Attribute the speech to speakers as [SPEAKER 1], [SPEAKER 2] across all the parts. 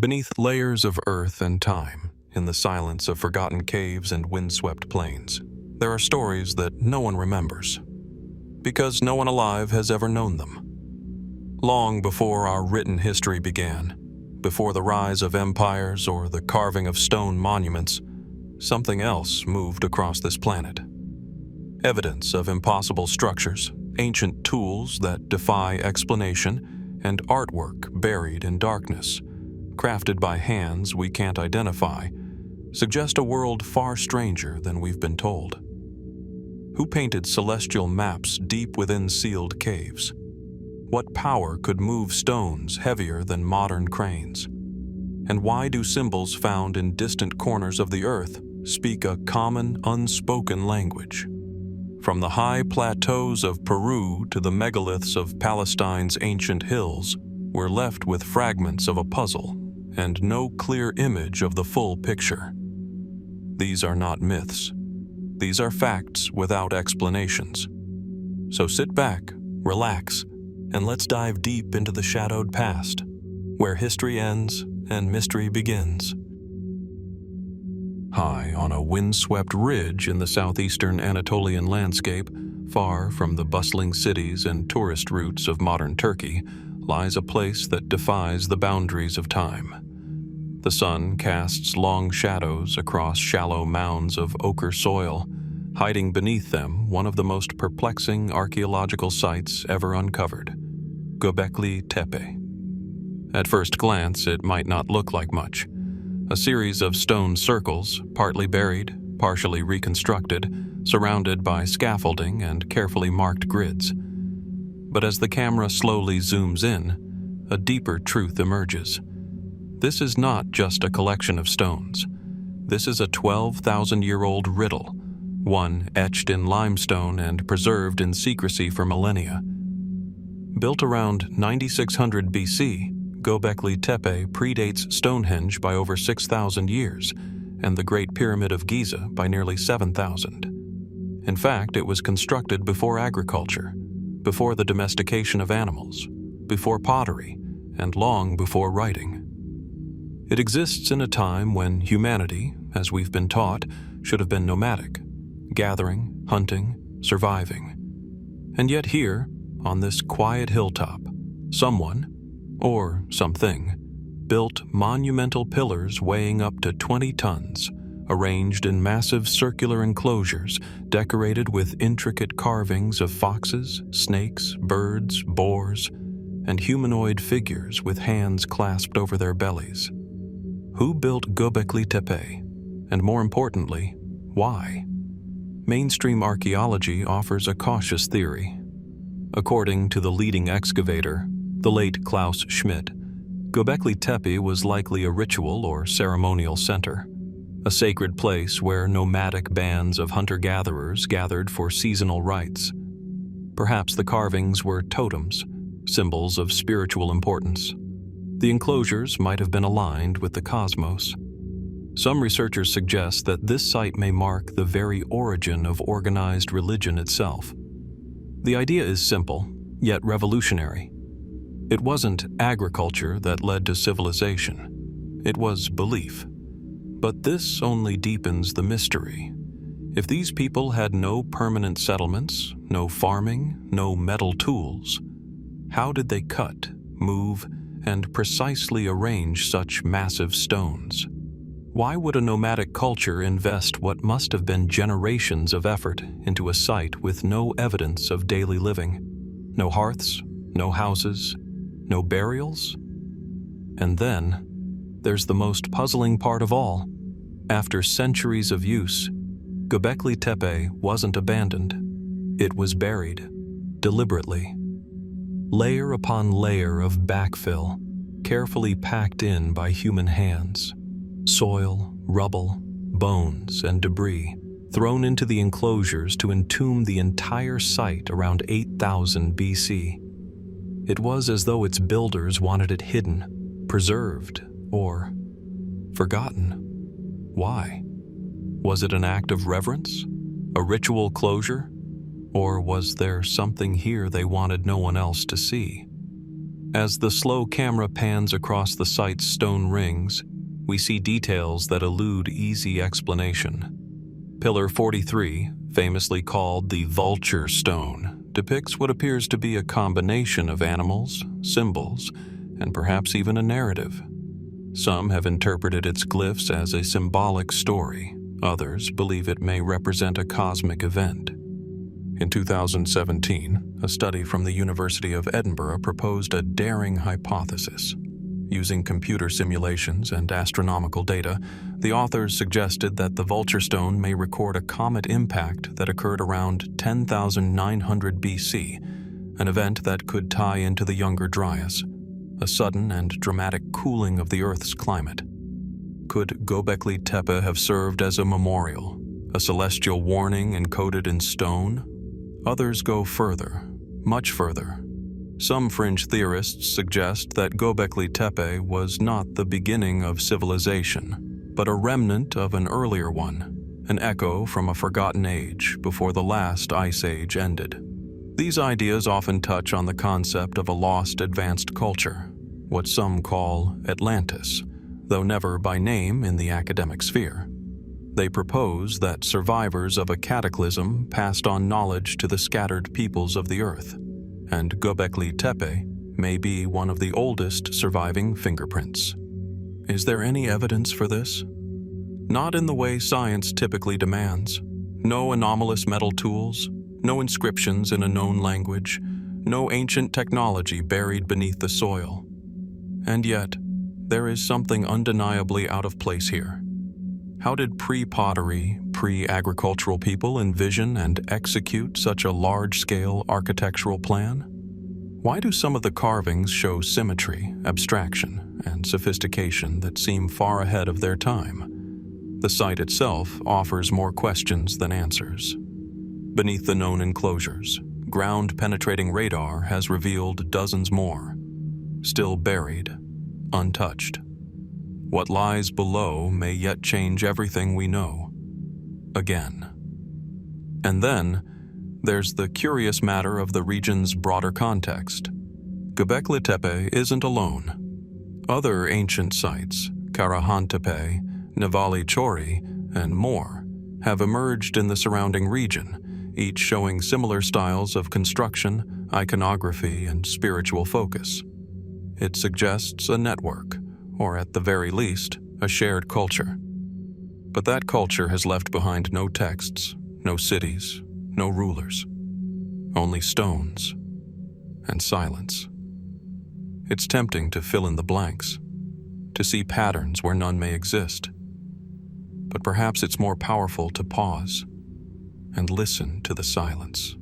[SPEAKER 1] Beneath layers of earth and time, in the silence of forgotten caves and windswept plains, there are stories that no one remembers, because no one alive has ever known them. Long before our written history began, before the rise of empires or the carving of stone monuments, something else moved across this planet. Evidence of impossible structures, ancient tools that defy explanation, and artwork buried in darkness, crafted by hands we can't identify, suggest a world far stranger than we've been told. Who painted celestial maps deep within sealed caves? What power could move stones heavier than modern cranes? And why do symbols found in distant corners of the earth speak a common, unspoken language? From the high plateaus of Peru to the megaliths of Palestine's ancient hills, we're left with fragments of a puzzle and no clear image of the full picture. These are not myths. These are facts without explanations. So sit back, relax, and let's dive deep into the shadowed past, where history ends and mystery begins. High on a windswept ridge in the southeastern Anatolian landscape, far from the bustling cities and tourist routes of modern Turkey, lies a place that defies the boundaries of time. The sun casts long shadows across shallow mounds of ochre soil, hiding beneath them one of the most perplexing archaeological sites ever uncovered, Göbekli Tepe. At first glance, it might not look like much. A series of stone circles, partly buried, partially reconstructed, surrounded by scaffolding and carefully marked grids. But as the camera slowly zooms in, a deeper truth emerges. This is not just a collection of stones. This is a 12,000-year-old riddle, one etched in limestone and preserved in secrecy for millennia. Built around 9600 BC, Göbekli Tepe predates Stonehenge by over 6,000 years, and the Great Pyramid of Giza by nearly 7,000. In fact, it was constructed before agriculture, before the domestication of animals, before pottery, and long before writing. It exists in a time when humanity, as we've been taught, should have been nomadic, gathering, hunting, surviving. And yet here, on this quiet hilltop, someone, or something, built monumental pillars weighing up to 20 tons, arranged in massive circular enclosures decorated with intricate carvings of foxes, snakes, birds, boars, and humanoid figures with hands clasped over their bellies. Who built Göbekli Tepe? And more importantly, why? Mainstream archaeology offers a cautious theory. According to the leading excavator, the late Klaus Schmidt, Göbekli Tepe was likely a ritual or ceremonial center, a sacred place where nomadic bands of hunter-gatherers gathered for seasonal rites. Perhaps the carvings were totems, symbols of spiritual importance. The enclosures might have been aligned with the cosmos. Some researchers suggest that this site may mark the very origin of organized religion itself. The idea is simple, yet revolutionary. It wasn't agriculture that led to civilization. It was belief. But this only deepens the mystery. If these people had no permanent settlements, no farming, no metal tools, how did they cut, move, and precisely arrange such massive stones? Why would a nomadic culture invest what must have been generations of effort into a site with no evidence of daily living? No hearths, no houses, no burials? And then, there's the most puzzling part of all. After centuries of use, Göbekli Tepe wasn't abandoned. It was buried, deliberately. Layer upon layer of backfill, carefully packed in by human hands. Soil, rubble, bones, and debris thrown into the enclosures to entomb the entire site around 8000 BC. It was as though its builders wanted it hidden, preserved, or forgotten. Why? Was it an act of reverence? A ritual closure? Or was there something here they wanted no one else to see? As the slow camera pans across the site's stone rings, we see details that elude easy explanation. Pillar 43, famously called the Vulture Stone, depicts what appears to be a combination of animals, symbols, and perhaps even a narrative. Some have interpreted its glyphs as a symbolic story. Others believe it may represent a cosmic event. In 2017, a study from the University of Edinburgh proposed a daring hypothesis. Using computer simulations and astronomical data, the authors suggested that the Vulture Stone may record a comet impact that occurred around 10,900 BC, an event that could tie into the Younger Dryas, a sudden and dramatic cooling of the Earth's climate. Could Göbekli Tepe have served as a memorial, a celestial warning encoded in stone? Others go further, much further. Some fringe theorists suggest that Göbekli Tepe was not the beginning of civilization, but a remnant of an earlier one, an echo from a forgotten age before the last ice age ended. These ideas often touch on the concept of a lost advanced culture, what some call Atlantis, though never by name in the academic sphere. They propose that survivors of a cataclysm passed on knowledge to the scattered peoples of the earth, and Göbekli Tepe may be one of the oldest surviving fingerprints. Is there any evidence for this? Not in the way science typically demands. No anomalous metal tools, no inscriptions in a known language, no ancient technology buried beneath the soil. And yet, there is something undeniably out of place here. How did pre-pottery, pre-agricultural people envision and execute such a large-scale architectural plan? Why do some of the carvings show symmetry, abstraction, and sophistication that seem far ahead of their time? The site itself offers more questions than answers. Beneath the known enclosures, ground-penetrating radar has revealed dozens more, still buried, untouched. What lies below may yet change everything we know. Again. And then, there's the curious matter of the region's broader context. Göbekli Tepe isn't alone. Other ancient sites, Karahan Tepe, Navali Chori, and more, have emerged in the surrounding region, each showing similar styles of construction, iconography, and spiritual focus. It suggests a network, or at the very least, a shared culture. But that culture has left behind no texts, no cities, no rulers, only stones and silence. It's tempting to fill in the blanks, to see patterns where none may exist. But perhaps it's more powerful to pause and listen to the silence.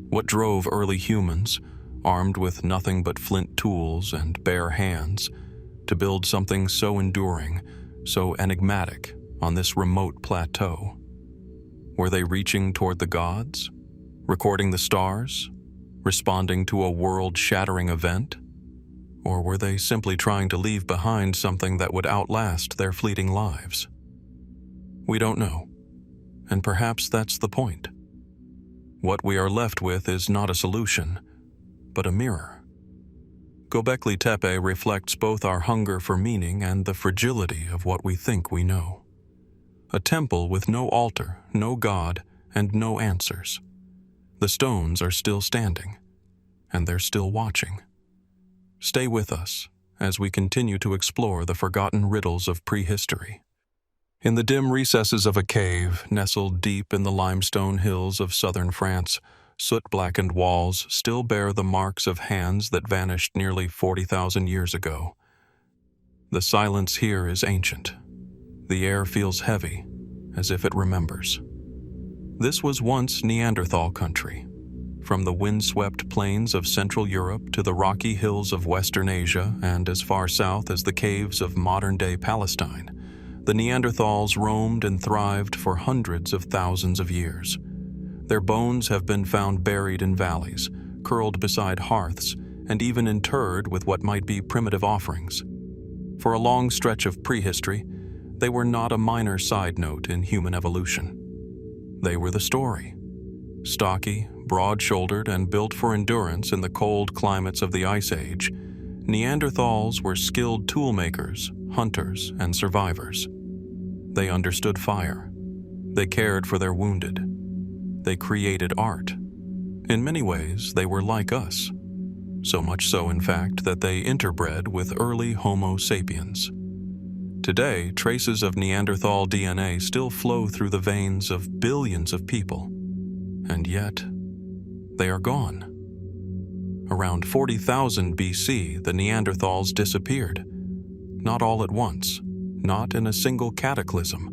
[SPEAKER 1] What drove early humans, armed with nothing but flint tools and bare hands, to build something so enduring, so enigmatic on this remote plateau? Were they reaching toward the gods, recording the stars, responding to a world-shattering event? Or were they simply trying to leave behind something that would outlast their fleeting lives? We don't know, and perhaps that's the point. What we are left with is not a solution, but a mirror. Göbekli Tepe reflects both our hunger for meaning and the fragility of what we think we know. A temple with no altar, no god, and no answers. The stones are still standing, and they're still watching. Stay with us as we continue to explore the forgotten riddles of prehistory. In the dim recesses of a cave nestled deep in the limestone hills of southern France, soot-blackened walls still bear the marks of hands that vanished nearly 40,000 years ago. The silence here is ancient. The air feels heavy, as if it remembers. This was once Neanderthal country. From the windswept plains of Central Europe to the rocky hills of Western Asia and as far south as the caves of modern-day Palestine, the Neanderthals roamed and thrived for hundreds of thousands of years. Their bones have been found buried in valleys, curled beside hearths, and even interred with what might be primitive offerings. For a long stretch of prehistory, they were not a minor side note in human evolution. They were the story. Stocky, broad-shouldered and built for endurance in the cold climates of the Ice Age, Neanderthals were skilled toolmakers, hunters, and survivors. They understood fire. They cared for their wounded. They created art. In many ways, they were like us. So much so, in fact, that they interbred with early Homo sapiens. Today, traces of Neanderthal DNA still flow through the veins of billions of people. And yet, they are gone. Around 40,000 BC, the Neanderthals disappeared. Not all at once, not in a single cataclysm,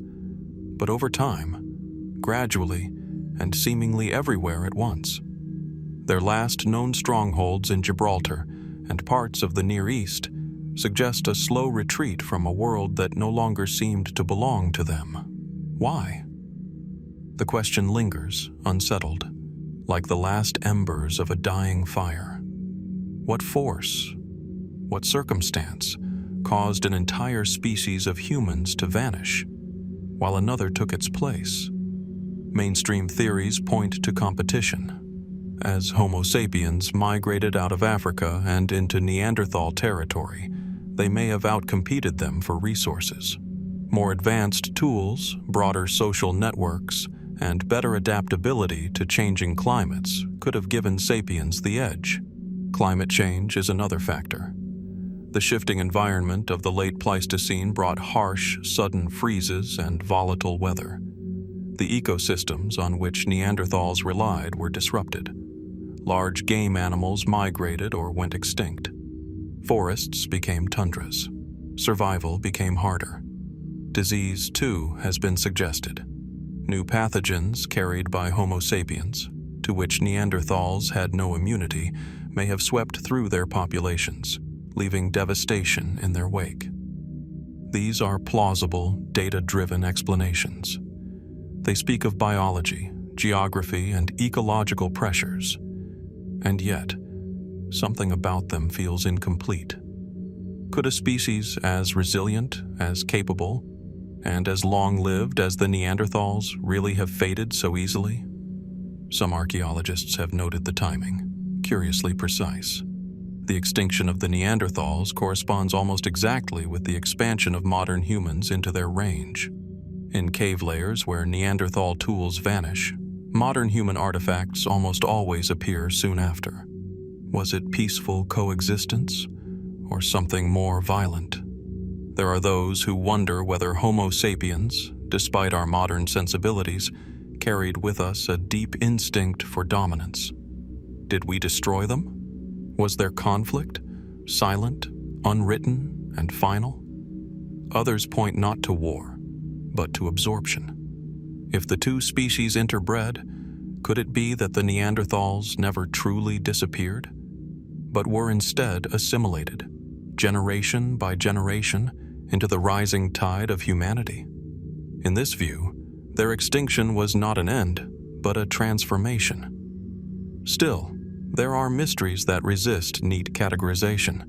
[SPEAKER 1] but over time, gradually, and seemingly everywhere at once. Their last known strongholds in Gibraltar and parts of the Near East suggest a slow retreat from a world that no longer seemed to belong to them. Why? The question lingers, unsettled, like the last embers of a dying fire. What force, what circumstance caused an entire species of humans to vanish, while another took its place? Mainstream theories point to competition. As Homo sapiens migrated out of Africa and into Neanderthal territory, they may have outcompeted them for resources. More advanced tools, broader social networks, and better adaptability to changing climates could have given sapiens the edge. Climate change is another factor. The shifting environment of the late Pleistocene brought harsh, sudden freezes and volatile weather. The ecosystems on which Neanderthals relied were disrupted. Large game animals migrated or went extinct. Forests became tundras. Survival became harder. Disease, too, has been suggested. New pathogens carried by Homo sapiens, to which Neanderthals had no immunity, may have swept through their populations, leaving devastation in their wake. These are plausible, data-driven explanations. They speak of biology, geography, and ecological pressures. And yet, something about them feels incomplete. Could a species as resilient, as capable, and as long-lived as the Neanderthals really have faded so easily? Some archaeologists have noted the timing, curiously precise. The extinction of the Neanderthals corresponds almost exactly with the expansion of modern humans into their range. In cave layers where Neanderthal tools vanish, modern human artifacts almost always appear soon after. Was it peaceful coexistence, or something more violent? There are those who wonder whether Homo sapiens, despite our modern sensibilities, carried with us a deep instinct for dominance. Did we destroy them? Was their conflict silent, unwritten, and final? Others point not to war, but to absorption. If the two species interbred, could it be that the Neanderthals never truly disappeared, but were instead assimilated, generation by generation, into the rising tide of humanity? In this view, their extinction was not an end, but a transformation. Still, there are mysteries that resist neat categorization.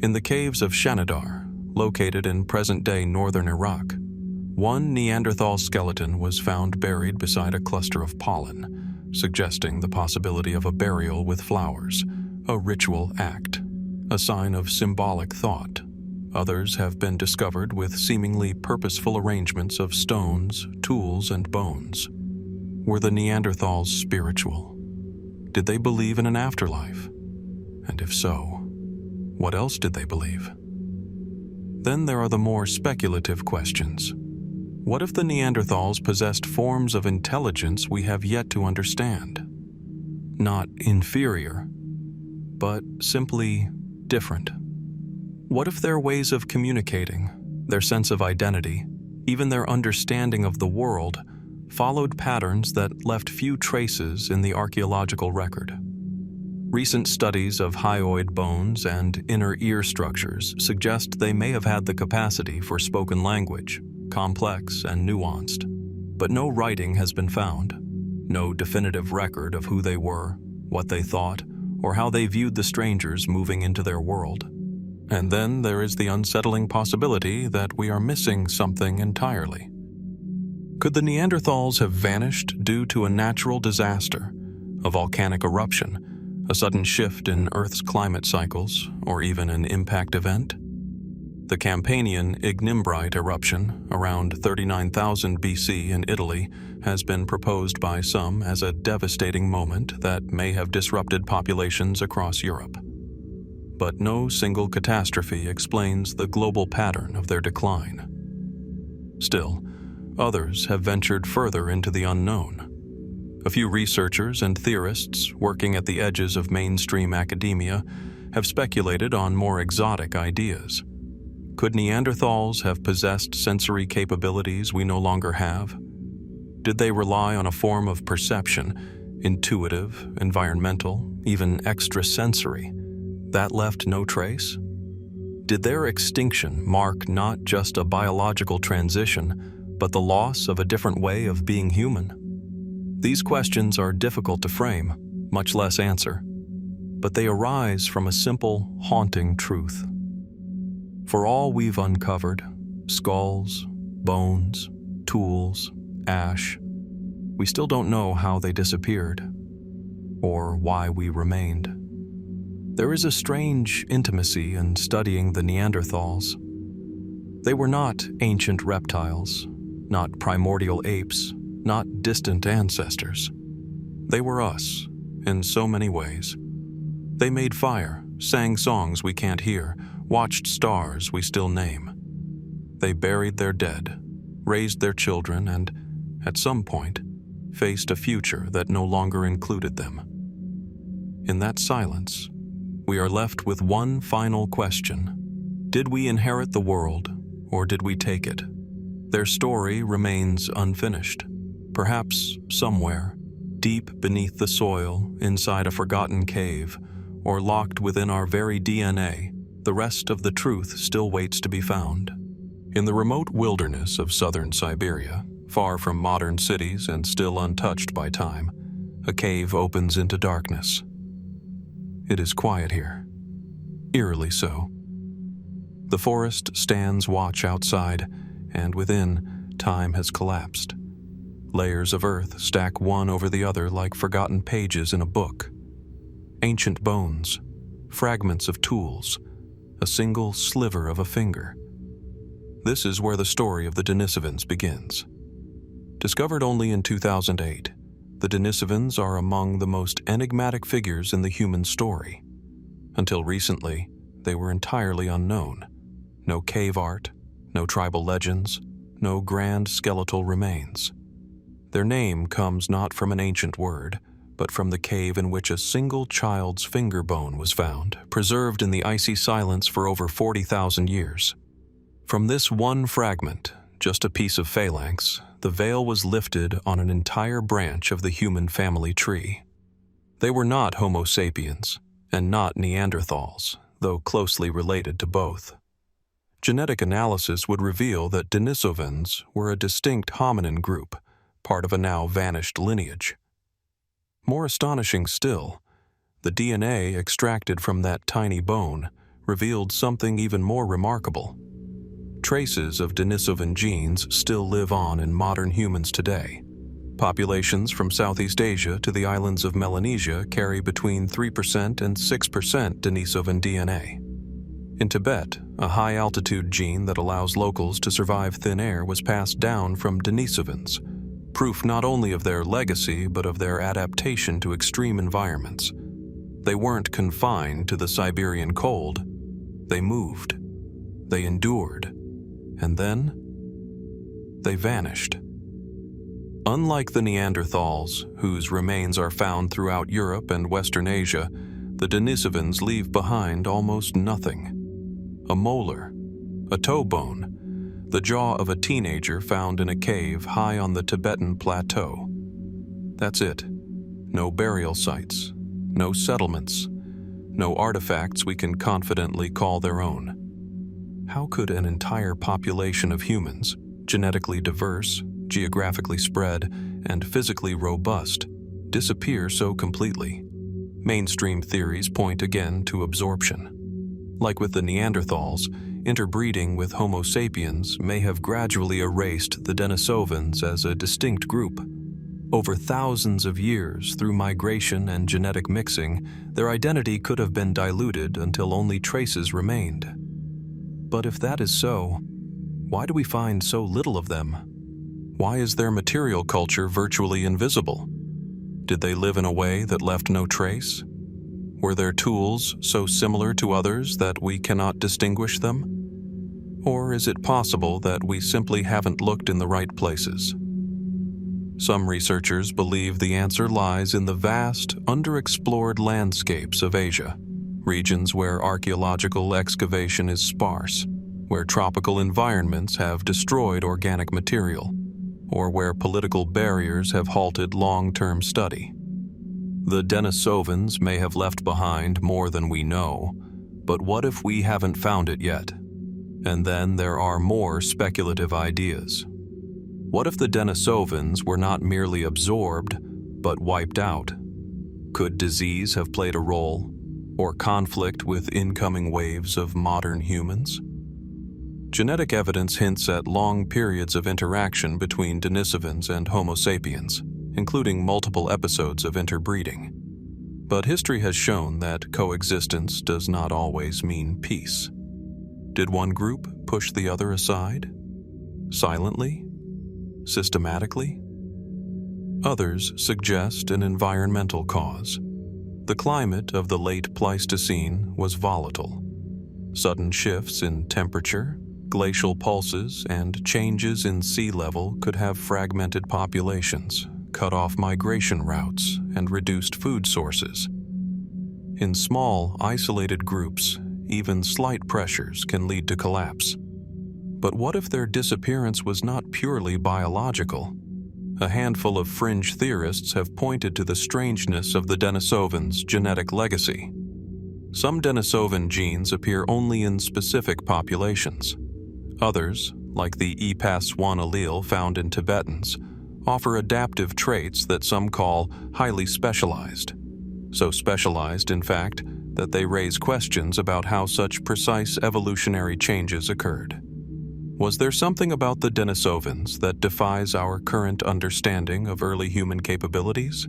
[SPEAKER 1] In the caves of Shanidar, located in present-day northern Iraq, one Neanderthal skeleton was found buried beside a cluster of pollen, suggesting the possibility of a burial with flowers, a ritual act, a sign of symbolic thought. Others have been discovered with seemingly purposeful arrangements of stones, tools, and bones. Were the Neanderthals spiritual? Did they believe in an afterlife? And if so, what else did they believe? Then there are the more speculative questions. What if the Neanderthals possessed forms of intelligence we have yet to understand? Not inferior, but simply different. What if their ways of communicating, their sense of identity, even their understanding of the world, followed patterns that left few traces in the archaeological record? Recent studies of hyoid bones and inner ear structures suggest they may have had the capacity for spoken language, complex and nuanced, but no writing has been found, no definitive record of who they were, what they thought, or how they viewed the strangers moving into their world. And then there is the unsettling possibility that we are missing something entirely. Could the Neanderthals have vanished due to a natural disaster, A volcanic eruption, a sudden shift in Earth's climate cycles, or even an impact event? The Campanian ignimbrite eruption, around 39,000 BC in Italy, has been proposed by some as a devastating moment that may have disrupted populations across Europe. But no single catastrophe explains the global pattern of their decline. Still, others have ventured further into the unknown. A few researchers and theorists working at the edges of mainstream academia have speculated on more exotic ideas. Could Neanderthals have possessed sensory capabilities we no longer have? Did they rely on a form of perception, intuitive, environmental, even extrasensory, that left no trace? Did their extinction mark not just a biological transition, but the loss of a different way of being human? These questions are difficult to frame, much less answer, but they arise from a simple, haunting truth. For all we've uncovered, skulls, bones, tools, ash, we still don't know how they disappeared, or why we remained. There is a strange intimacy in studying the Neanderthals. They were not ancient reptiles, not primordial apes, not distant ancestors. They were us, in so many ways. They made fire, sang songs we can't hear, watched stars we still name. They buried their dead, raised their children, and, at some point, faced a future that no longer included them. In that silence, we are left with one final question. Did we inherit the world, or did we take it? Their story remains unfinished. Perhaps somewhere, deep beneath the soil, inside a forgotten cave, or locked within our very DNA, the rest of the truth still waits to be found. In the remote wilderness of southern Siberia, far from modern cities and still untouched by time, a cave opens into darkness. It is quiet here, eerily so. The forest stands watch outside, and within, time has collapsed. Layers of earth stack one over the other like forgotten pages in a book. Ancient bones, fragments of tools, a single sliver of a finger. This is where the story of the Denisovans begins. Discovered only in 2008, the Denisovans are among the most enigmatic figures in the human story. Until recently, they were entirely unknown. No cave art, no tribal legends, no grand skeletal remains. Their name comes not from an ancient word, but from the cave in which a single child's finger bone was found, preserved in the icy silence for over 40,000 years. From this one fragment, just a piece of phalanx, the veil was lifted on an entire branch of the human family tree. They were not Homo sapiens, and not Neanderthals, though closely related to both. Genetic analysis would reveal that Denisovans were a distinct hominin group, part of a now vanished lineage. More astonishing still, the DNA extracted from that tiny bone revealed something even more remarkable. Traces of Denisovan genes still live on in modern humans today. Populations from Southeast Asia to the islands of Melanesia carry between 3% and 6% Denisovan DNA. In Tibet, a high-altitude gene that allows locals to survive thin air was passed down from Denisovans, proof not only of their legacy but of their adaptation to extreme environments. They weren't confined to the Siberian cold. They moved. They endured. And then, they vanished. Unlike the Neanderthals, whose remains are found throughout Europe and Western Asia, the Denisovans leave behind almost nothing. A molar, a toe bone, the jaw of a teenager found in a cave high on the Tibetan plateau. That's it. No burial sites, no settlements, no artifacts we can confidently call their own. How could an entire population of humans, genetically diverse, geographically spread, and physically robust, disappear so completely? Mainstream theories point again to absorption. Like with the Neanderthals, interbreeding with Homo sapiens may have gradually erased the Denisovans as a distinct group. Over thousands of years, through migration and genetic mixing, their identity could have been diluted until only traces remained. But if that is so, why do we find so little of them? Why is their material culture virtually invisible? Did they live in a way that left no trace? Were their tools so similar to others that we cannot distinguish them? Or is it possible that we simply haven't looked in the right places? Some researchers believe the answer lies in the vast, underexplored landscapes of Asia, regions where archaeological excavation is sparse, where tropical environments have destroyed organic material, or where political barriers have halted long-term study. The Denisovans may have left behind more than we know, but what if we haven't found it yet? And then there are more speculative ideas. What if the Denisovans were not merely absorbed, but wiped out? Could disease have played a role, or conflict with incoming waves of modern humans? Genetic evidence hints at long periods of interaction between Denisovans and Homo sapiens, including multiple episodes of interbreeding. But history has shown that coexistence does not always mean peace. Did one group push the other aside? Silently? Systematically? Others suggest an environmental cause. The climate of the late Pleistocene was volatile. Sudden shifts in temperature, glacial pulses, and changes in sea level could have fragmented populations, cut off migration routes, and reduced food sources. In small, isolated groups, even slight pressures can lead to collapse. But what if their disappearance was not purely biological? A handful of fringe theorists have pointed to the strangeness of the Denisovans' genetic legacy. Some Denisovan genes appear only in specific populations. Others, like the EPAS1 allele found in Tibetans, offer adaptive traits that some call highly specialized. So specialized, in fact, that they raise questions about how such precise evolutionary changes occurred. Was there something about the Denisovans that defies our current understanding of early human capabilities?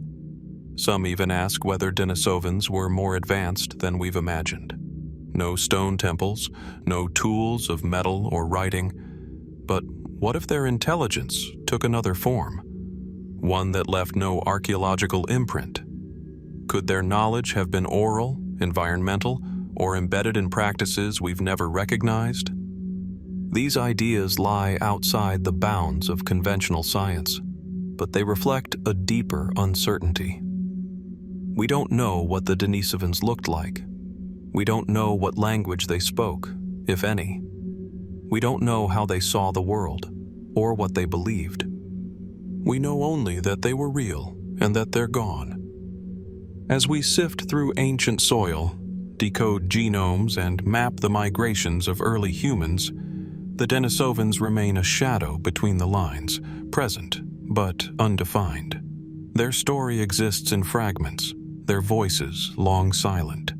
[SPEAKER 1] Some even ask whether Denisovans were more advanced than we've imagined. No stone temples, no tools of metal or writing. But what if their intelligence took another form? One that left no archaeological imprint? Could their knowledge have been oral, environmental, or embedded in practices we've never recognized? These ideas lie outside the bounds of conventional science, but they reflect a deeper uncertainty. We don't know what the Denisovans looked like. We don't know what language they spoke, if any. We don't know how they saw the world, or what they believed. We know only that they were real and that they're gone. As we sift through ancient soil, decode genomes, and map the migrations of early humans, the Denisovans remain a shadow between the lines, present but undefined. Their story exists in fragments, their voices long silent.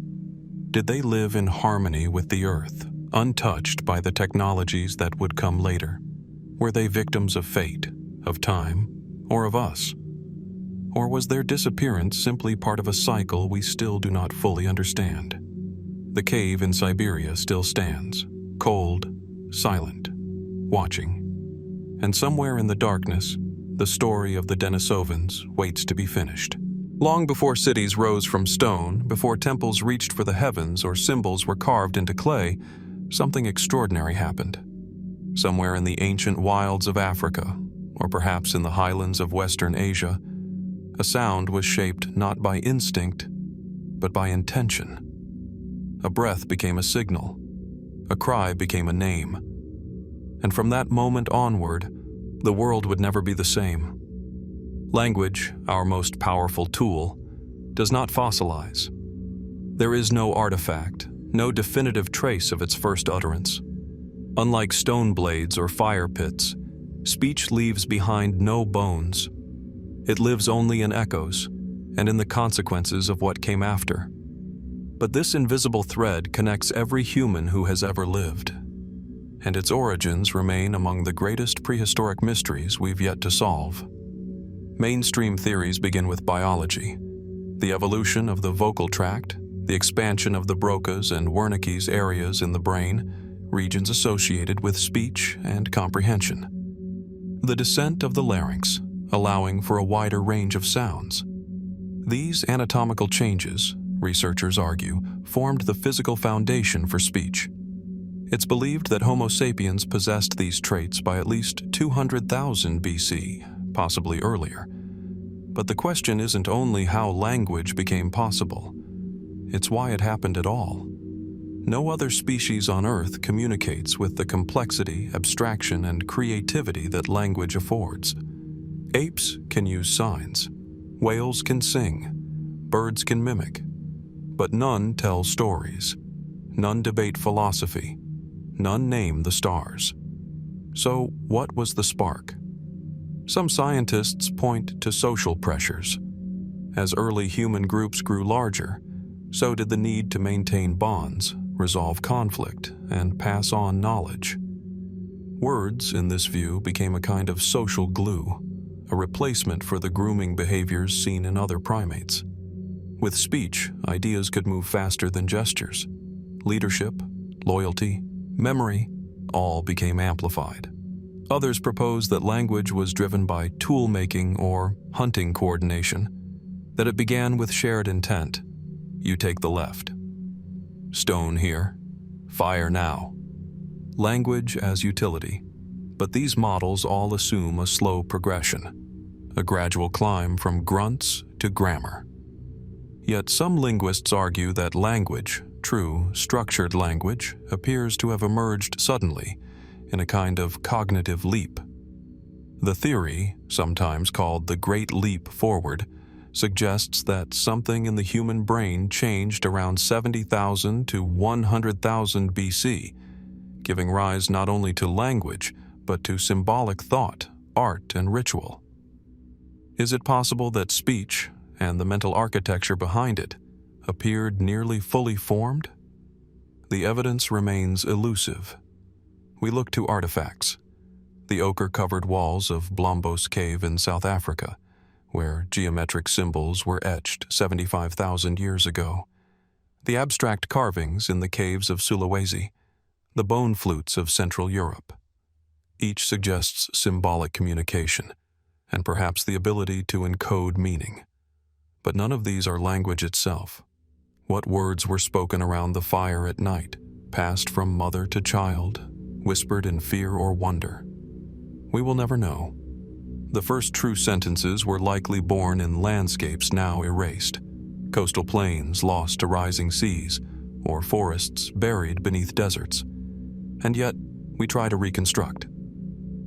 [SPEAKER 1] Did they live in harmony with the earth, untouched by the technologies that would come later? Were they victims of fate, of time, or of us? Or was their disappearance simply part of a cycle we still do not fully understand? The cave in Siberia still stands, cold, silent, watching. And somewhere in the darkness, the story of the Denisovans waits to be finished. Long before cities rose from stone, before temples reached for the heavens or symbols were carved into clay, something extraordinary happened. Somewhere in the ancient wilds of Africa, or perhaps in the highlands of Western Asia, a sound was shaped not by instinct, but by intention. A breath became a signal. A cry became a name. And from that moment onward, the world would never be the same. Language, our most powerful tool, does not fossilize. There is no artifact, no definitive trace of its first utterance. Unlike stone blades or fire pits, speech leaves behind no bones. It lives only in echoes and in the consequences of what came after. But this invisible thread connects every human who has ever lived, and its origins remain among the greatest prehistoric mysteries we've yet to solve. Mainstream theories begin with biology, the evolution of the vocal tract, the expansion of the Broca's and Wernicke's areas in the brain, regions associated with speech and comprehension. The descent of the larynx, allowing for a wider range of sounds. These anatomical changes, researchers argue, formed the physical foundation for speech. It's believed that Homo sapiens possessed these traits by at least 200,000 BC, possibly earlier. But the question isn't only how language became possible, it's why it happened at all. No other species on Earth communicates with the complexity, abstraction, and creativity that language affords. Apes can use signs, whales can sing, birds can mimic, but none tell stories, none debate philosophy, none name the stars. So what was the spark? Some scientists point to social pressures. As early human groups grew larger, so did the need to maintain bonds, resolve conflict, and pass on knowledge. Words, in this view, became a kind of social glue, a replacement for the grooming behaviors seen in other primates. With speech, ideas could move faster than gestures. Leadership, loyalty, memory, all became amplified. Others propose that language was driven by tool-making or hunting coordination, that it began with shared intent. You take the left. Stone here. Fire now. Language as utility. But these models all assume a slow progression, a gradual climb from grunts to grammar. Yet some linguists argue that language, true, structured language, appears to have emerged suddenly, in a kind of cognitive leap. The theory, sometimes called the Great Leap Forward, suggests that something in the human brain changed around 70,000 to 100,000 BC, giving rise not only to language, but to symbolic thought, art, and ritual. Is it possible that speech, and the mental architecture behind it, appeared nearly fully formed? The evidence remains elusive. We look to artifacts. The ochre-covered walls of Blombos Cave in South Africa, where geometric symbols were etched 75,000 years ago. The abstract carvings in the caves of Sulawesi, the bone flutes of Central Europe. Each suggests symbolic communication, and perhaps the ability to encode meaning. But none of these are language itself. What words were spoken around the fire at night, passed from mother to child, whispered in fear or wonder? We will never know. The first true sentences were likely born in landscapes now erased, coastal plains lost to rising seas, or forests buried beneath deserts. And yet, we try to reconstruct.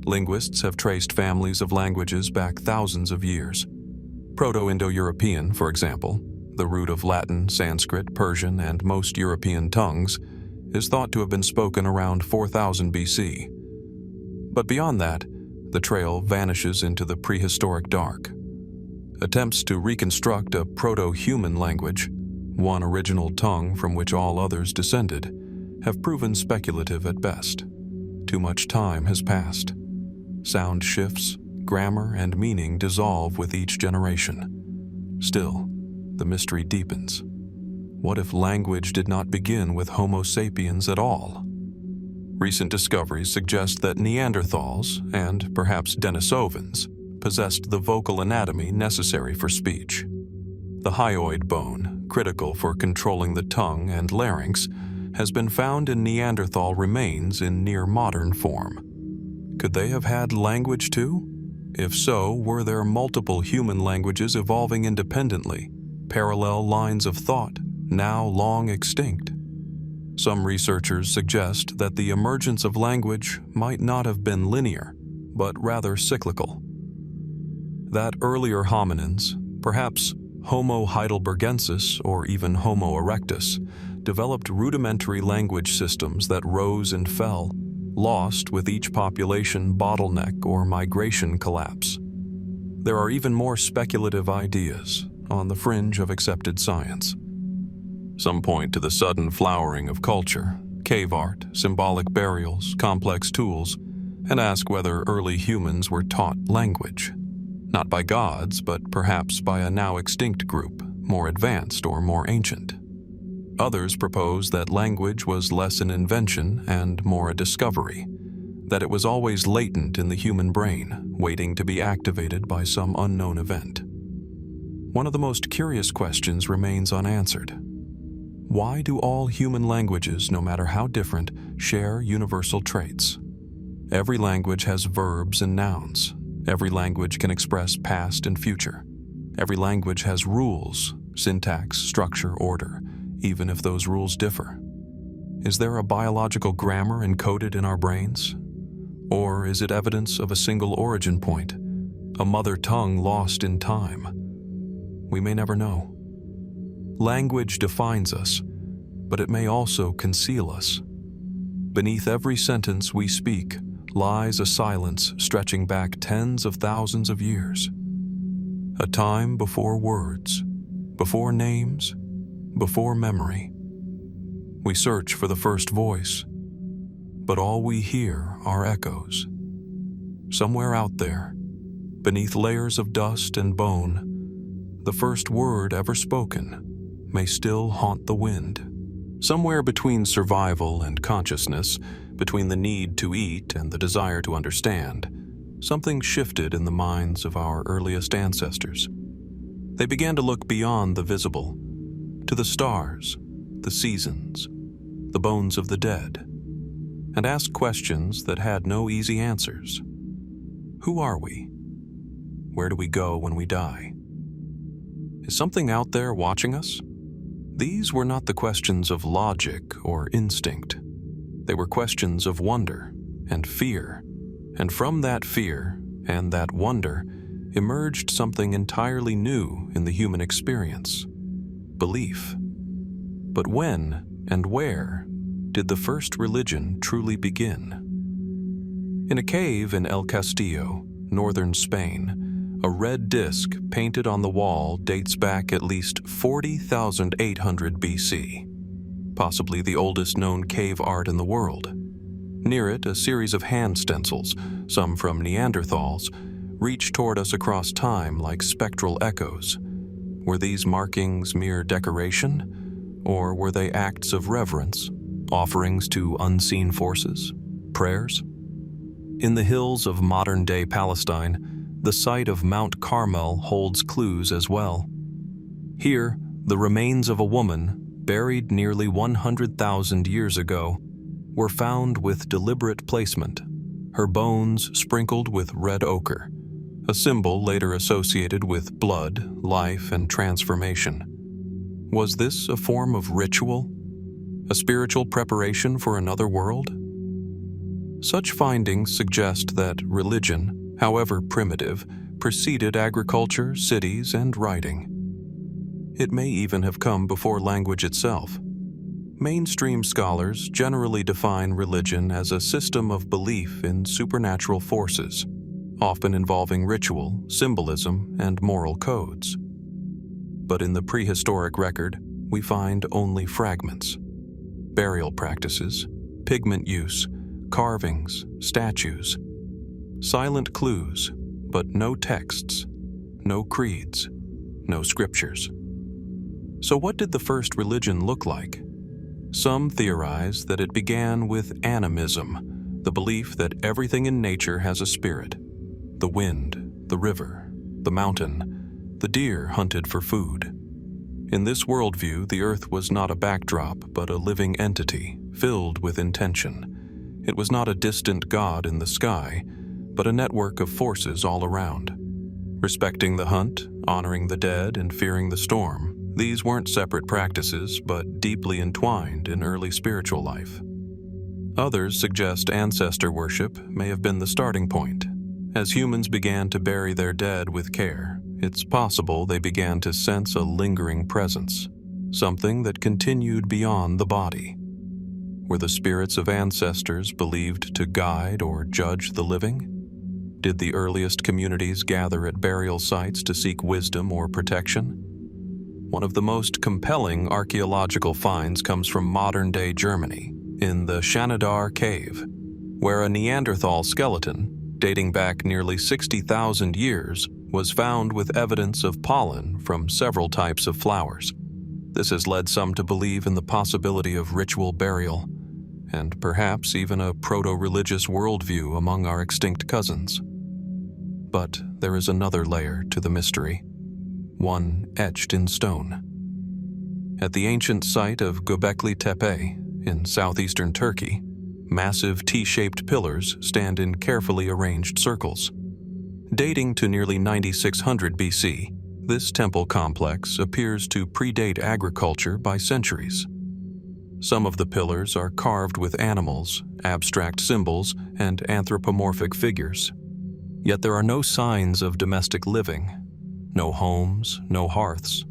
[SPEAKER 1] Linguists have traced families of languages back thousands of years. Proto-Indo-European, for example, the root of Latin, Sanskrit, Persian, and most European tongues, is thought to have been spoken around 4000 BC. But beyond that, the trail vanishes into the prehistoric dark. Attempts to reconstruct a proto-human language, one original tongue from which all others descended, have proven speculative at best. Too much time has passed. Sound shifts, grammar and meaning dissolve with each generation. Still, the mystery deepens. What if language did not begin with Homo sapiens at all? Recent discoveries suggest that Neanderthals, and perhaps Denisovans, possessed the vocal anatomy necessary for speech. The hyoid bone, critical for controlling the tongue and larynx, has been found in Neanderthal remains in near-modern form. Could they have had language too? If so, were there multiple human languages evolving independently, parallel lines of thought, now long extinct? Some researchers suggest that the emergence of language might not have been linear, but rather cyclical. That earlier hominins, perhaps Homo heidelbergensis or even Homo erectus, developed rudimentary language systems that rose and fell, lost with each population bottleneck or migration collapse. There are even more speculative ideas on the fringe of accepted science. Some point to the sudden flowering of culture, cave art, symbolic burials, complex tools, and ask whether early humans were taught language. Not by gods, but perhaps by a now extinct group, more advanced or more ancient. Others propose that language was less an invention and more a discovery, that it was always latent in the human brain, waiting to be activated by some unknown event. One of the most curious questions remains unanswered. Why do all human languages, no matter how different, share universal traits? Every language has verbs and nouns. Every language can express past and future. Every language has rules, syntax, structure, order, even if those rules differ. Is there a biological grammar encoded in our brains? Or is it evidence of a single origin point, a mother tongue lost in time? We may never know. Language defines us, but it may also conceal us. Beneath every sentence we speak lies a silence stretching back tens of thousands of years. A time before words, before names, before memory. We search for the first voice, but all we hear are echoes. Somewhere out there, beneath layers of dust and bone, the first word ever spoken may still haunt the wind. Somewhere between survival and consciousness, between the need to eat and the desire to understand, something shifted in the minds of our earliest ancestors. They began to look beyond the visible, to the stars, the seasons, the bones of the dead, and ask questions that had no easy answers. Who are we? Where do we go when we die? Is something out there watching us? These were not the questions of logic or instinct. They were questions of wonder and fear, and from that fear and that wonder emerged something entirely new in the human experience: belief. But when and where did the first religion truly begin? In a cave in El Castillo, northern Spain, a red disc painted on the wall dates back at least 40,800 BC, possibly the oldest known cave art in the world. Near it, a series of hand stencils, some from Neanderthals, reach toward us across time like spectral echoes. Were these markings mere decoration, or were they acts of reverence, offerings to unseen forces, prayers? In the hills of modern-day Palestine, the site of Mount Carmel holds clues as well. Here, the remains of a woman, buried nearly 100,000 years ago, were found with deliberate placement, her bones sprinkled with red ochre, a symbol later associated with blood, life, and transformation. Was this a form of ritual? A spiritual preparation for another world? Such findings suggest that religion, however primitive, preceded agriculture, cities, and writing. It may even have come before language itself. Mainstream scholars generally define religion as a system of belief in supernatural forces, often involving ritual, symbolism, and moral codes. But in the prehistoric record, we find only fragments: burial practices, pigment use, carvings, statues. Silent clues, but no texts, no creeds, no scriptures. So what did the first religion look like? Some theorize that it began with animism, the belief that everything in nature has a spirit: the wind, the river, the mountain, the deer hunted for food. In this worldview, the earth was not a backdrop, but a living entity, filled with intention. It was not a distant god in the sky, but a network of forces all around. Respecting the hunt, honoring the dead, and fearing the storm, these weren't separate practices, but deeply entwined in early spiritual life. Others suggest ancestor worship may have been the starting point. As humans began to bury their dead with care, it's possible they began to sense a lingering presence, something that continued beyond the body. Were the spirits of ancestors believed to guide or judge the living? Did the earliest communities gather at burial sites to seek wisdom or protection? One of the most compelling archaeological finds comes from modern-day Germany, in the Schanadar Cave, where a Neanderthal skeleton, dating back nearly 60,000 years, was found with evidence of pollen from several types of flowers. This has led some to believe in the possibility of ritual burial, and perhaps even a proto-religious worldview among our extinct cousins. But there is another layer to the mystery, one etched in stone. At the ancient site of Göbekli Tepe in southeastern Turkey, massive T-shaped pillars stand in carefully arranged circles. Dating to nearly 9600 BC, this temple complex appears to predate agriculture by centuries. Some of the pillars are carved with animals, abstract symbols, and anthropomorphic figures. Yet there are no signs of domestic living, no homes, no hearths.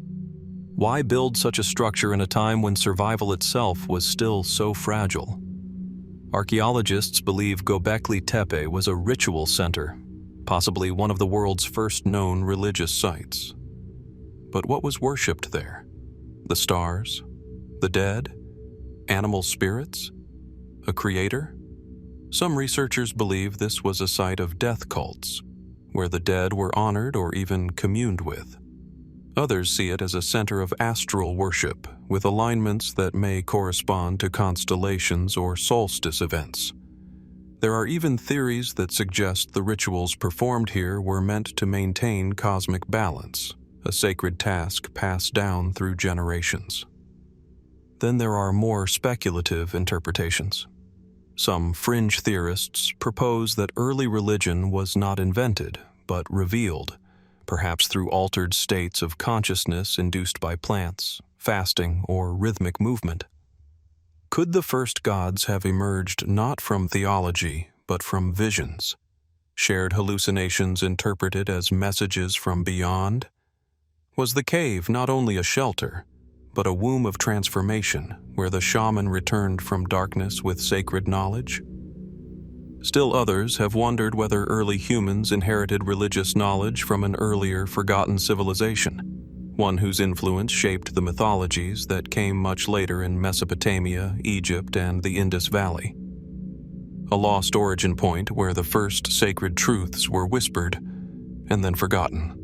[SPEAKER 1] Why build such a structure in a time when survival itself was still so fragile? Archaeologists believe Göbekli Tepe was a ritual center, possibly one of the world's first known religious sites. But what was worshipped there? The stars? The dead? Animal spirits? A creator? Some researchers believe this was a site of death cults, where the dead were honored or even communed with. Others see it as a center of astral worship, with alignments that may correspond to constellations or solstice events. There are even theories that suggest the rituals performed here were meant to maintain cosmic balance, a sacred task passed down through generations. Then there are more speculative interpretations. Some fringe theorists propose that early religion was not invented, but revealed, perhaps through altered states of consciousness induced by plants, fasting, or rhythmic movement. Could the first gods have emerged not from theology, but from visions, shared hallucinations interpreted as messages from beyond? Was the cave not only a shelter, but a womb of transformation where the shaman returned from darkness with sacred knowledge? Still others have wondered whether early humans inherited religious knowledge from an earlier forgotten civilization, one whose influence shaped the mythologies that came much later in Mesopotamia, Egypt, and the Indus Valley. A lost origin point where the first sacred truths were whispered and then forgotten.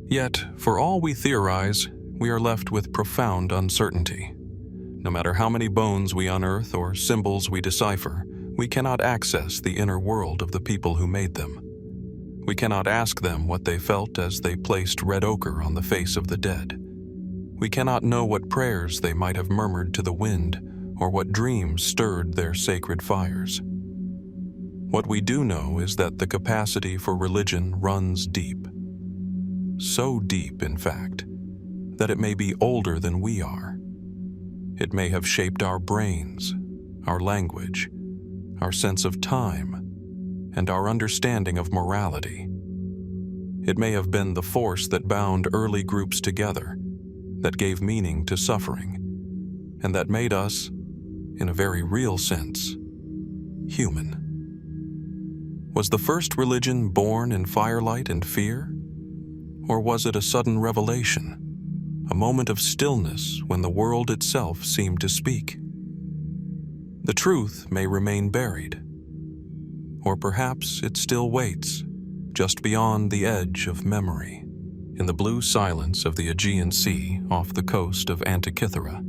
[SPEAKER 1] Yet, for all we theorize, we are left with profound uncertainty. No matter how many bones we unearth or symbols we decipher, we cannot access the inner world of the people who made them. We cannot ask them what they felt as they placed red ochre on the face of the dead. We cannot know what prayers they might have murmured to the wind or what dreams stirred their sacred fires. What we do know is that the capacity for religion runs deep. So deep, in fact, that it may be older than we are. It may have shaped our brains, our language, our sense of time, and our understanding of morality. It may have been the force that bound early groups together, that gave meaning to suffering, and that made us, in a very real sense, human. Was the first religion born in firelight and fear? Or was it a sudden revelation, a moment of stillness when the world itself seemed to speak? The truth may remain buried, or perhaps it still waits, just beyond the edge of memory. In the blue silence of the Aegean Sea off the coast of Antikythera,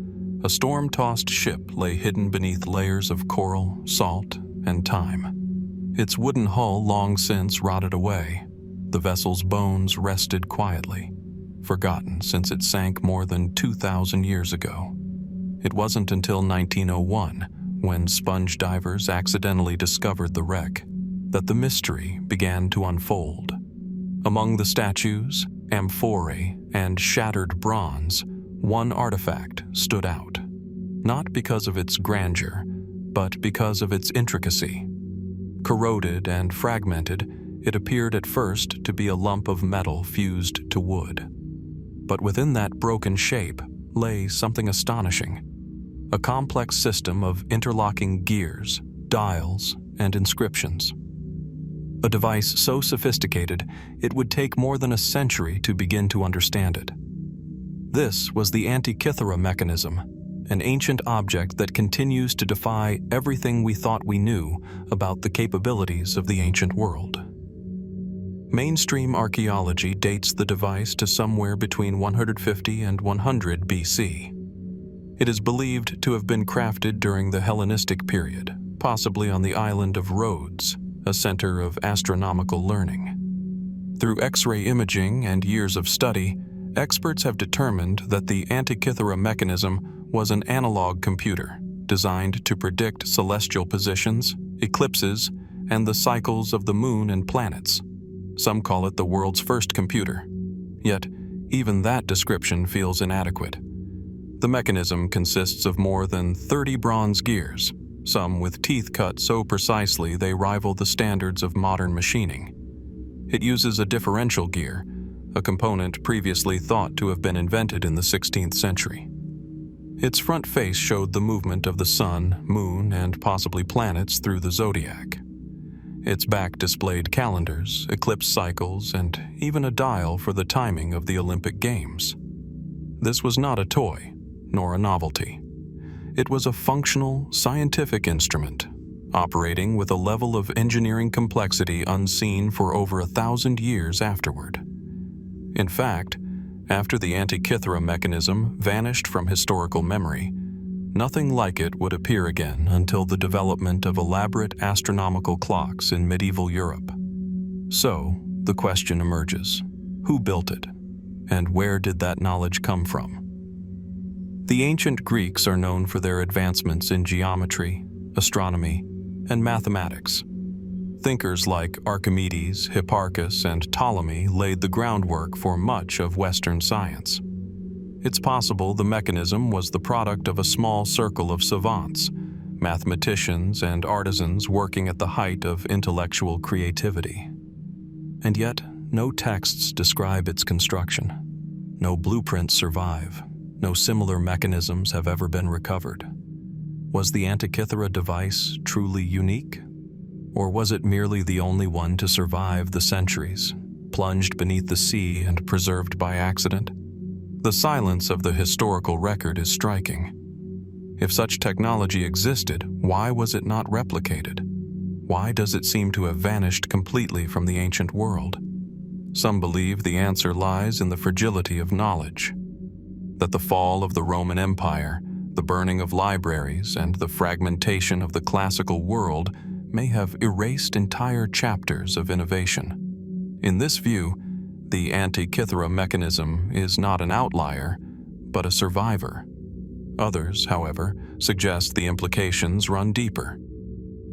[SPEAKER 1] a storm-tossed ship lay hidden beneath layers of coral, salt, and thyme. Its wooden hull long since rotted away. The vessel's bones rested quietly, forgotten since it sank more than 2,000 years ago. It wasn't until 1901, when sponge divers accidentally discovered the wreck, that the mystery began to unfold. Among the statues, amphorae, and shattered bronze, one artifact stood out, not because of its grandeur, but because of its intricacy. Corroded and fragmented, it appeared at first to be a lump of metal fused to wood. But within that broken shape lay something astonishing. A complex system of interlocking gears, dials, and inscriptions. A device so sophisticated, it would take more than a century to begin to understand it. This was the Antikythera mechanism, an ancient object that continues to defy everything we thought we knew about the capabilities of the ancient world. Mainstream archaeology dates the device to somewhere between 150 and 100 BC. It is believed to have been crafted during the Hellenistic period, possibly on the island of Rhodes, a center of astronomical learning. Through X-ray imaging and years of study, experts have determined that the Antikythera mechanism was an analog computer designed to predict celestial positions, eclipses, and the cycles of the moon and planets. Some call it the world's first computer. Yet, even that description feels inadequate. The mechanism consists of more than 30 bronze gears, some with teeth cut so precisely they rival the standards of modern machining. It uses a differential gear, a component previously thought to have been invented in the 16th century. Its front face showed the movement of the sun, moon, and possibly planets through the zodiac. Its back displayed calendars, eclipse cycles, and even a dial for the timing of the Olympic Games. This was not a toy, nor a novelty. It was a functional, scientific instrument, operating with a level of engineering complexity unseen for over 1,000 years afterward. In fact, after the Antikythera mechanism vanished from historical memory, nothing like it would appear again until the development of elaborate astronomical clocks in medieval Europe. So, the question emerges: who built it, and where did that knowledge come from? The ancient Greeks are known for their advancements in geometry, astronomy, and mathematics. Thinkers like Archimedes, Hipparchus, and Ptolemy laid the groundwork for much of Western science. It's possible the mechanism was the product of a small circle of savants, mathematicians and artisans working at the height of intellectual creativity. And yet, no texts describe its construction. No blueprints survive. No similar mechanisms have ever been recovered. Was the Antikythera device truly unique? Or was it merely the only one to survive the centuries, plunged beneath the sea and preserved by accident? The silence of the historical record is striking. If such technology existed, why was it not replicated? Why does it seem to have vanished completely from the ancient world? Some believe the answer lies in the fragility of knowledge, that the fall of the Roman Empire, the burning of libraries, and the fragmentation of the classical world may have erased entire chapters of innovation. In this view, the Antikythera mechanism is not an outlier, but a survivor. Others, however, suggest the implications run deeper.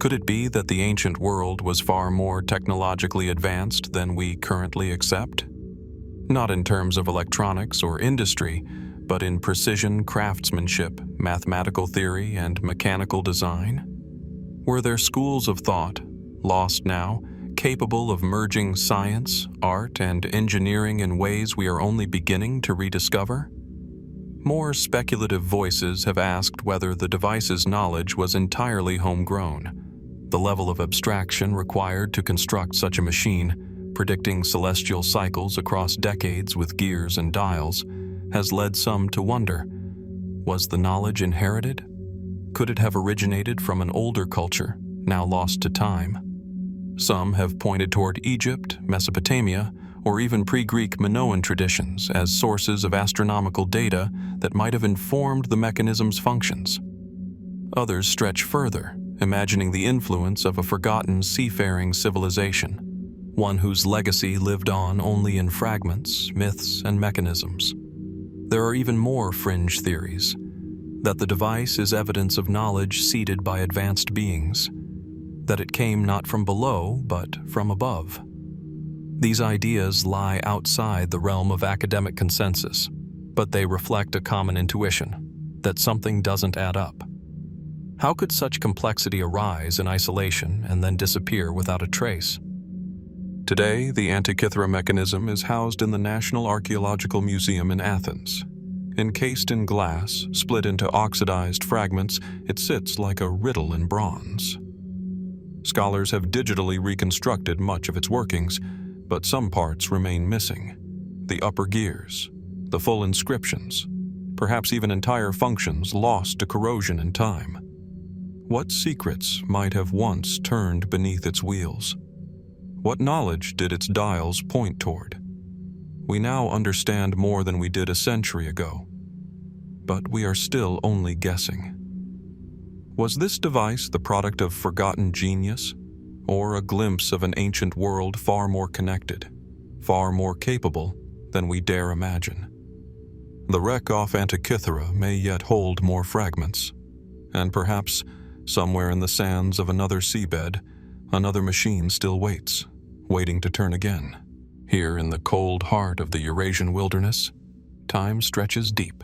[SPEAKER 1] Could it be that the ancient world was far more technologically advanced than we currently accept? Not in terms of electronics or industry, but in precision craftsmanship, mathematical theory, and mechanical design? Were there schools of thought, lost now, capable of merging science, art, and engineering in ways we are only beginning to rediscover? More speculative voices have asked whether the device's knowledge was entirely homegrown. The level of abstraction required to construct such a machine, predicting celestial cycles across decades with gears and dials, has led some to wonder: was the knowledge inherited? Could it have originated from an older culture, now lost to time? Some have pointed toward Egypt, Mesopotamia, or even pre-Greek Minoan traditions as sources of astronomical data that might have informed the mechanism's functions. Others stretch further, imagining the influence of a forgotten seafaring civilization, one whose legacy lived on only in fragments, myths, and mechanisms. There are even more fringe theories: that the device is evidence of knowledge seeded by advanced beings, that it came not from below, but from above. These ideas lie outside the realm of academic consensus, but they reflect a common intuition that something doesn't add up. How could such complexity arise in isolation and then disappear without a trace? Today, the Antikythera mechanism is housed in the National Archaeological Museum in Athens. Encased in glass, split into oxidized fragments, it sits like a riddle in bronze. Scholars have digitally reconstructed much of its workings, but some parts remain missing. The upper gears, the full inscriptions, perhaps even entire functions lost to corrosion and time. What secrets might have once turned beneath its wheels? What knowledge did its dials point toward? We now understand more than we did a century ago, but we are still only guessing. Was this device the product of forgotten genius, or a glimpse of an ancient world far more connected, far more capable than we dare imagine? The wreck off Antikythera may yet hold more fragments, and perhaps, somewhere in the sands of another seabed, another machine still waits, waiting to turn again. Here in the cold heart of the Eurasian wilderness, time stretches deep.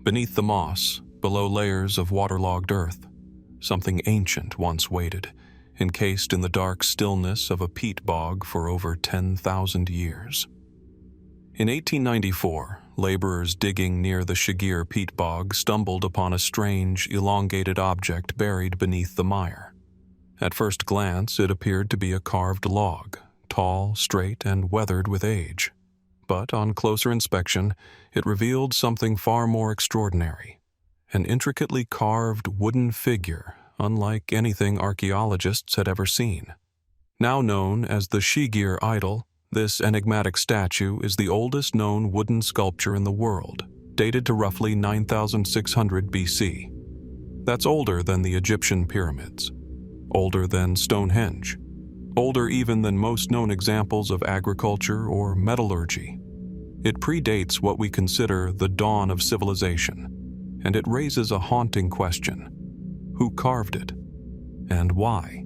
[SPEAKER 1] Beneath the moss, below layers of waterlogged earth, something ancient once waited, encased in the dark stillness of a peat bog for over 10,000 years. In 1894, laborers digging near the Shigir peat bog stumbled upon a strange, elongated object buried beneath the mire. At first glance, it appeared to be a carved log, tall, straight, and weathered with age. But on closer inspection, it revealed something far more extraordinary. An intricately carved wooden figure, unlike anything archaeologists had ever seen. Now known as the Shigir Idol, this enigmatic statue is the oldest known wooden sculpture in the world, dated to roughly 9,600 BC. That's older than the Egyptian pyramids, older than Stonehenge, older even than most known examples of agriculture or metallurgy. It predates what we consider the dawn of civilization, and it raises a haunting question: who carved it, and why?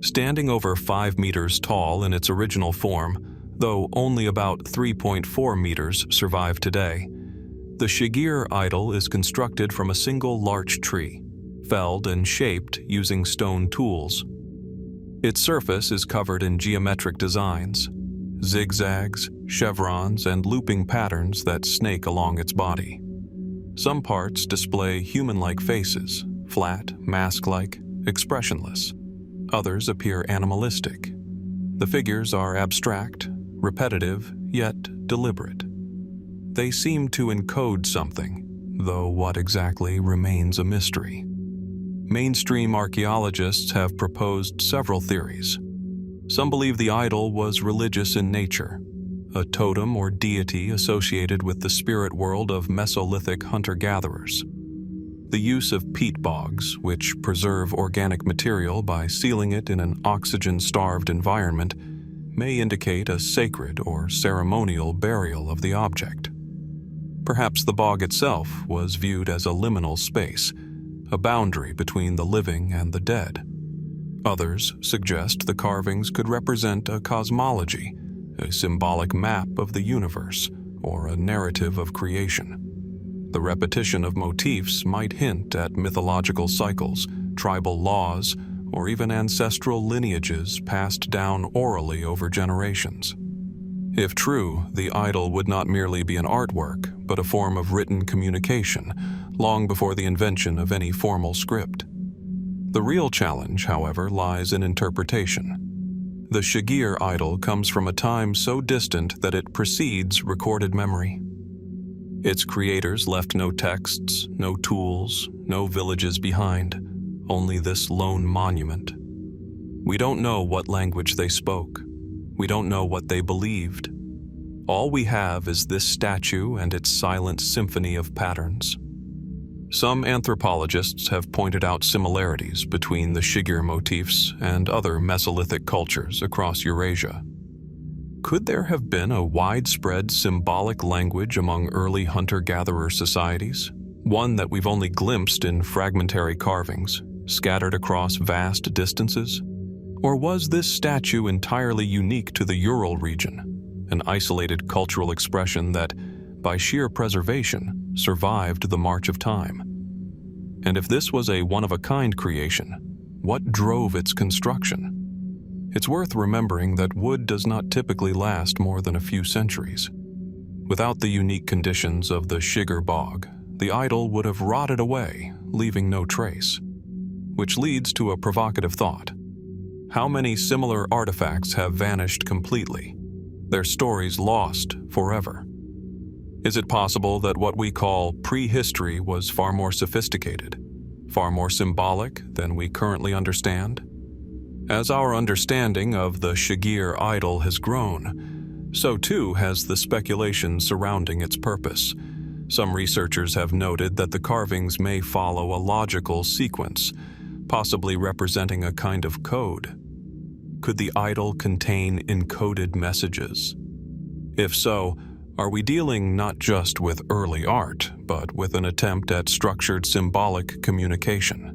[SPEAKER 1] Standing over 5 meters tall in its original form, though only about 3.4 meters survive today, the Shigir Idol is constructed from a single larch tree, felled and shaped using stone tools. Its surface is covered in geometric designs, zigzags, chevrons, and looping patterns that snake along its body. Some parts display human-like faces, flat, mask-like, expressionless. Others appear animalistic. The figures are abstract, repetitive, yet deliberate. They seem to encode something, though what exactly remains a mystery. Mainstream archaeologists have proposed several theories. Some believe the idol was religious in nature, a totem or deity associated with the spirit world of Mesolithic hunter-gatherers. The use of peat bogs, which preserve organic material by sealing it in an oxygen-starved environment, may indicate a sacred or ceremonial burial of the object. Perhaps the bog itself was viewed as a liminal space, a boundary between the living and the dead. Others suggest the carvings could represent a cosmology, a symbolic map of the universe, or a narrative of creation. The repetition of motifs might hint at mythological cycles, tribal laws, or even ancestral lineages passed down orally over generations. If true, the idol would not merely be an artwork, but a form of written communication, long before the invention of any formal script. The real challenge, however, lies in interpretation. The Shigir Idol comes from a time so distant that it precedes recorded memory. Its creators left no texts, no tools, no villages behind, only this lone monument. We don't know what language they spoke. We don't know what they believed. All we have is this statue and its silent symphony of patterns. Some anthropologists have pointed out similarities between the Shigir motifs and other Mesolithic cultures across Eurasia. Could there have been a widespread symbolic language among early hunter-gatherer societies, one that we've only glimpsed in fragmentary carvings, scattered across vast distances? Or was this statue entirely unique to the Ural region, an isolated cultural expression that, by sheer preservation, survived the march of time? And if this was a one-of-a-kind creation, what drove its construction? It's worth remembering that wood does not typically last more than a few centuries. Without the unique conditions of the Shigir bog, the idol would have rotted away, leaving no trace. Which leads to a provocative thought. How many similar artifacts have vanished completely, their stories lost forever? Is it possible that what we call prehistory was far more sophisticated, far more symbolic than we currently understand? As our understanding of the Shigir Idol has grown, so too has the speculation surrounding its purpose. Some researchers have noted that the carvings may follow a logical sequence, possibly representing a kind of code. Could the idol contain encoded messages? If so, are we dealing not just with early art, but with an attempt at structured symbolic communication?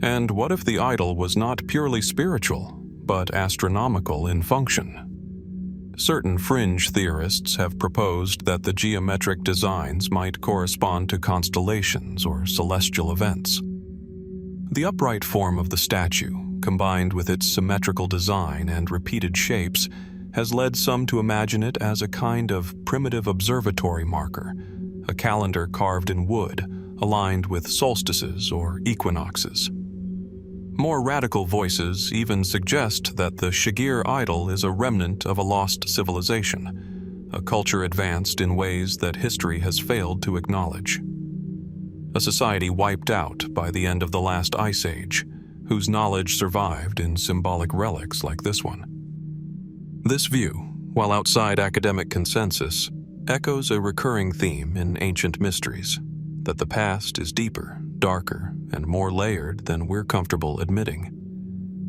[SPEAKER 1] And what if the idol was not purely spiritual, but astronomical in function? Certain fringe theorists have proposed that the geometric designs might correspond to constellations or celestial events. The upright form of the statue, combined with its symmetrical design and repeated shapes, has led some to imagine it as a kind of primitive observatory marker, a calendar carved in wood, aligned with solstices or equinoxes. More radical voices even suggest that the Shigir Idol is a remnant of a lost civilization, a culture advanced in ways that history has failed to acknowledge. A society wiped out by the end of the last ice age, whose knowledge survived in symbolic relics like this one. This view, while outside academic consensus, echoes a recurring theme in ancient mysteries, that the past is deeper, darker, and more layered than we're comfortable admitting.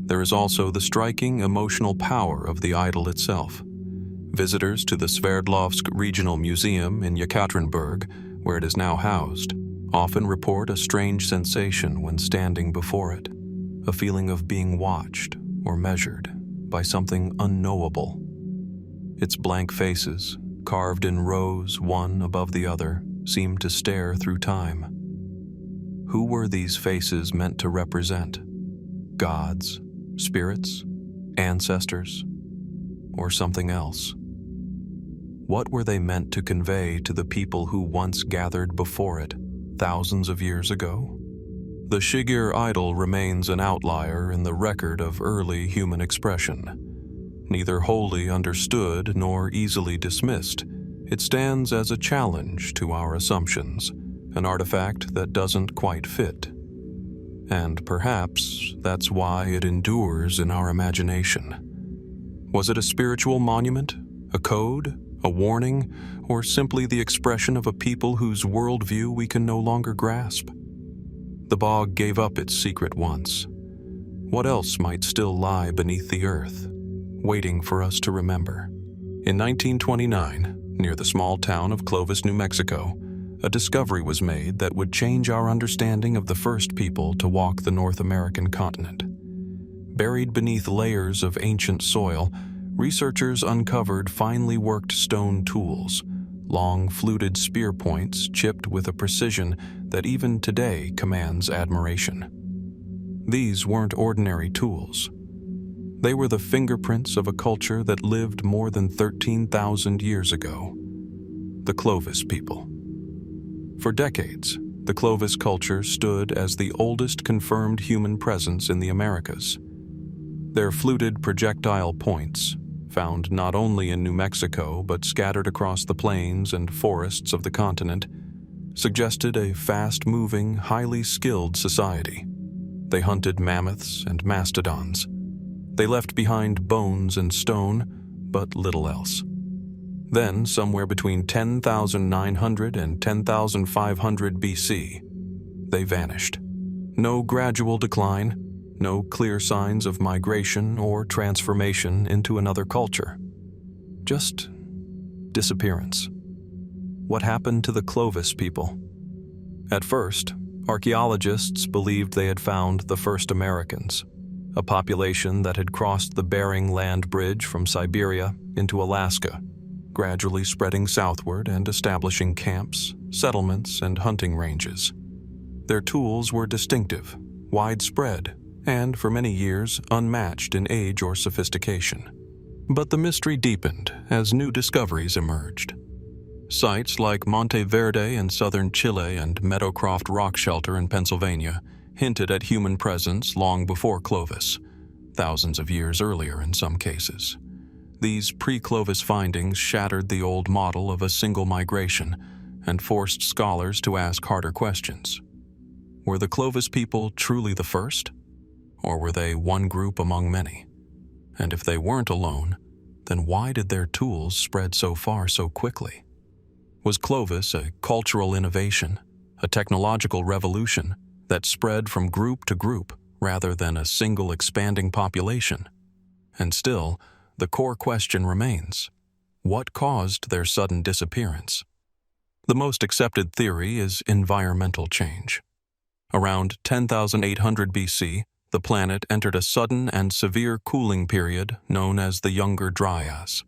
[SPEAKER 1] There is also the striking emotional power of the idol itself. Visitors to the Sverdlovsk Regional Museum in Yekaterinburg, where it is now housed, often report a strange sensation when standing before it, a feeling of being watched or measured by something unknowable. Its blank faces, carved in rows one above the other, seem to stare through time. Who were these faces meant to represent? Gods, spirits, ancestors, or something else? What were they meant to convey to the people who once gathered before it thousands of years ago? The Shigir Idol remains an outlier in the record of early human expression. Neither wholly understood nor easily dismissed, it stands as a challenge to our assumptions, an artifact that doesn't quite fit. And perhaps that's why it endures in our imagination. Was it a spiritual monument, a code, a warning, or simply the expression of a people whose worldview we can no longer grasp? The bog gave up its secret once. What else might still lie beneath the earth, waiting for us to remember? In 1929, near the small town of Clovis, New Mexico, a discovery was made that would change our understanding of the first people to walk the North American continent. Buried beneath layers of ancient soil, researchers uncovered finely worked stone tools, long fluted spear points chipped with a precision that even today commands admiration. These weren't ordinary tools. They were the fingerprints of a culture that lived more than 13,000 years ago, the Clovis people. For decades, the Clovis culture stood as the oldest confirmed human presence in the Americas. Their fluted projectile points, found not only in New Mexico but scattered across the plains and forests of the continent, suggested a fast-moving, highly skilled society. They hunted mammoths and mastodons. They left behind bones and stone, but little else. Then, somewhere between 10,900 and 10,500 BC, they vanished. No gradual decline, no clear signs of migration or transformation into another culture. Just disappearance. What happened to the Clovis people? At first, archaeologists believed they had found the first Americans, a population that had crossed the Bering Land Bridge from Siberia into Alaska, gradually spreading southward and establishing camps, settlements, and hunting ranges. Their tools were distinctive, widespread, and for many years unmatched in age or sophistication. But the mystery deepened as new discoveries emerged. Sites like Monte Verde in southern Chile and Meadowcroft Rock Shelter in Pennsylvania hinted at human presence long before Clovis, thousands of years earlier in some cases. These pre-Clovis findings shattered the old model of a single migration and forced scholars to ask harder questions. Were the Clovis people truly the first? or were they one group among many? And if they weren't alone, then why did their tools spread so far so quickly? Was Clovis a cultural innovation, a technological revolution that spread from group to group rather than a single expanding population? And still, the core question remains: what caused their sudden disappearance? The most accepted theory is environmental change. Around 10,800 BC, the planet entered a sudden and severe cooling period known as the Younger Dryas.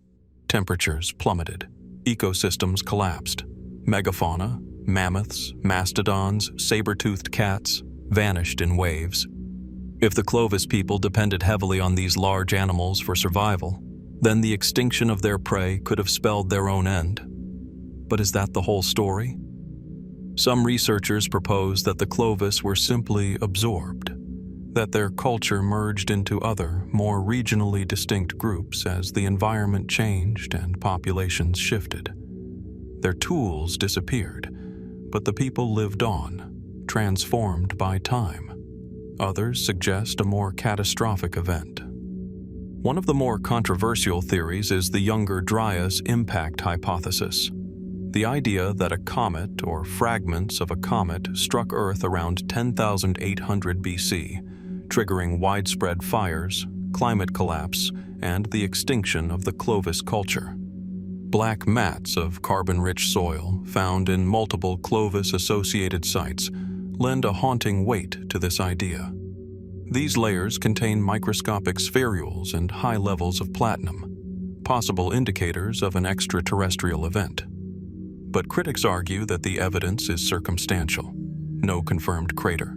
[SPEAKER 1] Temperatures plummeted, ecosystems collapsed. Megafauna, mammoths, mastodons, saber-toothed cats, vanished in waves. If the Clovis people depended heavily on these large animals for survival, then the extinction of their prey could have spelled their own end. But is that the whole story? Some researchers propose that the Clovis were simply absorbed, that their culture merged into other, more regionally distinct groups as the environment changed and populations shifted. Their tools disappeared, but the people lived on, transformed by time. Others suggest a more catastrophic event. One of the more controversial theories is the Younger Dryas impact hypothesis. The idea that a comet or fragments of a comet struck Earth around 10,800 BC, triggering widespread fires, climate collapse, and the extinction of the Clovis culture. Black mats of carbon-rich soil found in multiple Clovis-associated sites lend a haunting weight to this idea. These layers contain microscopic spherules and high levels of platinum, possible indicators of an extraterrestrial event. But critics argue that the evidence is circumstantial. No confirmed crater,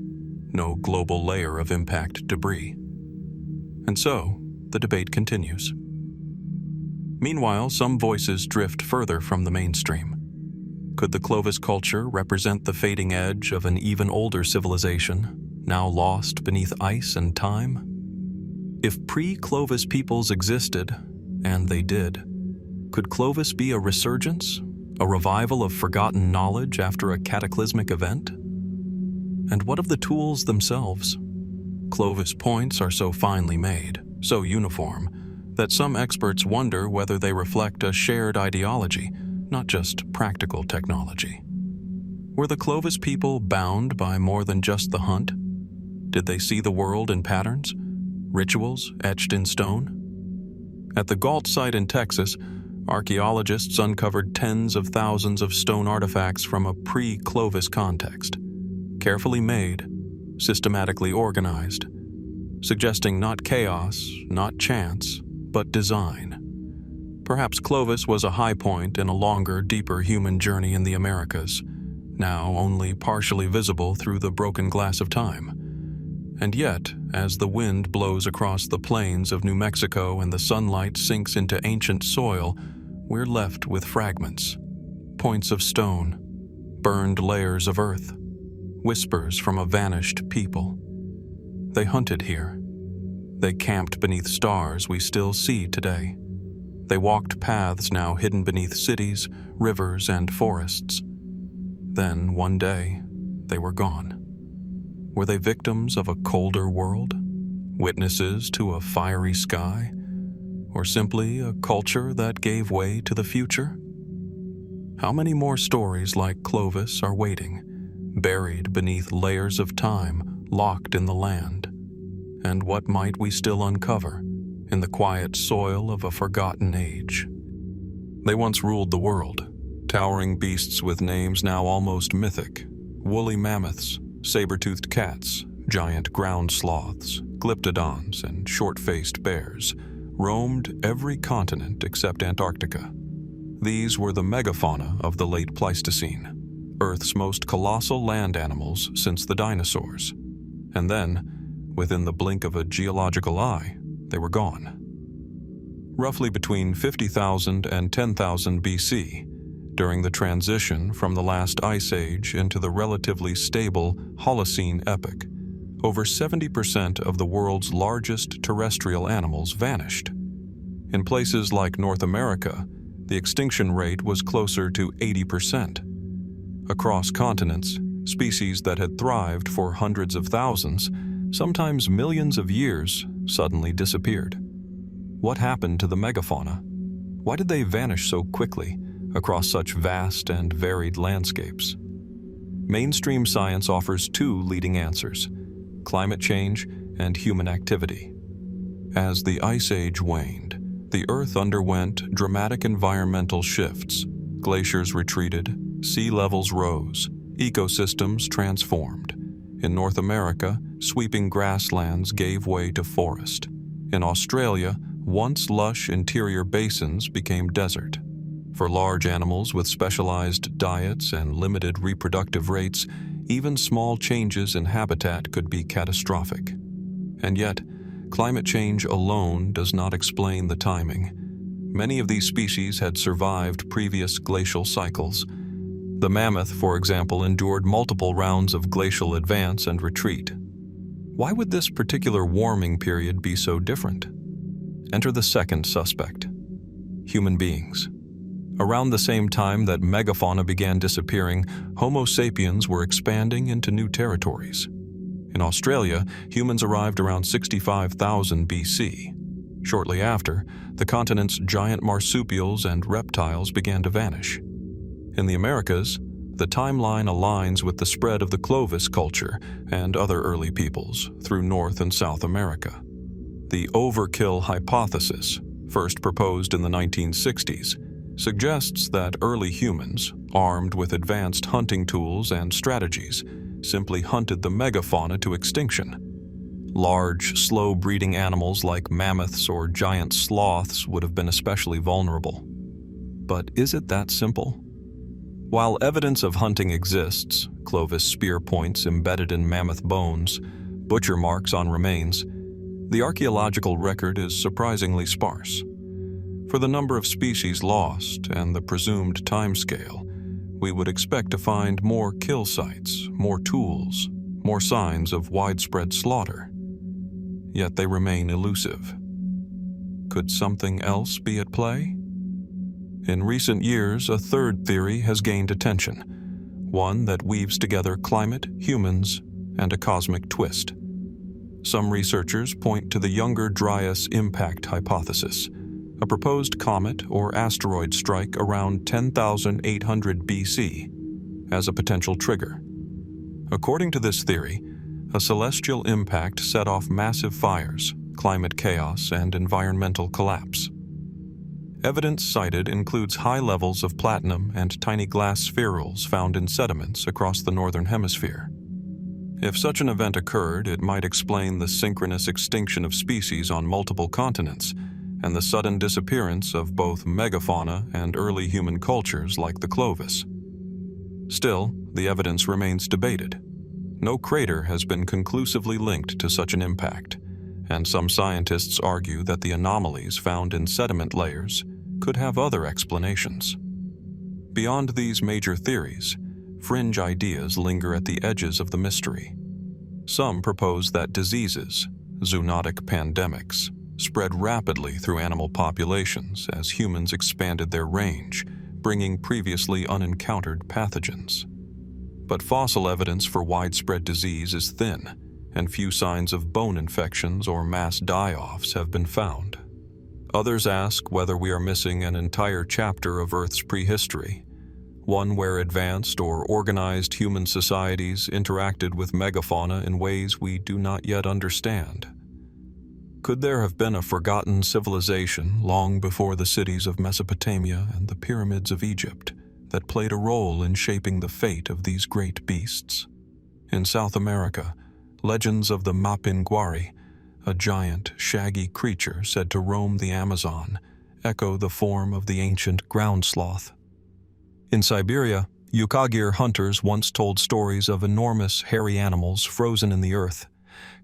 [SPEAKER 1] no global layer of impact debris. And so, the debate continues. Meanwhile, some voices drift further from the mainstream. Could the Clovis culture represent the fading edge of an even older civilization, now lost beneath ice and time? If pre-Clovis peoples existed, and they did, could Clovis be a resurgence, a revival of forgotten knowledge after a cataclysmic event? And what of the tools themselves? Clovis points are so finely made, so uniform, that some experts wonder whether they reflect a shared ideology, not just practical technology. Were the Clovis people bound by more than just the hunt? Did they see the world in patterns, rituals etched in stone? At the Galt site in Texas, archaeologists uncovered tens of thousands of stone artifacts from a pre-Clovis context, carefully made, systematically organized, suggesting not chaos, not chance, but design. Perhaps Clovis was a high point in a longer, deeper human journey in the Americas, now only partially visible through the broken glass of time. And yet, as the wind blows across the plains of New Mexico and the sunlight sinks into ancient soil, we're left with fragments, points of stone, burned layers of earth, whispers from a vanished people. They hunted here. They camped beneath stars we still see today. They walked paths now hidden beneath cities, rivers, and forests. Then, one day, they were gone. Were they victims of a colder world? Witnesses to a fiery sky? Or simply a culture that gave way to the future? How many more stories like Clovis are waiting, buried beneath layers of time, locked in the land? And what might we still uncover in the quiet soil of a forgotten age? They once ruled the world, towering beasts with names now almost mythic: woolly mammoths, saber-toothed cats, giant ground sloths, glyptodons, and short-faced bears roamed every continent except Antarctica. These were the megafauna of the late Pleistocene, Earth's most colossal land animals since the dinosaurs. And then, within the blink of a geological eye, they were gone. Roughly between 50,000 and 10,000 BC, during the transition from the last ice age into the relatively stable Holocene epoch, over 70% of the world's largest terrestrial animals vanished. In places like North America, the extinction rate was closer to 80%. Across continents, species that had thrived for hundreds of thousands sometimes millions of years, suddenly disappeared. What happened to the megafauna? Why did they vanish so quickly across such vast and varied landscapes? Mainstream science offers two leading answers: climate change and human activity. As the Ice Age waned, the Earth underwent dramatic environmental shifts. Glaciers retreated, sea levels rose, ecosystems transformed. In North America, sweeping grasslands gave way to forest. In Australia, once lush interior basins became desert. For large animals with specialized diets and limited reproductive rates, even small changes in habitat could be catastrophic. And yet, climate change alone does not explain the timing. Many of these species had survived previous glacial cycles. The mammoth, for example, endured multiple rounds of glacial advance and retreat. Why would this particular warming period be so different? Enter the second suspect: human beings. Around the same time that megafauna began disappearing, Homo sapiens were expanding into new territories. In Australia, humans arrived around 65,000 BC. Shortly after, the continent's giant marsupials and reptiles began to vanish. In the Americas, the timeline aligns with the spread of the Clovis culture and other early peoples through North and South America. The overkill hypothesis, first proposed in the 1960s, suggests that early humans, armed with advanced hunting tools and strategies, simply hunted the megafauna to extinction. Large, slow-breeding animals like mammoths or giant sloths would have been especially vulnerable. But is it that simple? While evidence of hunting exists, Clovis spear points embedded in mammoth bones, butcher marks on remains, the archaeological record is surprisingly sparse. For the number of species lost and the presumed timescale, we would expect to find more kill sites, more tools, more signs of widespread slaughter. Yet they remain elusive. Could something else be at play? In recent years, a third theory has gained attention, one that weaves together climate, humans, and a cosmic twist. Some researchers point to the Younger Dryas impact hypothesis, a proposed comet or asteroid strike around 10,800 BC, as a potential trigger. According to this theory, a celestial impact set off massive fires, climate chaos, and environmental collapse. Evidence cited includes high levels of platinum and tiny glass spherules found in sediments across the northern hemisphere. If such an event occurred, it might explain the synchronous extinction of species on multiple continents and the sudden disappearance of both megafauna and early human cultures like the Clovis. Still, the evidence remains debated. No crater has been conclusively linked to such an impact, and some scientists argue that the anomalies found in sediment layers could have other explanations. Beyond these major theories, fringe ideas linger at the edges of the mystery. Some propose that diseases, zoonotic pandemics, spread rapidly through animal populations as humans expanded their range, bringing previously unencountered pathogens. But fossil evidence for widespread disease is thin, and few signs of bone infections or mass die-offs have been found. Others ask whether we are missing an entire chapter of Earth's prehistory, one where advanced or organized human societies interacted with megafauna in ways we do not yet understand. Could there have been a forgotten civilization long before the cities of Mesopotamia and the pyramids of Egypt that played a role in shaping the fate of these great beasts? In South America, legends of the mapinguari, a giant, shaggy creature said to roam the Amazon, echo the form of the ancient ground sloth. In Siberia, Yukagir hunters once told stories of enormous hairy animals frozen in the earth,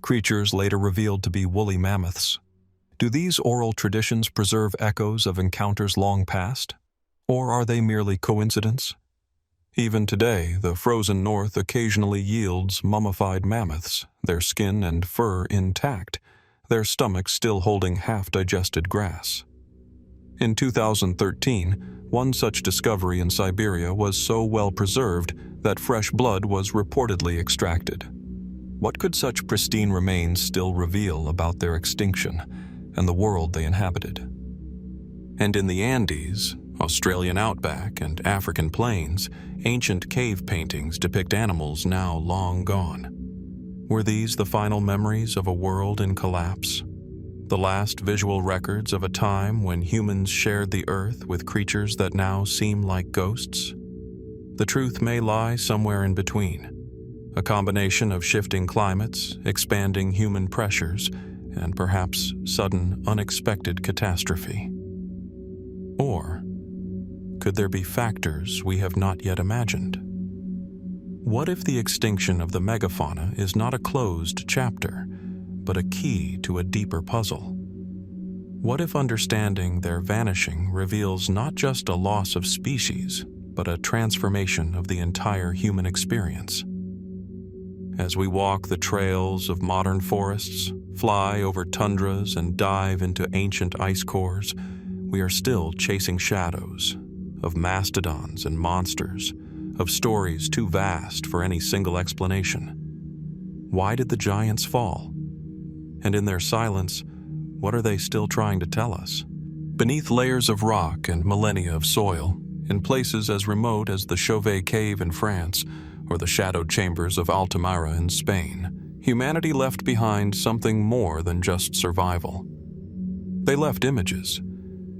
[SPEAKER 1] creatures later revealed to be woolly mammoths. Do these oral traditions preserve echoes of encounters long past, or are they merely coincidence? Even today, the frozen north occasionally yields mummified mammoths, their skin and fur intact, their stomachs still holding half-digested grass. In 2013, one such discovery in Siberia was so well preserved that fresh blood was reportedly extracted. What could such pristine remains still reveal about their extinction and the world they inhabited? And in the Andes, Australian outback, and African plains, ancient cave paintings depict animals now long gone. Were these the final memories of a world in collapse? The last visual records of a time when humans shared the earth with creatures that now seem like ghosts? The truth may lie somewhere in between, a combination of shifting climates, expanding human pressures, and perhaps sudden, unexpected catastrophe. Or could there be factors we have not yet imagined? What if the extinction of the megafauna is not a closed chapter, but a key to a deeper puzzle? What if understanding their vanishing reveals not just a loss of species, but a transformation of the entire human experience? As we walk the trails of modern forests, fly over tundras, and dive into ancient ice cores, we are still chasing shadows of mastodons and monsters, of stories too vast for any single explanation. Why did the giants fall? And in their silence, what are they still trying to tell us? Beneath layers of rock and millennia of soil, in places as remote as the Chauvet Cave in France or the shadowed chambers of Altamira in Spain, humanity left behind something more than just survival. They left images,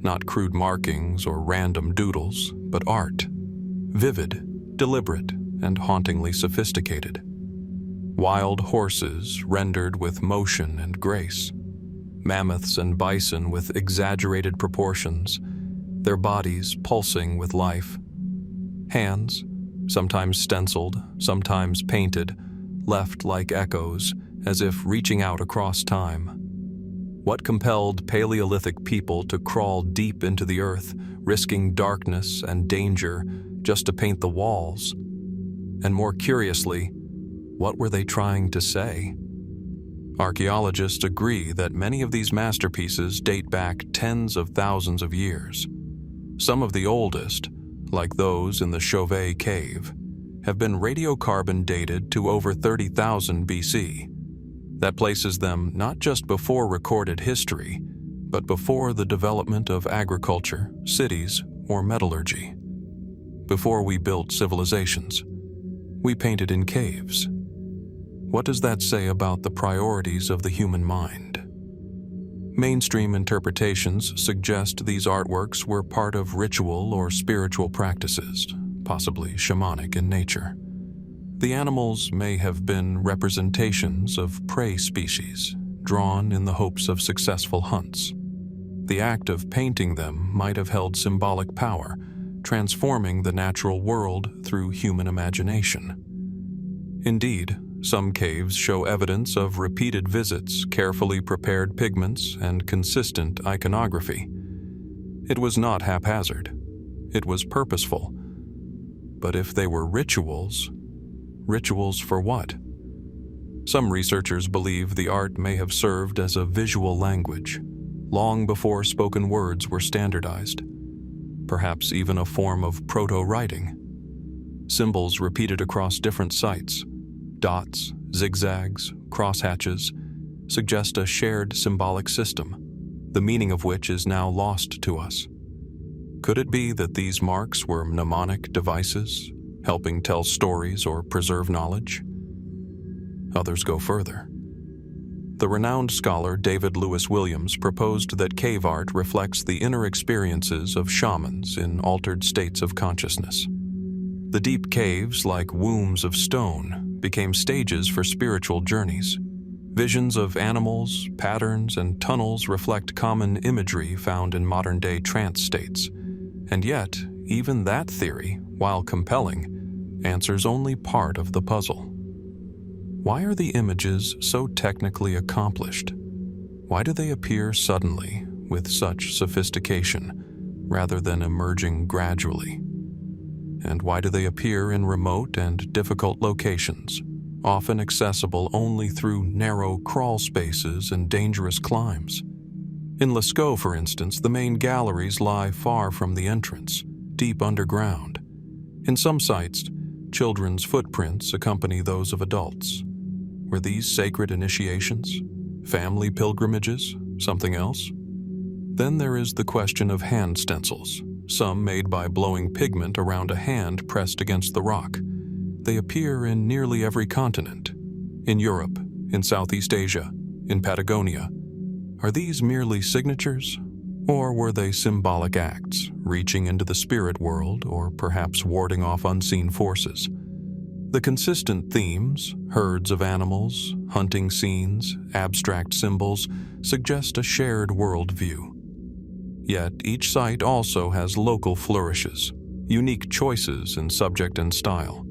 [SPEAKER 1] not crude markings or random doodles, but art, vivid, deliberate, and hauntingly sophisticated. Wild horses rendered with motion and grace, mammoths and bison with exaggerated proportions, their bodies pulsing with life. Hands, sometimes stenciled, sometimes painted, left like echoes, as if reaching out across time. What compelled Paleolithic people to crawl deep into the earth, risking darkness and danger just to paint the walls? And more curiously, what were they trying to say? Archaeologists agree that many of these masterpieces date back tens of thousands of years. Some of the oldest, like those in the Chauvet Cave, have been radiocarbon dated to over 30,000 BC. That places them not just before recorded history, but before the development of agriculture, cities, or metallurgy. Before we built civilizations, we painted in caves. What does that say about the priorities of the human mind? Mainstream interpretations suggest these artworks were part of ritual or spiritual practices, possibly shamanic in nature. The animals may have been representations of prey species, drawn in the hopes of successful hunts. The act of painting them might have held symbolic power, transforming the natural world through human imagination. Indeed, some caves show evidence of repeated visits, carefully prepared pigments, and consistent iconography. It was not haphazard. It was purposeful. But if they were rituals for what? Some researchers believe the art may have served as a visual language, long before spoken words were standardized. Perhaps even a form of proto-writing. Symbols repeated across different sites, dots, zigzags, crosshatches, suggest a shared symbolic system, the meaning of which is now lost to us. Could it be that these marks were mnemonic devices, helping tell stories or preserve knowledge? Others go further. The renowned scholar David Lewis Williams proposed that cave art reflects the inner experiences of shamans in altered states of consciousness. The deep caves, like wombs of stone, became stages for spiritual journeys. Visions of animals, patterns, and tunnels reflect common imagery found in modern-day trance states. And yet, even that theory, while compelling, answers only part of the puzzle. Why are the images so technically accomplished? Why do they appear suddenly, with such sophistication, rather than emerging gradually? And why do they appear in remote and difficult locations, often accessible only through narrow crawl spaces and dangerous climbs? In Lascaux, for instance, the main galleries lie far from the entrance, deep underground. In some sites, children's footprints accompany those of adults. Were these sacred initiations? Family pilgrimages? Something else? Then there is the question of hand stencils, some made by blowing pigment around a hand pressed against the rock. They appear in nearly every continent. In Europe, in Southeast Asia, in Patagonia. Are these merely signatures? Or were they symbolic acts, reaching into the spirit world or perhaps warding off unseen forces? The consistent themes, herds of animals, hunting scenes, abstract symbols, suggest a shared worldview. Yet each site also has local flourishes, unique choices in subject and style.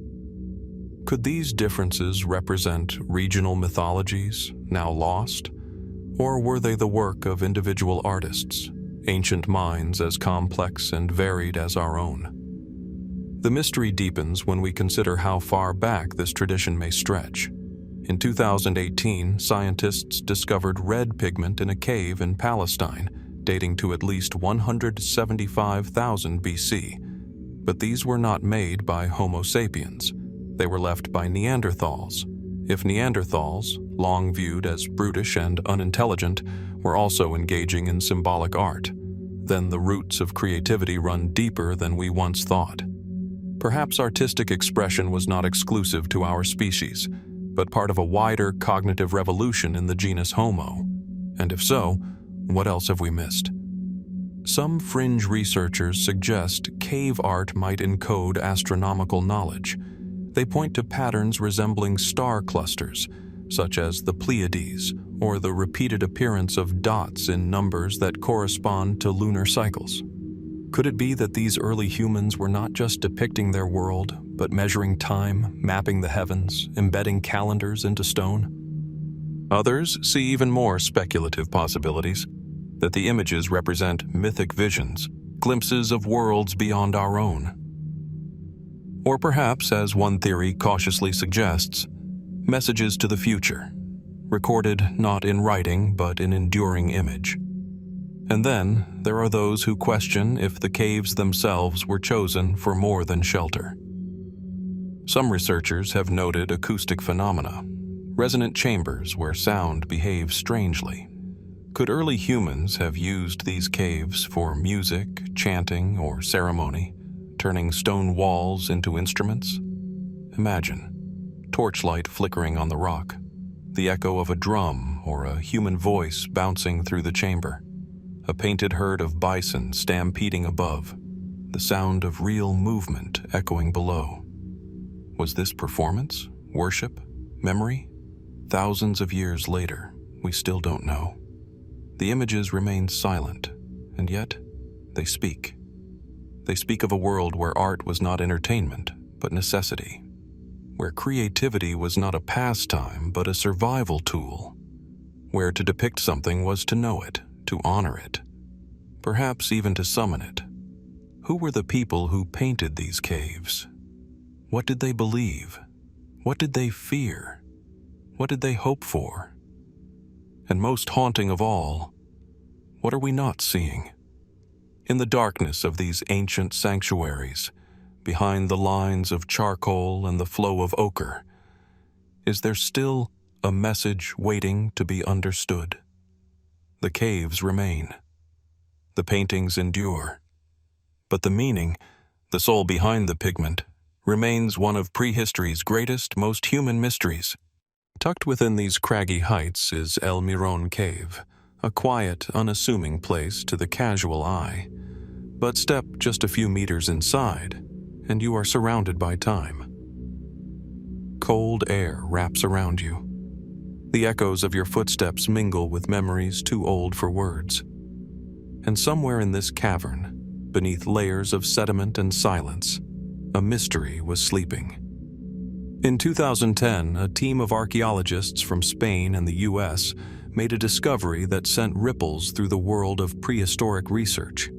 [SPEAKER 1] Could these differences represent regional mythologies, now lost? Or were they the work of individual artists, ancient minds as complex and varied as our own? The mystery deepens when we consider how far back this tradition may stretch. In 2018, scientists discovered red pigment in a cave in Palestine, dating to at least 175,000 BC. But these were not made by Homo sapiens. They were left by Neanderthals. If Neanderthals, long viewed as brutish and unintelligent, were also engaging in symbolic art, then the roots of creativity run deeper than we once thought. Perhaps artistic expression was not exclusive to our species, but part of a wider cognitive revolution in the genus Homo. And if so, what else have we missed? Some fringe researchers suggest cave art might encode astronomical knowledge. They point to patterns resembling star clusters, such as the Pleiades, or the repeated appearance of dots in numbers that correspond to lunar cycles. Could it be that these early humans were not just depicting their world, but measuring time, mapping the heavens, embedding calendars into stone? Others see even more speculative possibilities, that the images represent mythic visions, glimpses of worlds beyond our own. Or perhaps, as one theory cautiously suggests, messages to the future, recorded not in writing but in enduring image. And then there are those who question if the caves themselves were chosen for more than shelter. Some researchers have noted acoustic phenomena, resonant chambers where sound behaves strangely. Could early humans have used these caves for music, chanting, or ceremony, turning stone walls into instruments? Imagine torchlight flickering on the rock, the echo of a drum or a human voice bouncing through the chamber, a painted herd of bison stampeding above, the sound of real movement echoing below. Was this performance, worship, memory? Thousands of years later, we still don't know. The images remain silent, and yet they speak. They speak of a world where art was not entertainment, but necessity, where creativity was not a pastime, but a survival tool, where to depict something was to know it, to honor it, perhaps even to summon it. Who were the people who painted these caves? What did they believe? What did they fear? What did they hope for? And most haunting of all, what are we not seeing? In the darkness of these ancient sanctuaries, behind the lines of charcoal and the flow of ochre, is there still a message waiting to be understood? The caves remain. The paintings endure. But the meaning, the soul behind the pigment, remains one of prehistory's greatest, most human mysteries. Tucked within these craggy heights is El Mirón Cave, a quiet, unassuming place to the casual eye. But step just a few meters inside, and you are surrounded by time. Cold air wraps around you. The echoes of your footsteps mingle with memories too old for words. And somewhere in this cavern, beneath layers of sediment and silence, a mystery was sleeping. In 2010, a team of archaeologists from Spain and the US made a discovery that sent ripples through the world of prehistoric research.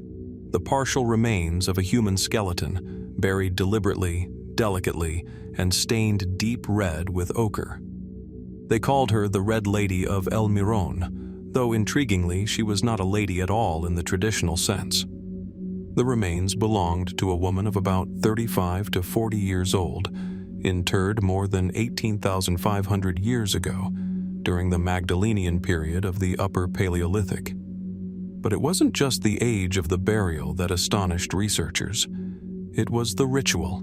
[SPEAKER 1] The partial remains of a human skeleton, buried deliberately, delicately, and stained deep red with ochre. They called her the Red Lady of El Mirón, though intriguingly she was not a lady at all in the traditional sense. The remains belonged to a woman of about 35 to 40 years old, interred more than 18,500 years ago during the Magdalenian period of the Upper Paleolithic. But it wasn't just the age of the burial that astonished researchers. It was the ritual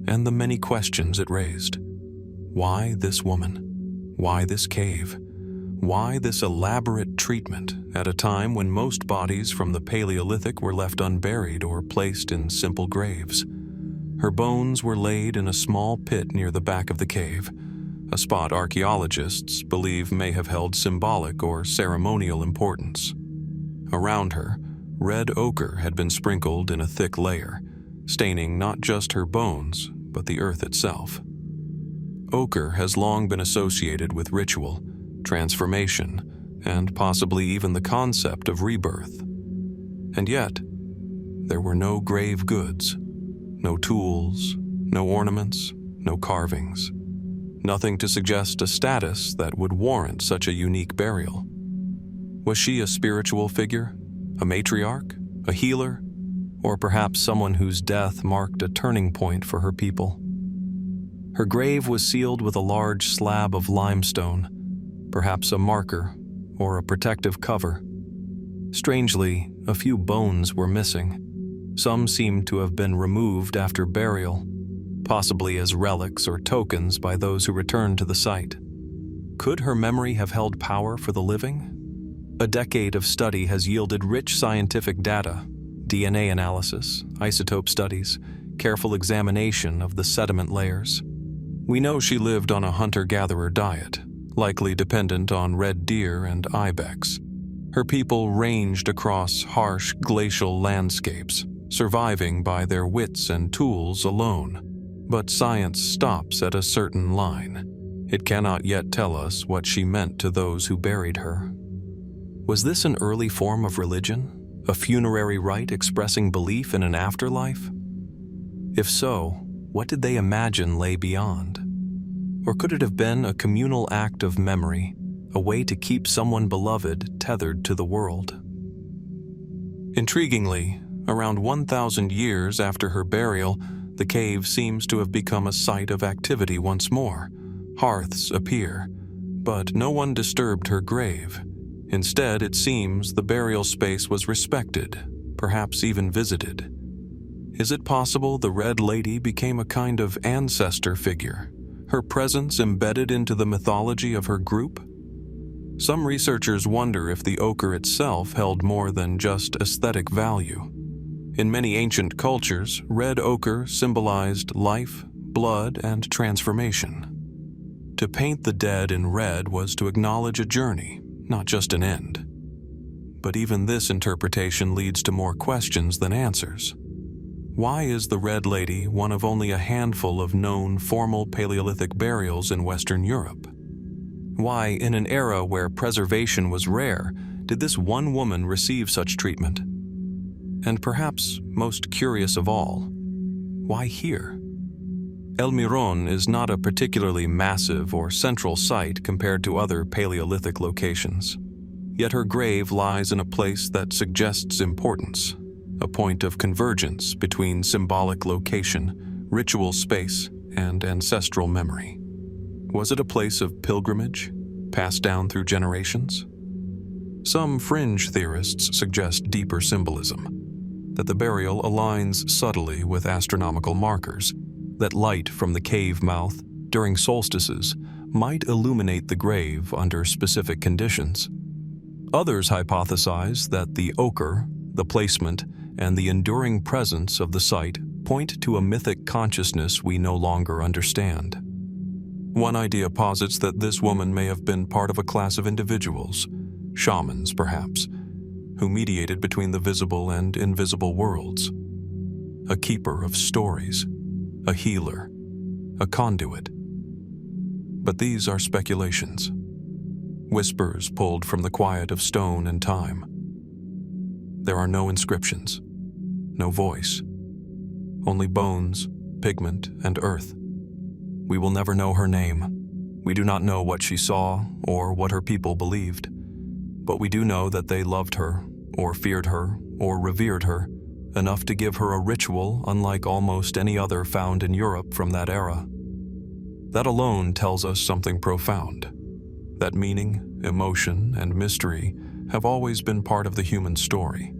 [SPEAKER 1] and the many questions it raised. Why this woman? Why this cave? Why this elaborate treatment at a time when most bodies from the Paleolithic were left unburied or placed in simple graves? Her bones were laid in a small pit near the back of the cave, a spot archaeologists believe may have held symbolic or ceremonial importance. Around her, red ochre had been sprinkled in a thick layer, staining not just her bones, but the earth itself. Ochre has long been associated with ritual, transformation, and possibly even the concept of rebirth. And yet, there were no grave goods, no tools, no ornaments, no carvings. Nothing to suggest a status that would warrant such a unique burial. Was she a spiritual figure, a matriarch, a healer, or perhaps someone whose death marked a turning point for her people? Her grave was sealed with a large slab of limestone, perhaps a marker or a protective cover. Strangely, a few bones were missing. Some seemed to have been removed after burial, possibly as relics or tokens by those who returned to the site. Could her memory have held power for the living? A decade of study has yielded rich scientific data, DNA analysis, isotope studies, careful examination of the sediment layers. We know she lived on a hunter-gatherer diet, likely dependent on red deer and ibex. Her people ranged across harsh glacial landscapes, surviving by their wits and tools alone. But science stops at a certain line. It cannot yet tell us what she meant to those who buried her. Was this an early form of religion? A funerary rite expressing belief in an afterlife? If so, what did they imagine lay beyond? Or could it have been a communal act of memory, a way to keep someone beloved tethered to the world? Intriguingly, around 1,000 years after her burial, the cave seems to have become a site of activity once more. Hearths appear, but no one disturbed her grave. Instead, it seems the burial space was respected, perhaps even visited. Is it possible the Red Lady became a kind of ancestor figure, her presence embedded into the mythology of her group? Some researchers wonder if the ochre itself held more than just aesthetic value. In many ancient cultures, red ochre symbolized life, blood, and transformation. To paint the dead in red was to acknowledge a journey, not just an end. But even this interpretation leads to more questions than answers. Why is the Red Lady one of only a handful of known formal Paleolithic burials in Western Europe? Why, in an era where preservation was rare, did this one woman receive such treatment? And perhaps most curious of all, why here? El Mirón is not a particularly massive or central site compared to other Paleolithic locations. Yet her grave lies in a place that suggests importance, a point of convergence between symbolic location, ritual space, and ancestral memory. Was it a place of pilgrimage, passed down through generations? Some fringe theorists suggest deeper symbolism, that the burial aligns subtly with astronomical markers, that light from the cave mouth during solstices might illuminate the grave under specific conditions. Others hypothesize that the ochre, the placement, and the enduring presence of the site point to a mythic consciousness we no longer understand. One idea posits that this woman may have been part of a class of individuals, shamans perhaps, who mediated between the visible and invisible worlds. A keeper of stories, a healer, a conduit. But these are speculations, whispers pulled from the quiet of stone and time. There are no inscriptions, no voice, only bones, pigment, and earth. We will never know her name. We do not know what she saw or what her people believed, but we do know that they loved her, or feared her, or revered her, enough to give her a ritual unlike almost any other found in Europe from that era. That alone tells us something profound, that meaning, emotion, and mystery have always been part of the human story.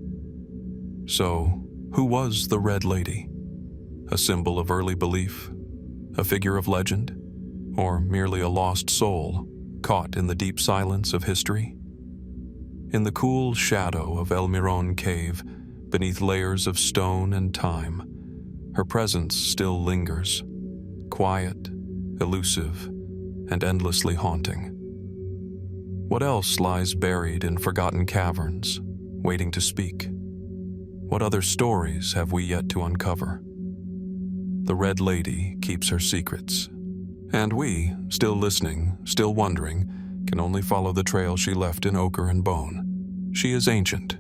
[SPEAKER 1] So, who was the Red Lady? A symbol of early belief? A figure of legend? Or merely a lost soul caught in the deep silence of history? In the cool shadow of El Mirón cave, beneath layers of stone and time, her presence still lingers, quiet, elusive, and endlessly haunting. What else lies buried in forgotten caverns, waiting to speak? What other stories have we yet to uncover? The Red Lady keeps her secrets, and we, still listening, still wondering, can only follow the trail she left in ochre and bone. She is ancient,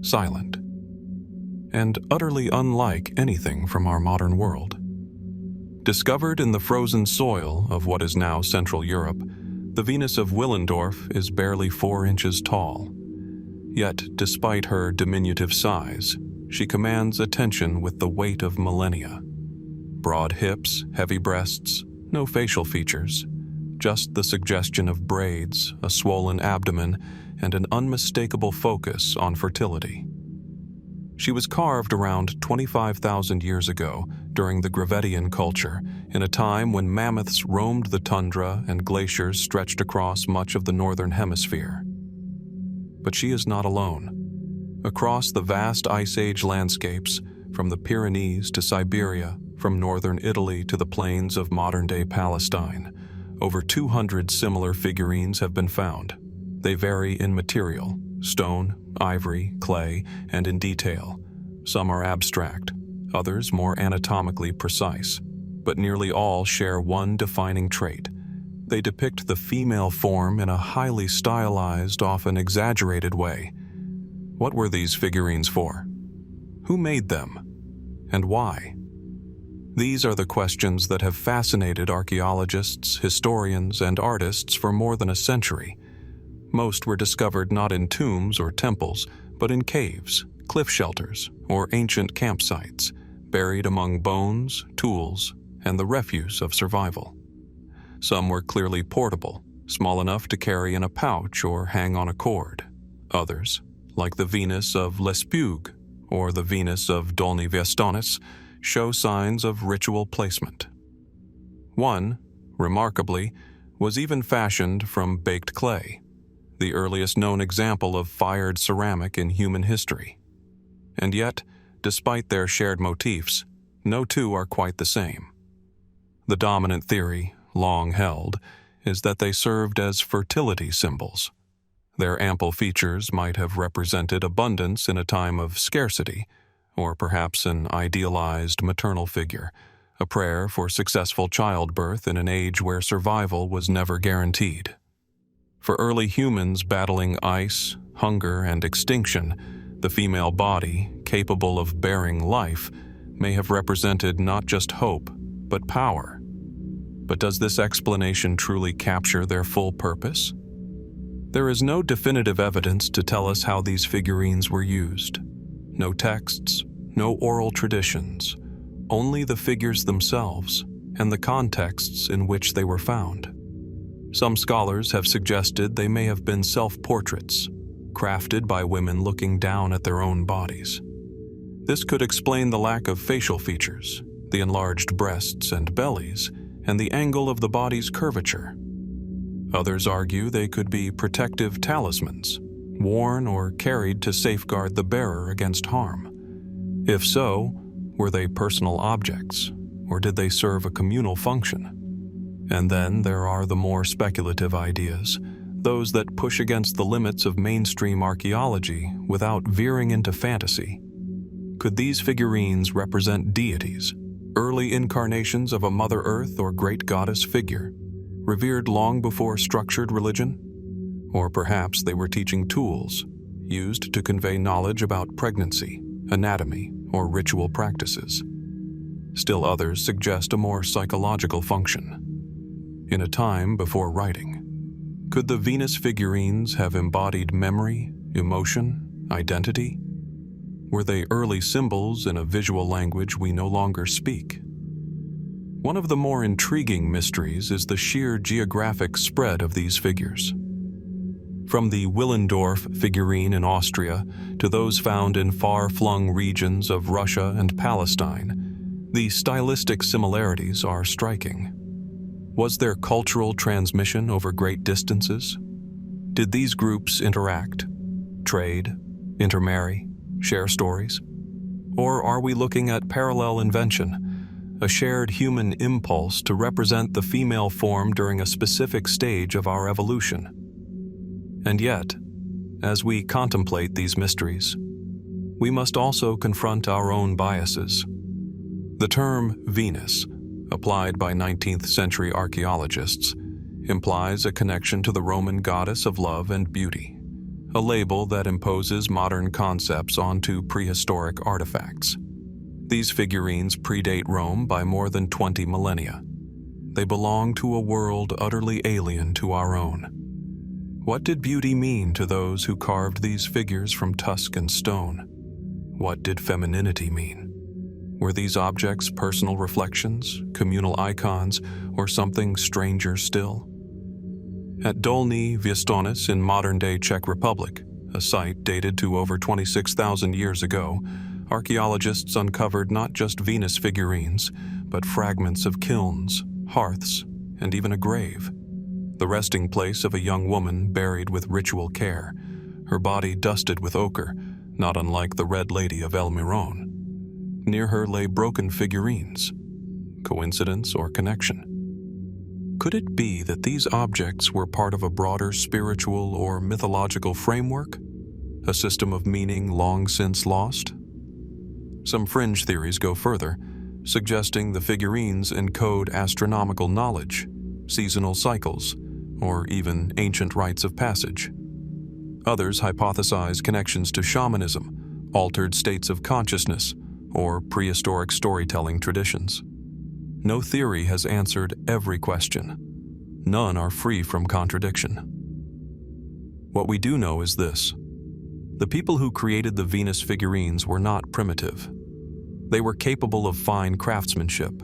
[SPEAKER 1] silent, and utterly unlike anything from our modern world. Discovered in the frozen soil of what is now Central Europe, the Venus of Willendorf is barely 4 inches tall. Yet, despite her diminutive size, she commands attention with the weight of millennia. Broad hips, heavy breasts, no facial features, just the suggestion of braids, a swollen abdomen, and an unmistakable focus on fertility. She was carved around 25,000 years ago during the Gravettian culture, in a time when mammoths roamed the tundra and glaciers stretched across much of the northern hemisphere. But she is not alone. Across the vast Ice Age landscapes, from the Pyrenees to Siberia, from northern Italy to the plains of modern-day Palestine, over 200 similar figurines have been found. They vary in material, stone, ivory, clay, and in detail. Some are abstract, others more anatomically precise, but nearly all share one defining trait. They depict the female form in a highly stylized, often exaggerated way. What were these figurines for? Who made them? And why? These are the questions that have fascinated archaeologists, historians, and artists for more than a century. Most were discovered not in tombs or temples, but in caves, cliff shelters, or ancient campsites, buried among bones, tools, and the refuse of survival. Some were clearly portable, small enough to carry in a pouch or hang on a cord. Others, like the Venus of Lespugue or the Venus of Dolny Viestonis, show signs of ritual placement. One, remarkably, was even fashioned from baked clay, the earliest known example of fired ceramic in human history. And yet, despite their shared motifs, no two are quite the same. The dominant theory, long held, is that they served as fertility symbols. Their ample features might have represented abundance in a time of scarcity, or perhaps an idealized maternal figure, a prayer for successful childbirth in an age where survival was never guaranteed. For early humans battling ice, hunger, and extinction, the female body, capable of bearing life, may have represented not just hope, but power. But does this explanation truly capture their full purpose? There is no definitive evidence to tell us how these figurines were used. No texts, no oral traditions, only the figures themselves and the contexts in which they were found. Some scholars have suggested they may have been self-portraits, crafted by women looking down at their own bodies. This could explain the lack of facial features, the enlarged breasts and bellies, and the angle of the body's curvature. Others argue they could be protective talismans, worn or carried to safeguard the bearer against harm. If so, were they personal objects, or did they serve a communal function? And then there are the more speculative ideas, those that push against the limits of mainstream archaeology without veering into fantasy. Could these figurines represent deities, early incarnations of a Mother Earth or great goddess figure, revered long before structured religion? Or perhaps they were teaching tools, used to convey knowledge about pregnancy, anatomy, or ritual practices. Still others suggest a more psychological function. In a time before writing, could the Venus figurines have embodied memory, emotion, identity? Were they early symbols in a visual language we no longer speak? One of the more intriguing mysteries is the sheer geographic spread of these figures. From the Willendorf figurine in Austria to those found in far-flung regions of Russia and Palestine, the stylistic similarities are striking. Was there cultural transmission over great distances? Did these groups interact, trade, intermarry, share stories? Or are we looking at parallel invention, a shared human impulse to represent the female form during a specific stage of our evolution? And yet, as we contemplate these mysteries, we must also confront our own biases. The term Venus, applied by 19th century archaeologists, implies a connection to the Roman goddess of love and beauty, a label that imposes modern concepts onto prehistoric artifacts. These figurines predate Rome by more than 20 millennia. They belong to a world utterly alien to our own. What did beauty mean to those who carved these figures from Tuscan stone? What did femininity mean? Were these objects personal reflections, communal icons, or something stranger still? At Dolní Věstonice in modern-day Czech Republic, a site dated to over 26,000 years ago, archaeologists uncovered not just Venus figurines, but fragments of kilns, hearths, and even a grave. The resting place of a young woman buried with ritual care, her body dusted with ochre, not unlike the Red Lady of El Mirón. Near her lay broken figurines. Coincidence or connection? Could it be that these objects were part of a broader spiritual or mythological framework? A system of meaning long since lost? Some fringe theories go further, suggesting the figurines encode astronomical knowledge, seasonal cycles, or even ancient rites of passage. Others hypothesize connections to shamanism, altered states of consciousness, or prehistoric storytelling traditions. No theory has answered every question. None are free from contradiction. What we do know is this: the people who created the Venus figurines were not primitive. They were capable of fine craftsmanship,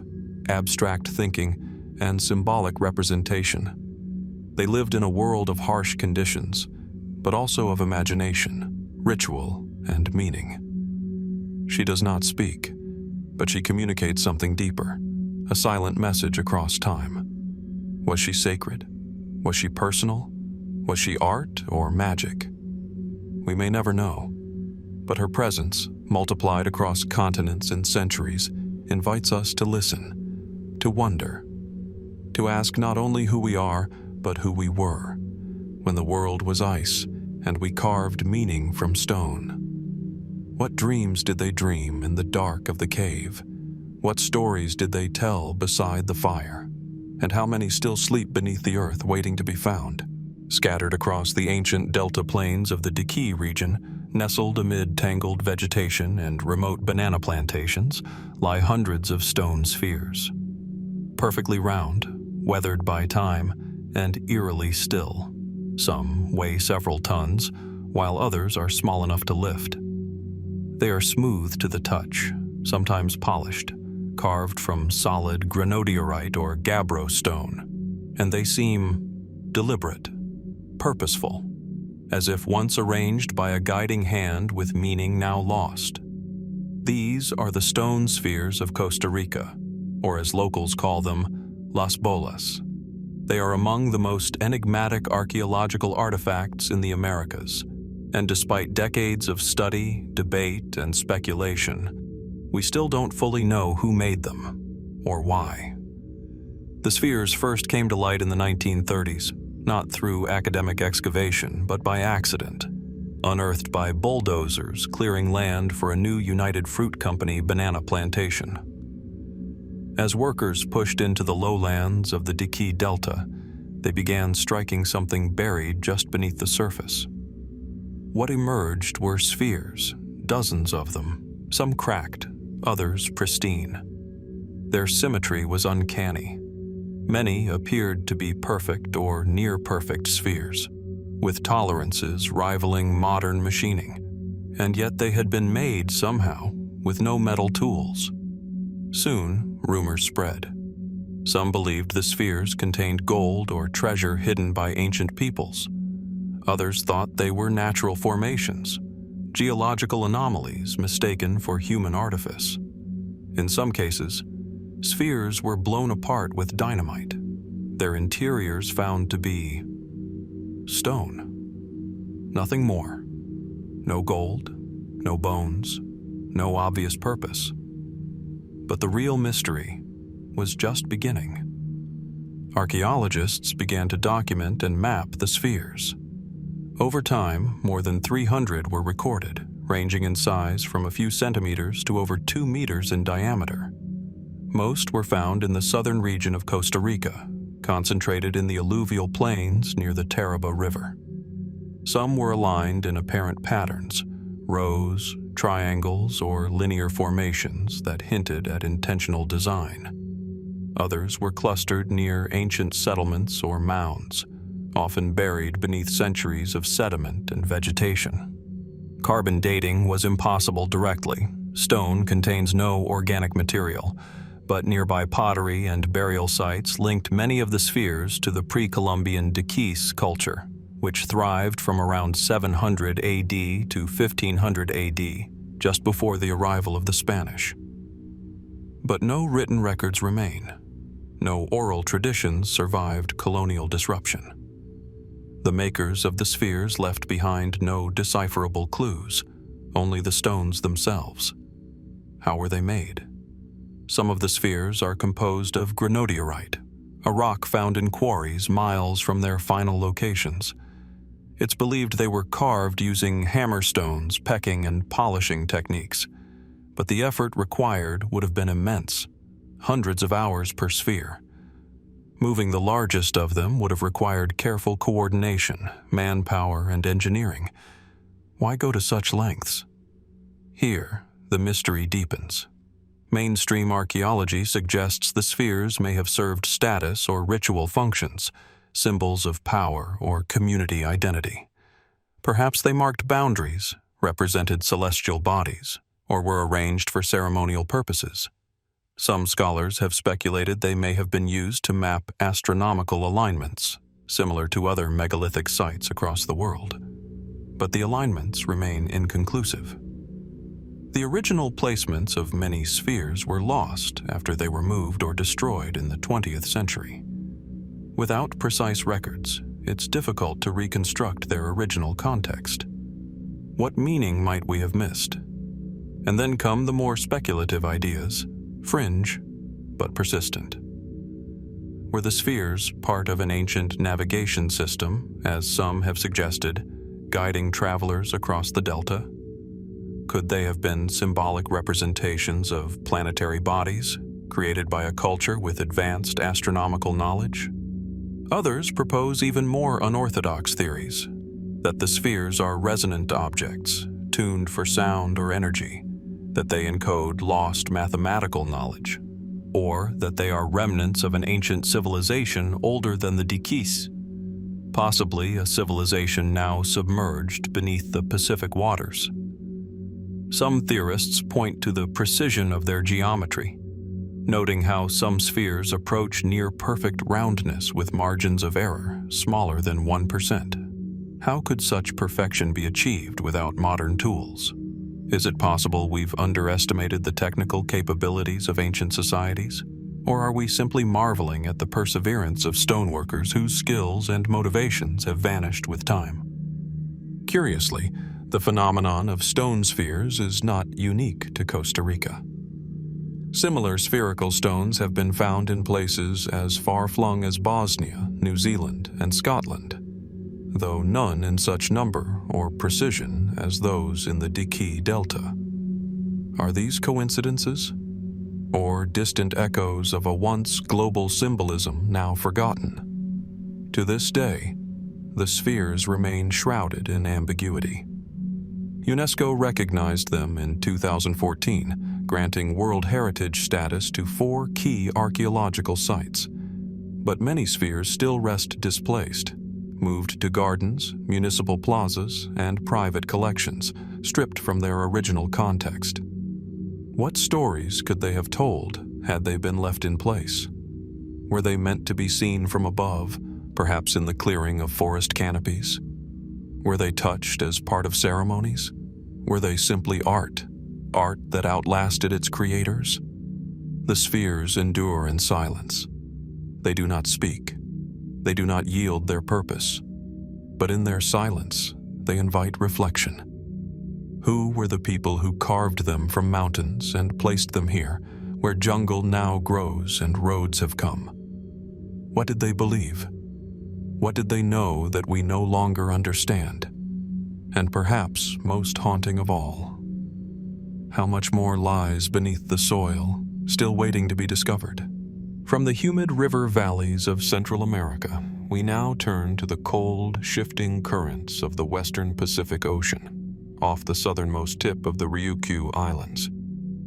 [SPEAKER 1] abstract thinking, and symbolic representation. They lived in a world of harsh conditions, but also of imagination, ritual, and meaning. She does not speak, but she communicates something deeper, a silent message across time. Was she sacred? Was she personal? Was she art or magic? We may never know, but her presence, multiplied across continents and centuries, invites us to listen, to wonder, to ask not only who we are, but who we were, when the world was ice and we carved meaning from stone. What dreams did they dream in the dark of the cave? What stories did they tell beside the fire? And how many still sleep beneath the earth waiting to be found? Scattered across the ancient delta plains of the Diki region, nestled amid tangled vegetation and remote banana plantations, lie hundreds of stone spheres. Perfectly round, weathered by time, and eerily still. Some weigh several tons, while others are small enough to lift. They are smooth to the touch, sometimes polished, carved from solid granodiorite or gabbro stone, and they seem deliberate, purposeful, as if once arranged by a guiding hand with meaning now lost. These are the stone spheres of Costa Rica, or as locals call them, Las Bolas. They are among the most enigmatic archaeological artifacts in the Americas, and despite decades of study, debate, and speculation, we still don't fully know who made them, or why. The spheres first came to light in the 1930s, not through academic excavation, but by accident, unearthed by bulldozers clearing land for a new United Fruit Company banana plantation. As workers pushed into the lowlands of the Diki Delta, they began striking something buried just beneath the surface. What emerged were spheres, dozens of them, some cracked, others pristine. Their symmetry was uncanny. Many appeared to be perfect or near-perfect spheres, with tolerances rivaling modern machining, and yet they had been made somehow with no metal tools. Soon, rumors spread. Some believed the spheres contained gold or treasure hidden by ancient peoples. Others thought they were natural formations, geological anomalies mistaken for human artifice. In some cases, spheres were blown apart with dynamite, their interiors found to be stone. Nothing more. No gold, no bones, no obvious purpose. But the real mystery was just beginning. Archaeologists began to document and map the spheres. Over time, more than 300 were recorded, ranging in size from a few centimeters to over 2 meters in diameter. Most were found in the southern region of Costa Rica, concentrated in the alluvial plains near the Tărtăria River. Some were aligned in apparent patterns, rows, triangles, or linear formations that hinted at intentional design. Others were clustered near ancient settlements or mounds, often buried beneath centuries of sediment and vegetation. Carbon dating was impossible directly. Stone contains no organic material, but nearby pottery and burial sites linked many of the spheres to the pre-Columbian Dikis culture, which thrived from around 700 AD to 1500 AD, just before the arrival of the Spanish. But no written records remain. No oral traditions survived colonial disruption. The makers of the spheres left behind no decipherable clues, only the stones themselves. How were they made? Some of the spheres are composed of granodiorite, a rock found in quarries miles from their final locations. It's believed they were carved using hammerstones, pecking, and polishing techniques, but the effort required would have been immense, hundreds of hours per sphere. Moving the largest of them would have required careful coordination, manpower, and engineering. Why go to such lengths? Here, the mystery deepens. Mainstream archaeology suggests the spheres may have served status or ritual functions, symbols of power or community identity. Perhaps they marked boundaries, represented celestial bodies, or were arranged for ceremonial purposes. Some scholars have speculated they may have been used to map astronomical alignments, similar to other megalithic sites across the world. But the alignments remain inconclusive. The original placements of many spheres were lost after they were moved or destroyed in the 20th century. Without precise records, it's difficult to reconstruct their original context. What meaning might we have missed? And then come the more speculative ideas, fringe, but persistent. Were the spheres part of an ancient navigation system, as some have suggested, guiding travelers across the delta? Could they have been symbolic representations of planetary bodies, created by a culture with advanced astronomical knowledge? Others propose even more unorthodox theories, that the spheres are resonant objects, tuned for sound or energy, that they encode lost mathematical knowledge, or that they are remnants of an ancient civilization older than the Dikis, possibly a civilization now submerged beneath the Pacific waters. Some theorists point to the precision of their geometry, noting how some spheres approach near-perfect roundness with margins of error smaller than 1%. How could such perfection be achieved without modern tools? Is it possible we've underestimated the technical capabilities of ancient societies? Or are we simply marveling at the perseverance of stoneworkers whose skills and motivations have vanished with time? Curiously, the phenomenon of stone spheres is not unique to Costa Rica. Similar spherical stones have been found in places as far-flung as Bosnia, New Zealand, and Scotland, though none in such number or precision as those in the Diki Delta. Are these coincidences? Or distant echoes of a once global symbolism now forgotten? To this day, the spheres remain shrouded in ambiguity. UNESCO recognized them in 2014, granting World Heritage status to 4 key archaeological sites. But many spheres still rest displaced, moved to gardens, municipal plazas, and private collections, stripped from their original context. What stories could they have told had they been left in place? Were they meant to be seen from above, perhaps in the clearing of forest canopies? Were they touched as part of ceremonies? Were they simply art that outlasted its creators? The spheres endure in silence. They do not speak. They do not yield their purpose. But in their silence, they invite reflection. Who were the people who carved them from mountains and placed them here, where jungle now grows and roads have come? What did they believe? What did they know that we no longer understand? And perhaps most haunting of all, how much more lies beneath the soil, still waiting to be discovered? From the humid river valleys of Central America, we now turn to the cold, shifting currents of the western Pacific Ocean, off the southernmost tip of the Ryukyu Islands.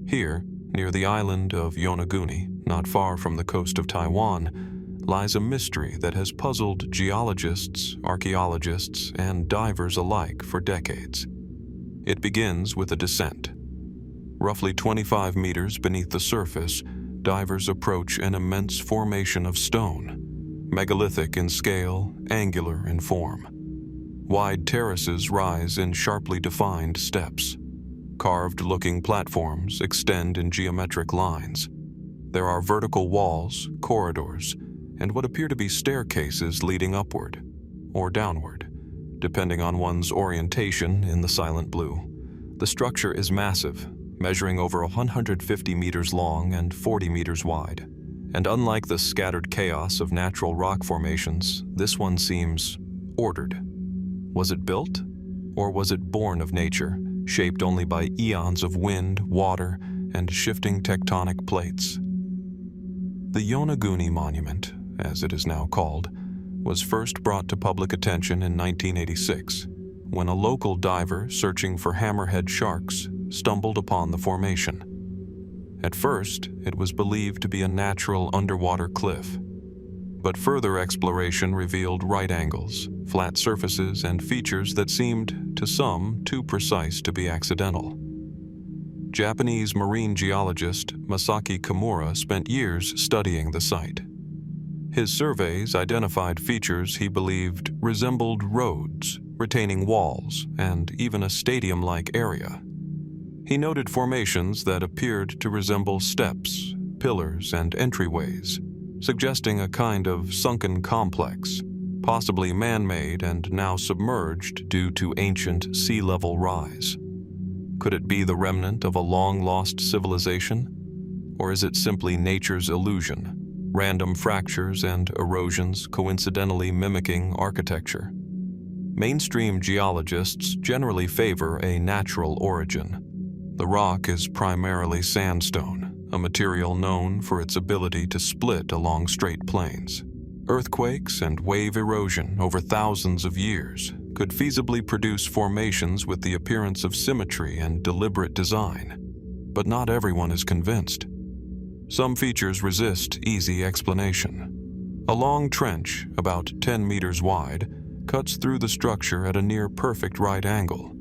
[SPEAKER 1] Here, near the island of Yonaguni, not far from the coast of Taiwan, lies a mystery that has puzzled geologists, archaeologists, and divers alike for decades. It begins with a descent. Roughly 25 meters beneath the surface, divers approach an immense formation of stone, megalithic in scale, angular in form. Wide terraces rise in sharply defined steps. Carved-looking platforms extend in geometric lines. There are vertical walls, corridors, and what appear to be staircases leading upward or downward, depending on one's orientation in the silent blue. The structure is massive, measuring over 150 meters long and 40 meters wide. And unlike the scattered chaos of natural rock formations, this one seems ordered. Was it built? Or was it born of nature, shaped only by eons of wind, water, and shifting tectonic plates? The Yonaguni Monument, as it is now called, was first brought to public attention in 1986, when a local diver searching for hammerhead sharks stumbled upon the formation. At first, it was believed to be a natural underwater cliff, but further exploration revealed right angles, flat surfaces, and features that seemed, to some, too precise to be accidental. Japanese marine geologist Masaki Kimura spent years studying the site. His surveys identified features he believed resembled roads, retaining walls, and even a stadium-like area. He noted formations that appeared to resemble steps, pillars, and entryways, suggesting a kind of sunken complex, possibly man-made and now submerged due to ancient sea level rise. Could it be the remnant of a long-lost civilization? Or is it simply nature's illusion, random fractures and erosions coincidentally mimicking architecture? Mainstream geologists generally favor a natural origin. The rock is primarily sandstone, a material known for its ability to split along straight planes. Earthquakes and wave erosion over thousands of years could feasibly produce formations with the appearance of symmetry and deliberate design. But not everyone is convinced. Some features resist easy explanation. A long trench, about 10 meters wide, cuts through the structure at a near-perfect right angle.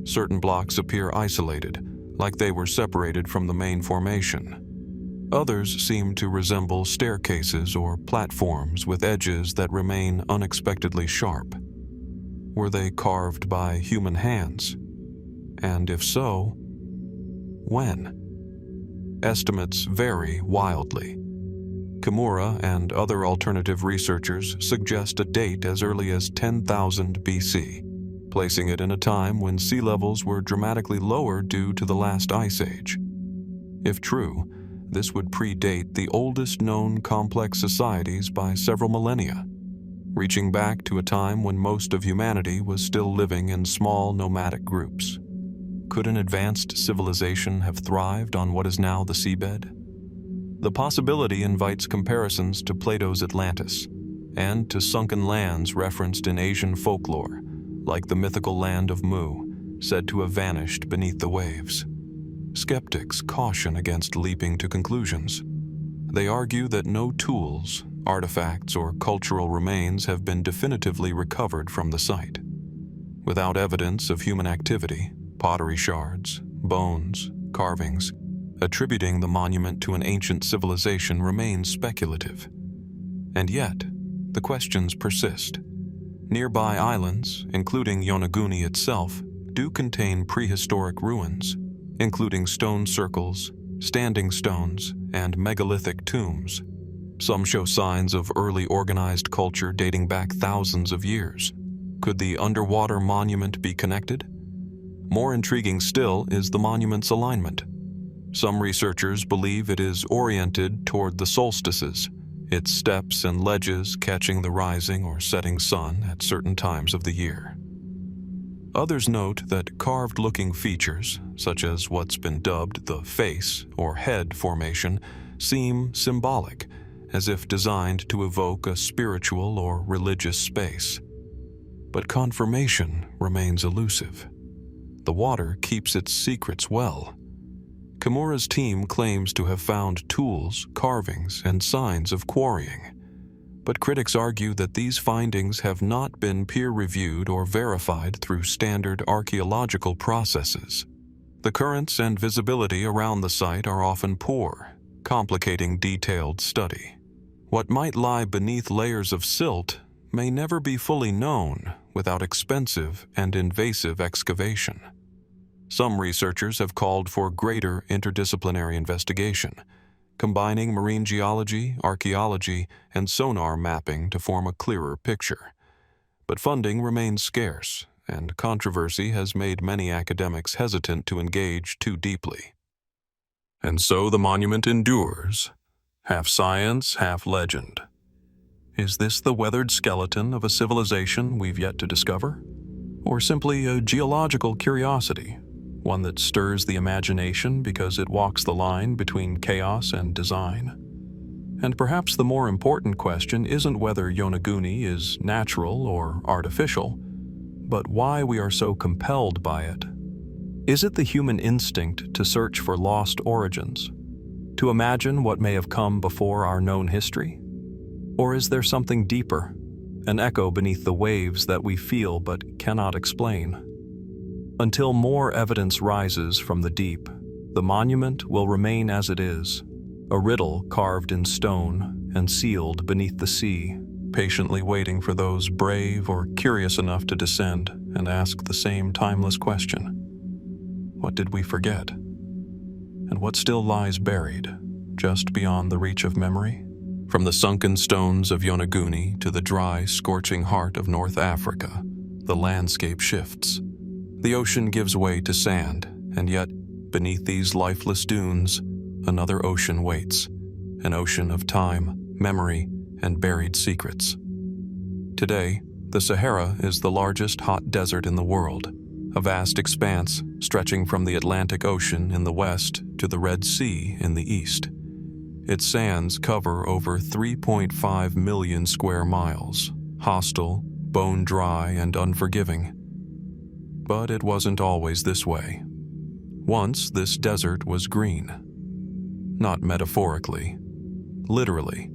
[SPEAKER 1] Certain blocks appear isolated, like they were separated from the main formation. Others seem to resemble staircases or platforms with edges that remain unexpectedly sharp. Were they carved by human hands? And if so, when? Estimates vary wildly. Kimura and other alternative researchers suggest a date as early as 10,000 BC, placing it in a time when sea levels were dramatically lower due to the last ice age. If true, this would predate the oldest known complex societies by several millennia, reaching back to a time when most of humanity was still living in small nomadic groups. Could an advanced civilization have thrived on what is now the seabed? The possibility invites comparisons to Plato's Atlantis and to sunken lands referenced in Asian folklore, like the mythical land of Mu, said to have vanished beneath the waves. Skeptics caution against leaping to conclusions. They argue that no tools, artifacts, or cultural remains have been definitively recovered from the site. Without evidence of human activity, pottery shards, bones, carvings, attributing the monument to an ancient civilization remains speculative. And yet, the questions persist. Nearby islands, including Yonaguni itself, do contain prehistoric ruins, including stone circles, standing stones, and megalithic tombs. Some show signs of early organized culture dating back thousands of years. Could the underwater monument be connected? More intriguing still is the monument's alignment. Some researchers believe it is oriented toward the solstices, its steps and ledges catching the rising or setting sun at certain times of the year. Others note that carved-looking features, such as what's been dubbed the face or head formation, seem symbolic, as if designed to evoke a spiritual or religious space. But confirmation remains elusive. The water keeps its secrets well. Kimura's team claims to have found tools, carvings, and signs of quarrying. But critics argue that these findings have not been peer-reviewed or verified through standard archaeological processes. The currents and visibility around the site are often poor, complicating detailed study. What might lie beneath layers of silt may never be fully known without expensive and invasive excavation. Some researchers have called for greater interdisciplinary investigation, combining marine geology, archaeology, and sonar mapping to form a clearer picture. But funding remains scarce, and controversy has made many academics hesitant to engage too deeply. And so the monument endures, half science, half legend. Is this the weathered skeleton of a civilization we've yet to discover? Or simply a geological curiosity, one that stirs the imagination because it walks the line between chaos and design? And perhaps the more important question isn't whether Yonaguni is natural or artificial, but why we are so compelled by it. Is it the human instinct to search for lost origins, to imagine what may have come before our known history? Or is there something deeper, an echo beneath the waves that we feel but cannot explain? Until more evidence rises from the deep, the monument will remain as it is, a riddle carved in stone and sealed beneath the sea, patiently waiting for those brave or curious enough to descend and ask the same timeless question. What did we forget? And what still lies buried, just beyond the reach of memory? From the sunken stones of Yonaguni to the dry, scorching heart of North Africa, the landscape shifts. The ocean gives way to sand, and yet, beneath these lifeless dunes, another ocean waits, an ocean of time, memory, and buried secrets. Today, the Sahara is the largest hot desert in the world, a vast expanse stretching from the Atlantic Ocean in the west to the Red Sea in the east. Its sands cover over 3.5 million square miles, hostile, bone-dry, and unforgiving. But it wasn't always this way. Once this desert was green. Not metaphorically, literally.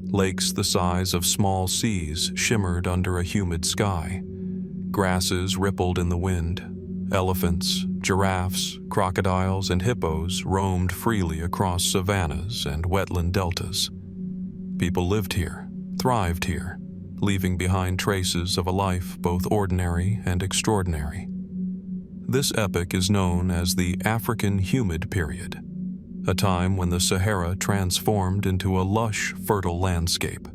[SPEAKER 1] Lakes the size of small seas shimmered under a humid sky. Grasses rippled in the wind. Elephants, giraffes, crocodiles, and hippos roamed freely across savannas and wetland deltas. People lived here, thrived here, leaving behind traces of a life both ordinary and extraordinary. This epoch is known as the African Humid Period, a time when the Sahara transformed into a lush, fertile landscape.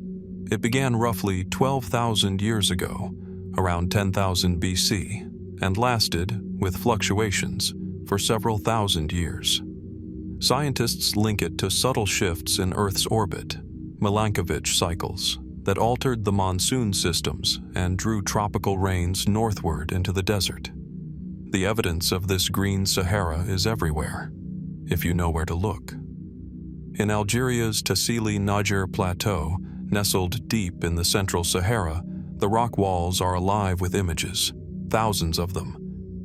[SPEAKER 1] It began roughly 12,000 years ago, around 10,000 BC, and lasted, with fluctuations, for several thousand years. Scientists link it to subtle shifts in Earth's orbit, Milankovitch cycles, that altered the monsoon systems and drew tropical rains northward into the desert. The evidence of this green Sahara is everywhere, if you know where to look. In Algeria's Tassili Niger Plateau, nestled deep in the central Sahara, the rock walls are alive with images, thousands of them.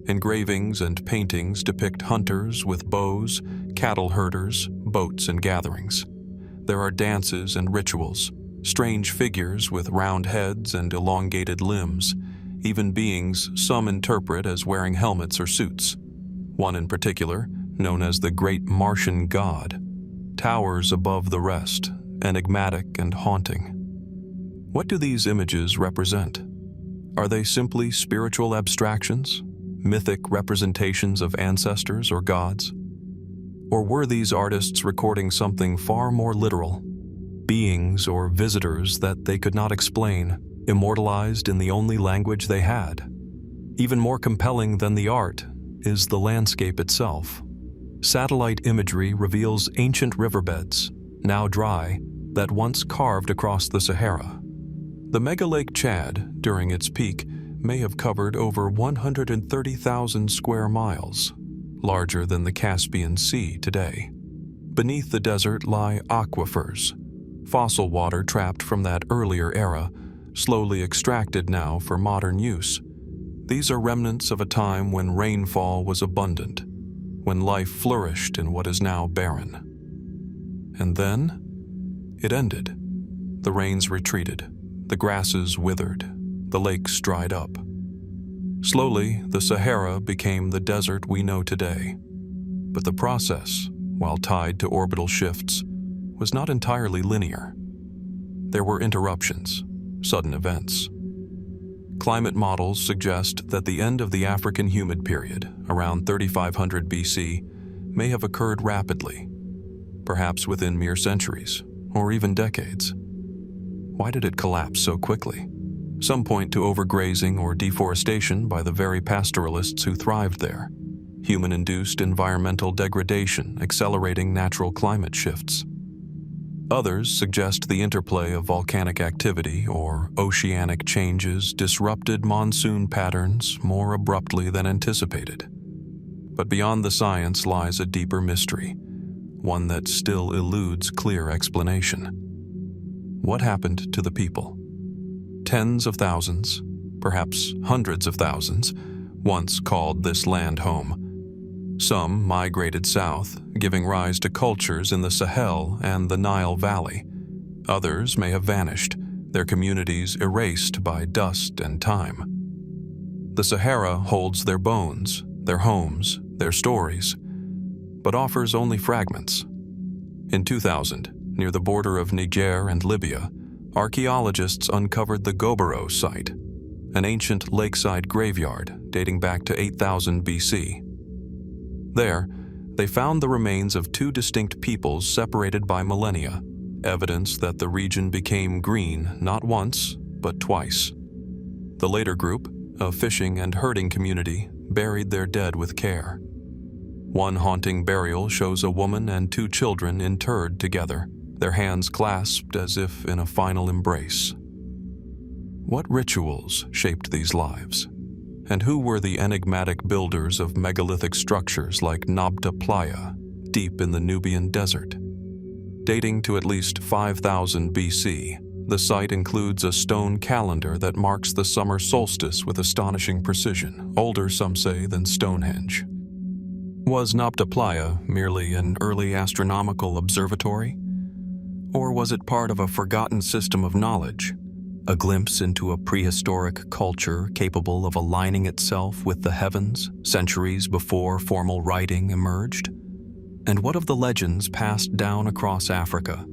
[SPEAKER 1] Engravings and paintings depict hunters with bows, cattle herders, boats, and gatherings. There are dances and rituals, strange figures with round heads and elongated limbs, even beings some interpret as wearing helmets or suits. One in particular, known as the Great Martian God, towers above the rest, enigmatic and haunting. What do these images represent? Are they simply spiritual abstractions, mythic representations of ancestors or gods? Or were these artists recording something far more literal, beings or visitors that they could not explain, immortalized in the only language they had? Even more compelling than the art is the landscape itself. Satellite imagery reveals ancient riverbeds, now dry, that once carved across the Sahara. The megalake Chad, during its peak, may have covered over 130,000 square miles, larger than the Caspian Sea today. Beneath the desert lie aquifers, fossil water trapped from that earlier era, slowly extracted now for modern use. These are remnants of a time when rainfall was abundant, when life flourished in what is now barren. And then, it ended. The rains retreated, the grasses withered, the lakes dried up. Slowly, the Sahara became the desert we know today. But the process, while tied to orbital shifts, was not entirely linear. There were interruptions, sudden events. Climate models suggest that the end of the African humid period, around 3500 BC, may have occurred rapidly, perhaps within mere centuries, or even decades. Why did it collapse so quickly? Some point to overgrazing or deforestation by the very pastoralists who thrived there, human-induced environmental degradation accelerating natural climate shifts. Others suggest the interplay of volcanic activity or oceanic changes disrupted monsoon patterns more abruptly than anticipated. But beyond the science lies a deeper mystery, one that still eludes clear explanation. What happened to the people? Tens of thousands, perhaps hundreds of thousands, once called this land home. Some migrated south, giving rise to cultures in the Sahel and the Nile Valley. Others may have vanished, their communities erased by dust and time. The Sahara holds their bones, their homes, their stories, but offers only fragments. In 2000, near the border of Niger and Libya, archaeologists uncovered the Gobero site, an ancient lakeside graveyard dating back to 8000 BC. There, they found the remains of two distinct peoples separated by millennia, evidence that the region became green not once, but twice. The later group, a fishing and herding community, buried their dead with care. One haunting burial shows a woman and two children interred together, their hands clasped as if in a final embrace. What rituals shaped these lives? And who were the enigmatic builders of megalithic structures like Nabta Playa, deep in the Nubian desert? Dating to at least 5000 BC, the site includes a stone calendar that marks the summer solstice with astonishing precision, older, some say, than Stonehenge. Was Nabta Playa merely an early astronomical observatory? Or was it part of a forgotten system of knowledge? A glimpse into a prehistoric culture capable of aligning itself with the heavens centuries before formal writing emerged? And what of the legends passed down across Africa?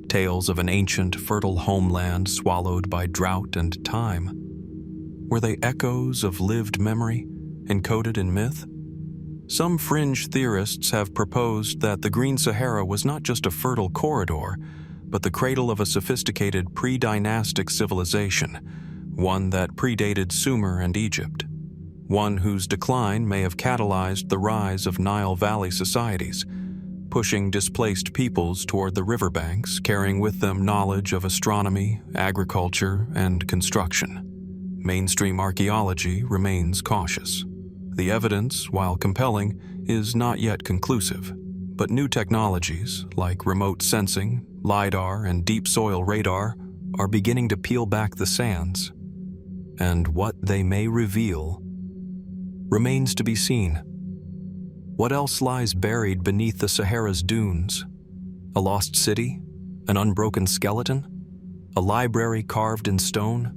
[SPEAKER 1] Tales of an ancient, fertile homeland swallowed by drought and time? Were they echoes of lived memory, encoded in myth? Some fringe theorists have proposed that the Green Sahara was not just a fertile corridor, but the cradle of a sophisticated pre-dynastic civilization, one that predated Sumer and Egypt, one whose decline may have catalyzed the rise of Nile Valley societies, pushing displaced peoples toward the riverbanks, carrying with them knowledge of astronomy, agriculture, and construction. Mainstream archaeology remains cautious. The evidence, while compelling, is not yet conclusive, but new technologies like remote sensing, LiDAR, and deep soil radar are beginning to peel back the sands. And what they may reveal remains to be seen. What else lies buried beneath the Sahara's dunes? A lost city? An unbroken skeleton? A library carved in stone?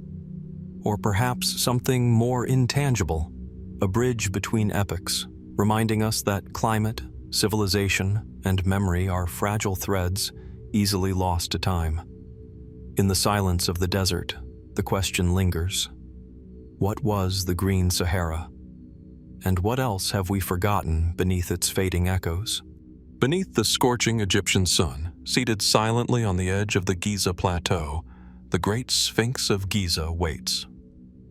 [SPEAKER 1] Or perhaps something more intangible, a bridge between epochs, reminding us that climate, civilization, and memory are fragile threads easily lost to time. In the silence of the desert, the question lingers. What was the Green Sahara? And what else have we forgotten beneath its fading echoes? Beneath the scorching Egyptian sun, seated silently on the edge of the Giza Plateau, the great Sphinx of Giza waits.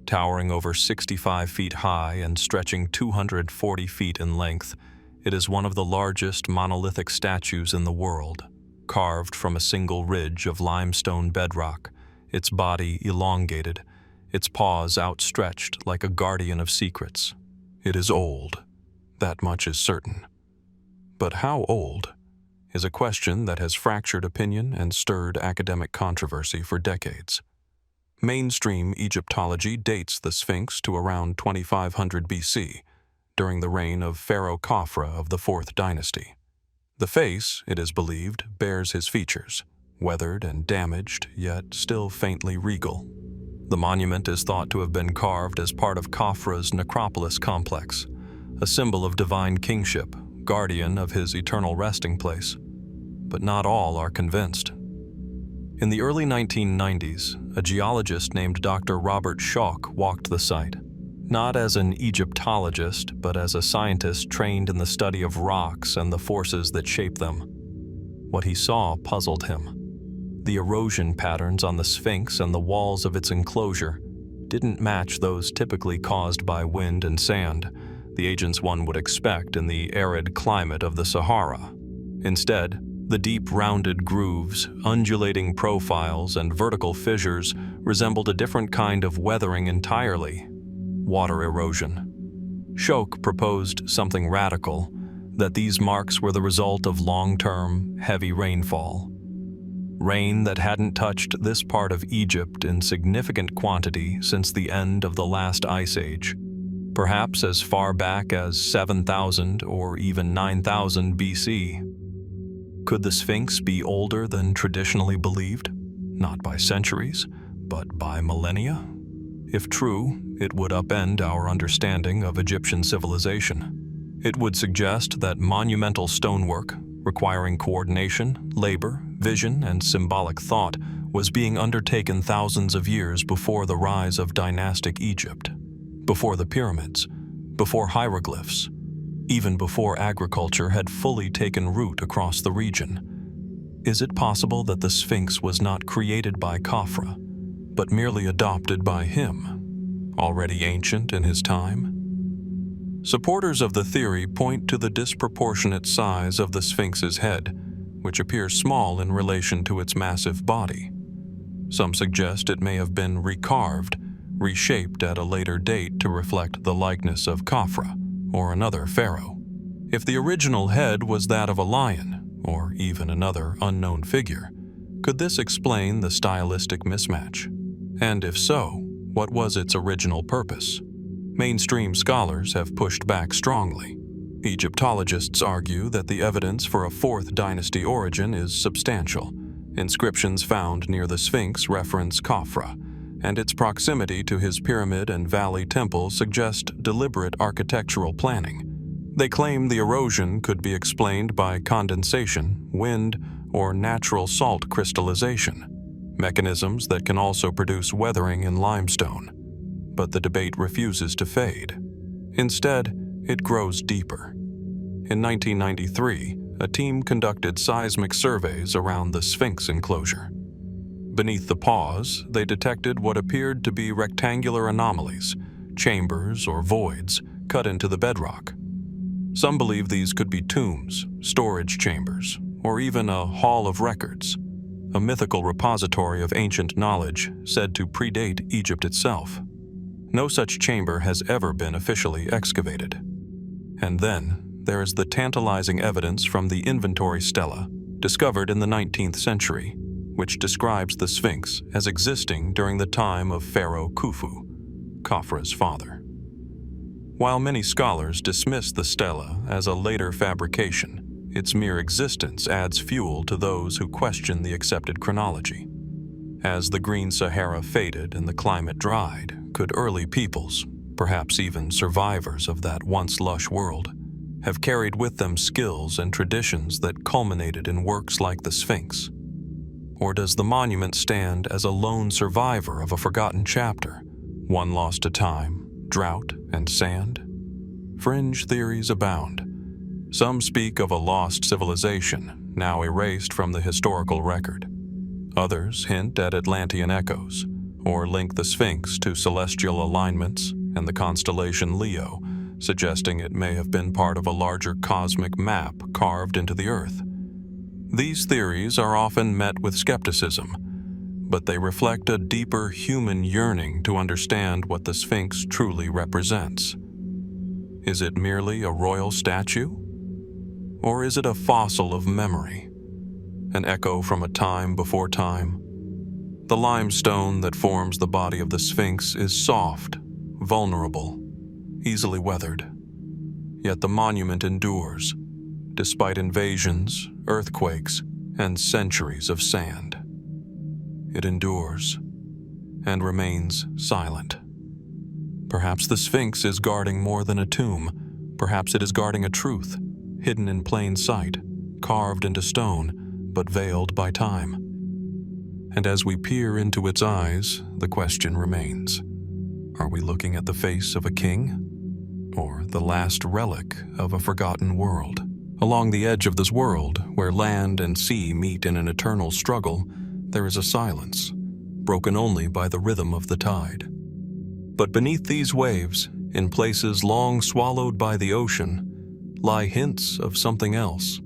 [SPEAKER 1] Towering over 65 feet high and stretching 240 feet in length, it is one of the largest monolithic statues in the world, carved from a single ridge of limestone bedrock, its body elongated, its paws outstretched like a guardian of secrets. It is old, that much is certain. But how old is a question that has fractured opinion and stirred academic controversy for decades. Mainstream Egyptology dates the Sphinx to around 2500 BC, during the reign of Pharaoh Khafra of the 4th dynasty. The face, it is believed, bears his features, weathered and damaged, yet still faintly regal. The monument is thought to have been carved as part of Khafra's necropolis complex, a symbol of divine kingship, guardian of his eternal resting place. But not all are convinced. In the early 1990s, a geologist named Dr. Robert Schoch walked the site, not as an Egyptologist, but as a scientist trained in the study of rocks and the forces that shape them. What he saw puzzled him. The erosion patterns on the Sphinx and the walls of its enclosure didn't match those typically caused by wind and sand, the agents one would expect in the arid climate of the Sahara. Instead, the deep rounded grooves, undulating profiles, and vertical fissures resembled a different kind of weathering entirely: water erosion. Schoch proposed something radical, that these marks were the result of long-term, heavy rainfall. Rain that hadn't touched this part of Egypt in significant quantity since the end of the last ice age, perhaps as far back as 7,000 or even 9,000 BC. Could the Sphinx be older than traditionally believed? Not by centuries, but by millennia? If true, it would upend our understanding of Egyptian civilization. It would suggest that monumental stonework, requiring coordination, labor, vision, and symbolic thought, was being undertaken thousands of years before the rise of dynastic Egypt, before the pyramids, before hieroglyphs, even before agriculture had fully taken root across the region. Is it possible that the Sphinx was not created by Khafra, but merely adopted by him, already ancient in his time? Supporters of the theory point to the disproportionate size of the Sphinx's head, which appears small in relation to its massive body. Some suggest it may have been recarved, reshaped at a later date to reflect the likeness of Khafra, or another pharaoh. If the original head was that of a lion, or even another unknown figure, could this explain the stylistic mismatch? And if so, what was its original purpose? Mainstream scholars have pushed back strongly. Egyptologists argue that the evidence for a 4th dynasty origin is substantial. Inscriptions found near the Sphinx reference Khafra, and its proximity to his pyramid and valley temple suggest deliberate architectural planning. They claim the erosion could be explained by condensation, wind, or natural salt crystallization, mechanisms that can also produce weathering in limestone. But the debate refuses to fade. Instead, it grows deeper. In 1993, a team conducted seismic surveys around the Sphinx enclosure. Beneath the paws, they detected what appeared to be rectangular anomalies, chambers or voids cut into the bedrock. Some believe these could be tombs, storage chambers, or even a hall of records, a mythical repository of ancient knowledge said to predate Egypt itself. No such chamber has ever been officially excavated. And then, there is the tantalizing evidence from the inventory stela, discovered in the 19th century, which describes the Sphinx as existing during the time of Pharaoh Khufu, Khafra's father. While many scholars dismiss the stela as a later fabrication, its mere existence adds fuel to those who question the accepted chronology. As the Green Sahara faded and the climate dried, could early peoples, perhaps even survivors of that once lush world, have carried with them skills and traditions that culminated in works like the Sphinx? Or does the monument stand as a lone survivor of a forgotten chapter, one lost to time, drought, and sand? Fringe theories abound. Some speak of a lost civilization, now erased from the historical record. Others hint at Atlantean echoes, or link the Sphinx to celestial alignments and the constellation Leo, suggesting it may have been part of a larger cosmic map carved into the earth. These theories are often met with skepticism, but they reflect a deeper human yearning to understand what the Sphinx truly represents. Is it merely a royal statue? Or is it a fossil of memory, an echo from a time before time? The limestone that forms the body of the Sphinx is soft, vulnerable, easily weathered. Yet the monument endures, despite invasions, earthquakes, and centuries of sand. It endures and remains silent. Perhaps the Sphinx is guarding more than a tomb. Perhaps it is guarding a truth, hidden in plain sight, carved into stone, but veiled by time. And as we peer into its eyes, the question remains: are we looking at the face of a king, or the last relic of a forgotten world? Along the edge of this world, where land and sea meet in an eternal struggle, there is a silence, broken only by the rhythm of the tide. But beneath these waves, in places long swallowed by the ocean, lie hints of something else.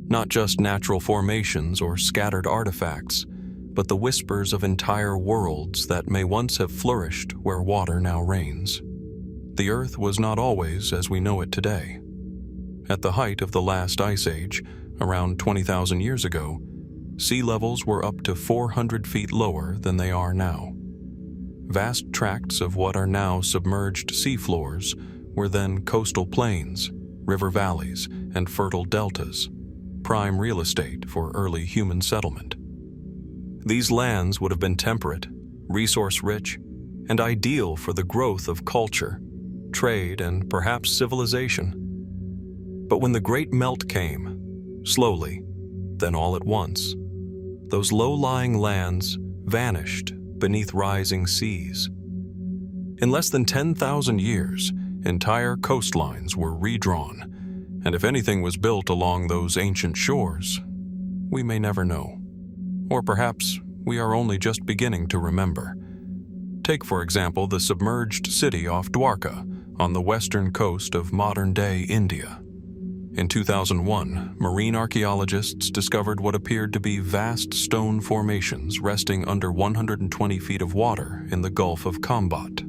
[SPEAKER 1] Not just natural formations or scattered artifacts, but the whispers of entire worlds that may once have flourished where water now reigns. The Earth was not always as we know it today. At the height of the last ice age, around 20,000 years ago, sea levels were up to 400 feet lower than they are now. Vast tracts of what are now submerged seafloors were then coastal plains, river valleys, and fertile deltas, prime real estate for early human settlement. These lands would have been temperate, resource-rich, and ideal for the growth of culture, trade, and perhaps civilization. But when the Great Melt came, slowly, then all at once, those low-lying lands vanished beneath rising seas. In less than 10,000 years, entire coastlines were redrawn, and if anything was built along those ancient shores, we may never know. Or perhaps we are only just beginning to remember. Take, for example, the submerged city off Dwarka on the western coast of modern-day India. In 2001, marine archaeologists discovered what appeared to be vast stone formations resting under 120 feet of water in the Gulf of Khambhat.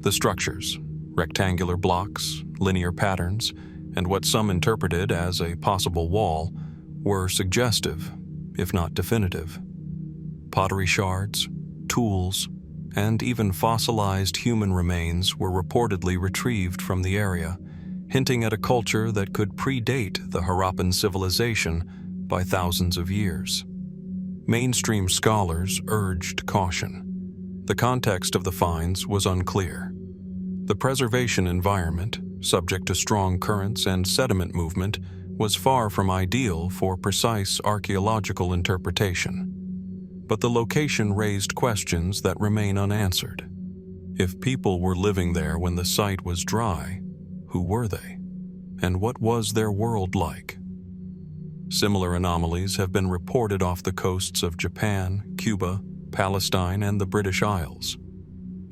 [SPEAKER 1] The structures, rectangular blocks, linear patterns, and what some interpreted as a possible wall, were suggestive, if not definitive. Pottery shards, tools, and even fossilized human remains were reportedly retrieved from the area, hinting at a culture that could predate the Harappan civilization by thousands of years. Mainstream scholars urged caution. The context of the finds was unclear. The preservation environment, subject to strong currents and sediment movement, was far from ideal for precise archaeological interpretation. But the location raised questions that remain unanswered. If people were living there when the site was dry, who were they? And what was their world like? Similar anomalies have been reported off the coasts of Japan, Cuba, Palestine, and the British Isles.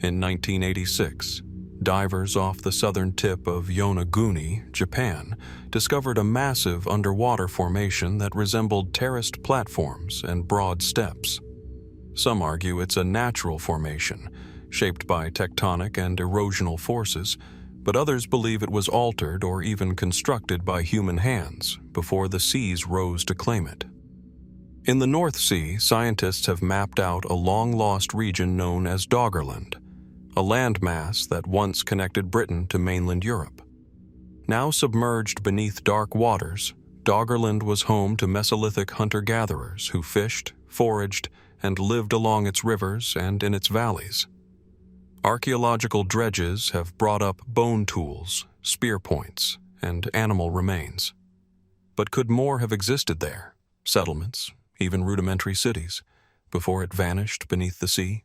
[SPEAKER 1] In 1986, divers off the southern tip of Yonaguni, Japan, discovered a massive underwater formation that resembled terraced platforms and broad steps. Some argue it's a natural formation, shaped by tectonic and erosional forces, but others believe it was altered or even constructed by human hands before the seas rose to claim it. In the North Sea, scientists have mapped out a long-lost region known as Doggerland, a landmass that once connected Britain to mainland Europe. Now submerged beneath dark waters, Doggerland was home to Mesolithic hunter-gatherers who fished, foraged, and lived along its rivers and in its valleys. Archaeological dredges have brought up bone tools, spear points, and animal remains. But could more have existed there? Settlements, even rudimentary cities, before it vanished beneath the sea?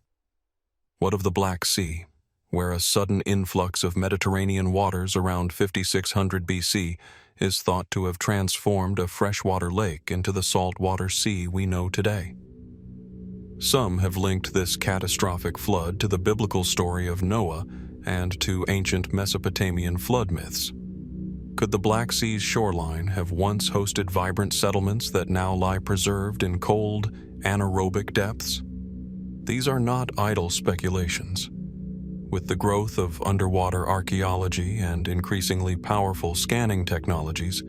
[SPEAKER 1] What of the Black Sea, where a sudden influx of Mediterranean waters around 5600 BC is thought to have transformed a freshwater lake into the saltwater sea we know today? Some have linked this catastrophic flood to the biblical story of Noah and to ancient Mesopotamian flood myths. Could the Black Sea's shoreline have once hosted vibrant settlements that now lie preserved in cold, anaerobic depths? These are not idle speculations. With the growth of underwater archaeology and increasingly powerful scanning technologies,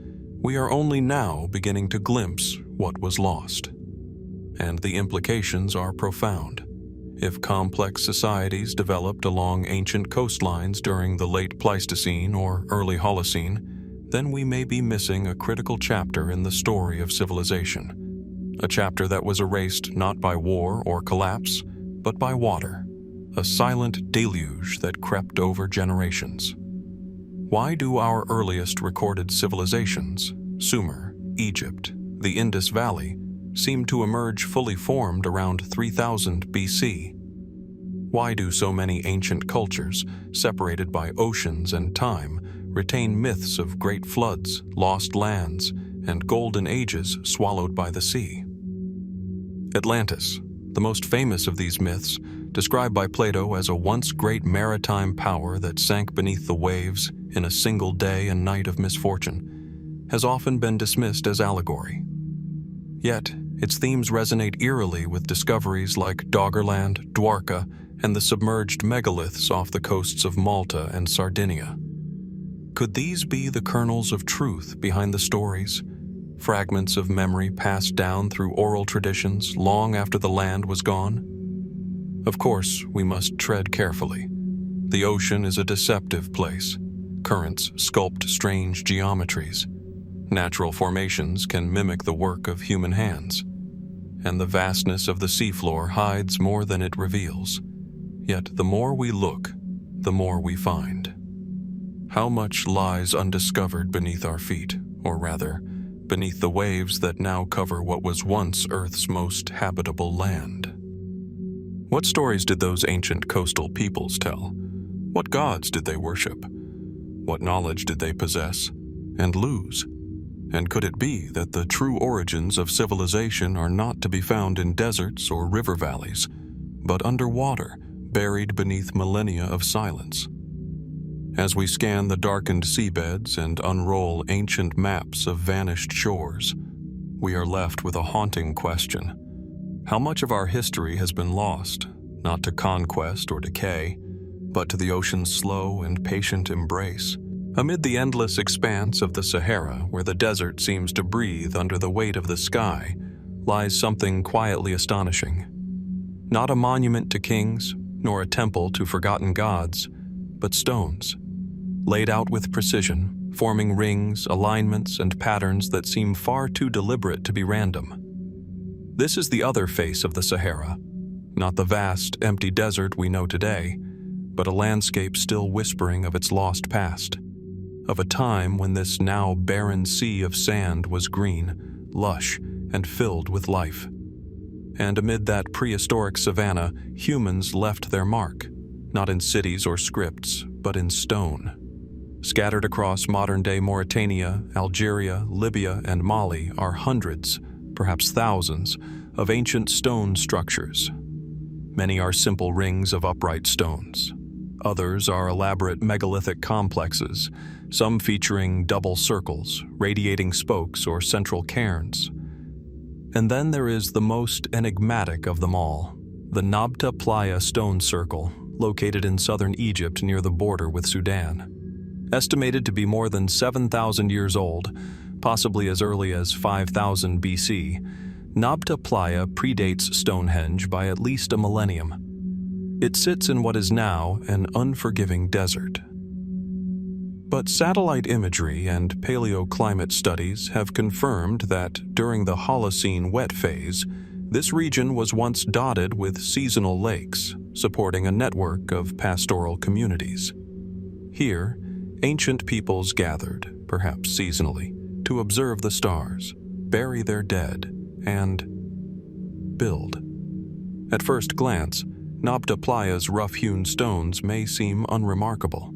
[SPEAKER 1] we are only now beginning to glimpse what was lost. And the implications are profound. If complex societies developed along ancient coastlines during the late Pleistocene or early Holocene, then we may be missing a critical chapter in the story of civilization. A chapter that was erased not by war or collapse, but by water. A silent deluge that crept over generations. Why do our earliest recorded civilizations, Sumer, Egypt, the Indus Valley, seem to emerge fully formed around 3000 BC? Why do so many ancient cultures, separated by oceans and time, retain myths of great floods, lost lands, and golden ages swallowed by the sea? Atlantis, the most famous of these myths, described by Plato as a once great maritime power that sank beneath the waves in a single day and night of misfortune, has often been dismissed as allegory. Yet, its themes resonate eerily with discoveries like Doggerland, Dwarka, and the submerged megaliths off the coasts of Malta and Sardinia. Could these be the kernels of truth behind the stories, fragments of memory passed down through oral traditions long after the land was gone? Of course, we must tread carefully. The ocean is a deceptive place. Currents sculpt strange geometries. Natural formations can mimic the work of human hands. And the vastness of the seafloor hides more than it reveals. Yet the more we look, the more we find. How much lies undiscovered beneath our feet, or rather, beneath the waves that now cover what was once Earth's most habitable land? What stories did those ancient coastal peoples tell? What gods did they worship? What knowledge did they possess and lose? And could it be that the true origins of civilization are not to be found in deserts or river valleys, but underwater, buried beneath millennia of silence? As we scan the darkened seabeds and unroll ancient maps of vanished shores, we are left with a haunting question. How much of our history has been lost, not to conquest or decay, but to the ocean's slow and patient embrace? Amid the endless expanse of the Sahara, where the desert seems to breathe under the weight of the sky, lies something quietly astonishing. Not a monument to kings, nor a temple to forgotten gods, but stones, laid out with precision, forming rings, alignments, and patterns that seem far too deliberate to be random. This is the other face of the Sahara, not the vast, empty desert we know today, but a landscape still whispering of its lost past, of a time when this now barren sea of sand was green, lush, and filled with life. And amid that prehistoric savanna, humans left their mark, not in cities or scripts, but in stone. Scattered across modern-day Mauritania, Algeria, Libya, and Mali are hundreds, perhaps thousands, of ancient stone structures. Many are simple rings of upright stones. Others are elaborate megalithic complexes, some featuring double circles, radiating spokes, or central cairns. And then there is the most enigmatic of them all, the Nabta Playa stone circle, located in southern Egypt near the border with Sudan. Estimated to be more than 7,000 years old, possibly as early as 5000 BC, Nabta Playa predates Stonehenge by at least a millennium. It sits in what is now an unforgiving desert. But satellite imagery and paleoclimate studies have confirmed that during the Holocene wet phase, this region was once dotted with seasonal lakes, supporting a network of pastoral communities. Here, ancient peoples gathered, perhaps seasonally, to observe the stars, bury their dead, and build. At first glance, Nabta Playa's rough-hewn stones may seem unremarkable.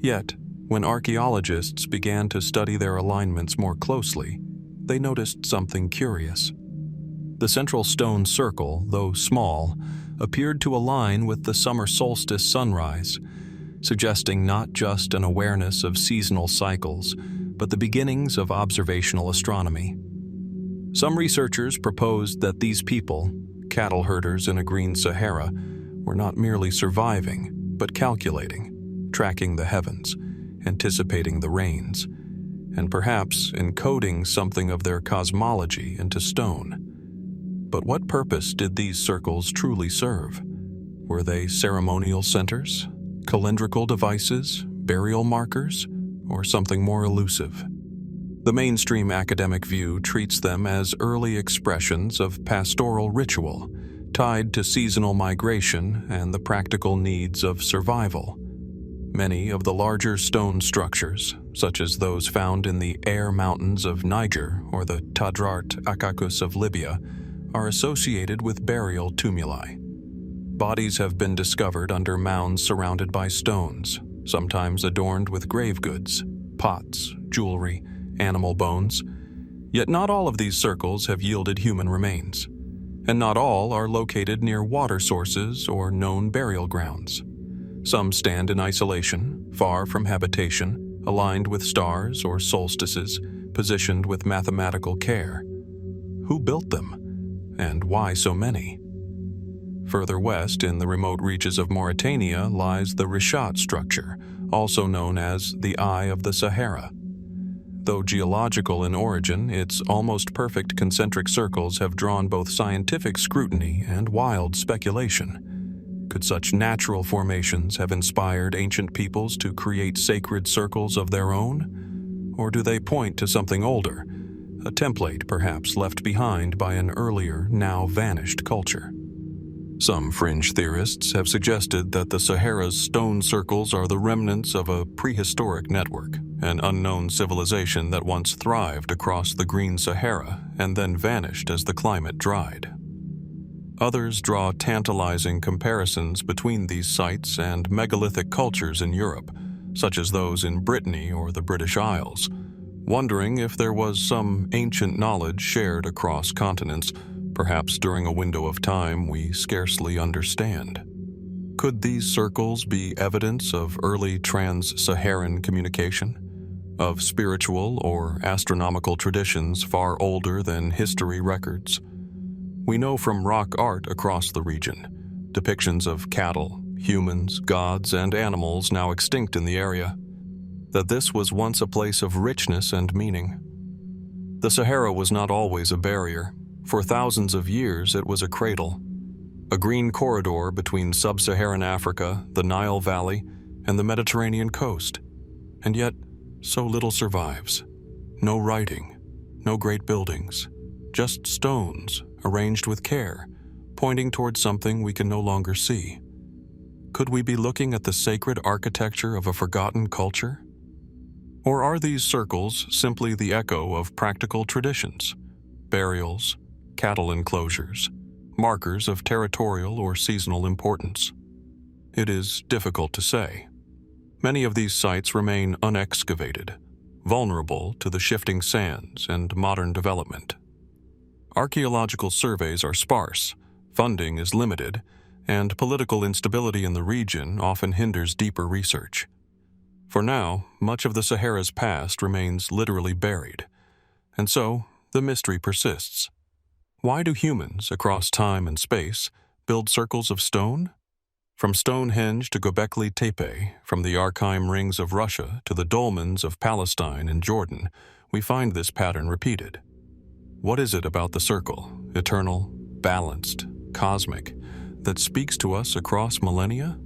[SPEAKER 1] Yet, when archaeologists began to study their alignments more closely, they noticed something curious. The central stone circle, though small, appeared to align with the summer solstice sunrise, suggesting not just an awareness of seasonal cycles, but the beginnings of observational astronomy. Some researchers proposed that these people, cattle herders in a Green Sahara, were not merely surviving, but calculating, tracking the heavens, anticipating the rains, and perhaps encoding something of their cosmology into stone. But what purpose did these circles truly serve? Were they ceremonial centers, calendrical devices, burial markers, or something more elusive? The mainstream academic view treats them as early expressions of pastoral ritual, tied to seasonal migration and the practical needs of survival. Many of the larger stone structures, such as those found in the Air Mountains of Niger or the Tadrart Akakus of Libya, are associated with burial tumuli. Bodies have been discovered under mounds surrounded by stones, sometimes adorned with grave goods, pots, jewelry, animal bones. Yet not all of these circles have yielded human remains, and not all are located near water sources or known burial grounds. Some stand in isolation, far from habitation, aligned with stars or solstices, positioned with mathematical care. Who built them? And why so many? Further west, in the remote reaches of Mauritania, lies the Richat structure, also known as the Eye of the Sahara. Though geological in origin, its almost perfect concentric circles have drawn both scientific scrutiny and wild speculation. Could such natural formations have inspired ancient peoples to create sacred circles of their own? Or do they point to something older, a template perhaps left behind by an earlier, now vanished culture? Some fringe theorists have suggested that the Sahara's stone circles are the remnants of a prehistoric network, an unknown civilization that once thrived across the Green Sahara and then vanished as the climate dried. Others draw tantalizing comparisons between these sites and megalithic cultures in Europe, such as those in Brittany or the British Isles, wondering if there was some ancient knowledge shared across continents, perhaps during a window of time we scarcely understand. Could these circles be evidence of early trans-Saharan communication, of spiritual or astronomical traditions far older than history records? We know from rock art across the region, depictions of cattle, humans, gods, and animals now extinct in the area, that this was once a place of richness and meaning. The Sahara was not always a barrier. For thousands of years, it was a cradle, a green corridor between sub-Saharan Africa, the Nile Valley, and the Mediterranean coast. And yet, so little survives. No writing, no great buildings, just stones arranged with care, pointing towards something we can no longer see. Could we be looking at the sacred architecture of a forgotten culture? Or are these circles simply the echo of practical traditions, burials, cattle enclosures, markers of territorial or seasonal importance? It is difficult to say. Many of these sites remain unexcavated, vulnerable to the shifting sands and modern development. Archaeological surveys are sparse, funding is limited, and political instability in the region often hinders deeper research. For now, much of the Sahara's past remains literally buried, and so the mystery persists. Why do humans, across time and space, build circles of stone? From Stonehenge to Göbekli Tepe, from the Archeim rings of Russia to the dolmens of Palestine and Jordan, we find this pattern repeated. What is it about the circle, eternal, balanced, cosmic, that speaks to us across millennia?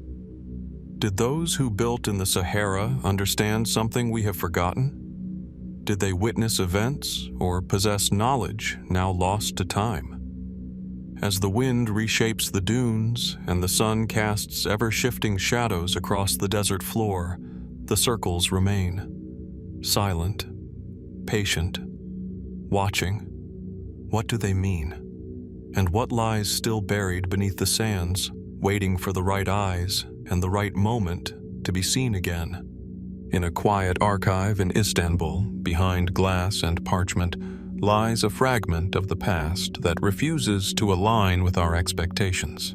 [SPEAKER 1] Did those who built in the Sahara understand something we have forgotten? Did they witness events or possess knowledge now lost to time? As the wind reshapes the dunes and the sun casts ever-shifting shadows across the desert floor, the circles remain. Silent, patient, watching. What do they mean? And what lies still buried beneath the sands, waiting for the right eyes and the right moment to be seen again? In a quiet archive in Istanbul, behind glass and parchment, lies a fragment of the past that refuses to align with our expectations.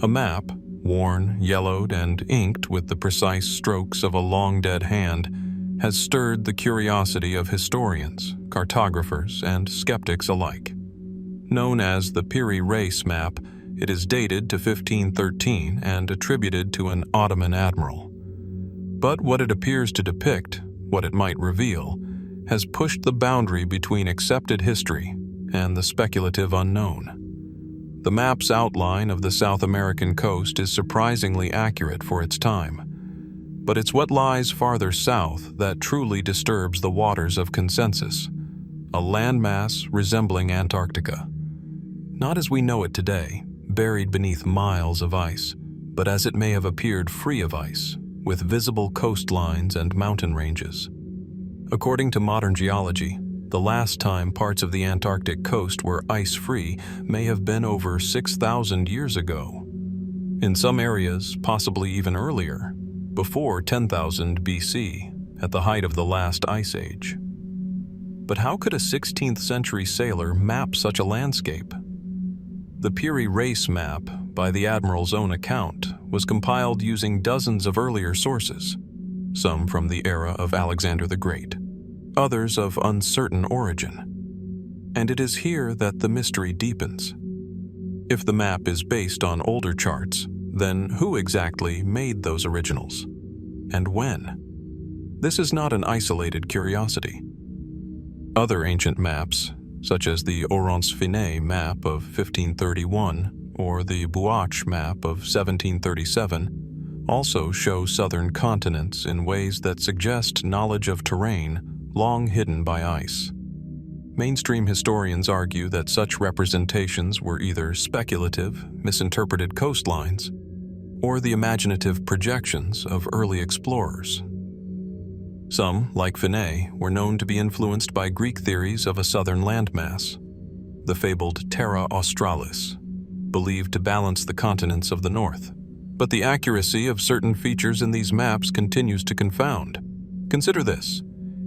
[SPEAKER 1] A map, worn, yellowed, and inked with the precise strokes of a long-dead hand, has stirred the curiosity of historians, cartographers, and skeptics alike. Known as the Piri Reis map, it is dated to 1513 and attributed to an Ottoman admiral. But what it appears to depict, what it might reveal, has pushed the boundary between accepted history and the speculative unknown. The map's outline of the South American coast is surprisingly accurate for its time, but it's what lies farther south that truly disturbs the waters of consensus, a landmass resembling Antarctica. Not as we know it today, buried beneath miles of ice, but as it may have appeared free of ice, with visible coastlines and mountain ranges. According to modern geology, the last time parts of the Antarctic coast were ice-free may have been over 6,000 years ago. In some areas, possibly even earlier, before 10,000 BC, at the height of the last ice age. But how could a 16th century sailor map such a landscape? The Piri Reis map, by the admiral's own account, was compiled using dozens of earlier sources, some from the era of Alexander the Great, others of uncertain origin. And it is here that the mystery deepens. If the map is based on older charts, then who exactly made those originals? And when? This is not an isolated curiosity. Other ancient maps, such as the Oronce-Finet map of 1531 or the Buach map of 1737, also show southern continents in ways that suggest knowledge of terrain long hidden by ice. Mainstream historians argue that such representations were either speculative, misinterpreted coastlines, or the imaginative projections of early explorers. Some, like Finet, were known to be influenced by Greek theories of a southern landmass, the fabled Terra Australis, believed to balance the continents of the north. But the accuracy of certain features in these maps continues to confound. Consider this.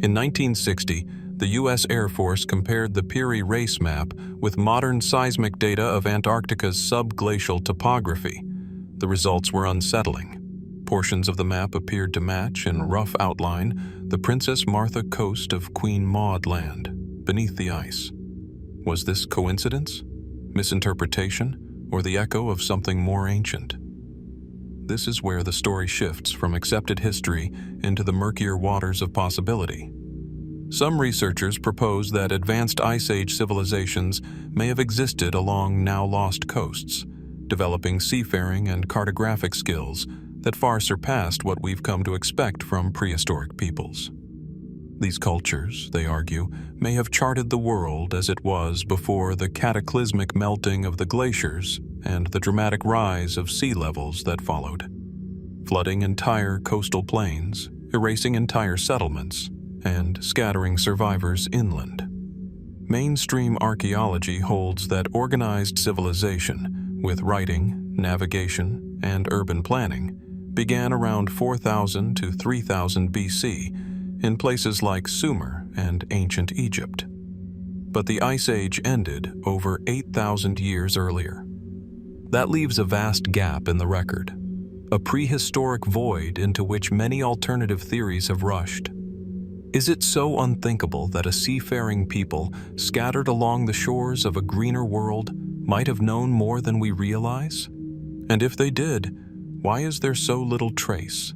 [SPEAKER 1] In 1960, the U.S. Air Force compared the Piri Reis map with modern seismic data of Antarctica's subglacial topography. The results were unsettling. Portions of the map appeared to match, in rough outline, the Princess Martha coast of Queen Maud Land, beneath the ice. Was this coincidence, misinterpretation, or the echo of something more ancient? This is where the story shifts from accepted history into the murkier waters of possibility. Some researchers propose that advanced Ice Age civilizations may have existed along now-lost coasts, developing seafaring and cartographic skills that far surpassed what we've come to expect from prehistoric peoples. These cultures, they argue, may have charted the world as it was before the cataclysmic melting of the glaciers and the dramatic rise of sea levels that followed, flooding entire coastal plains, erasing entire settlements, and scattering survivors inland. Mainstream archaeology holds that organized civilization, with writing, navigation, and urban planning, began around 4000 to 3000 BC in places like Sumer and ancient Egypt. But the Ice Age ended over 8,000 years earlier. That leaves a vast gap in the record, a prehistoric void into which many alternative theories have rushed. Is it so unthinkable that a seafaring people scattered along the shores of a greener world might have known more than we realize? And if they did, why is there so little trace?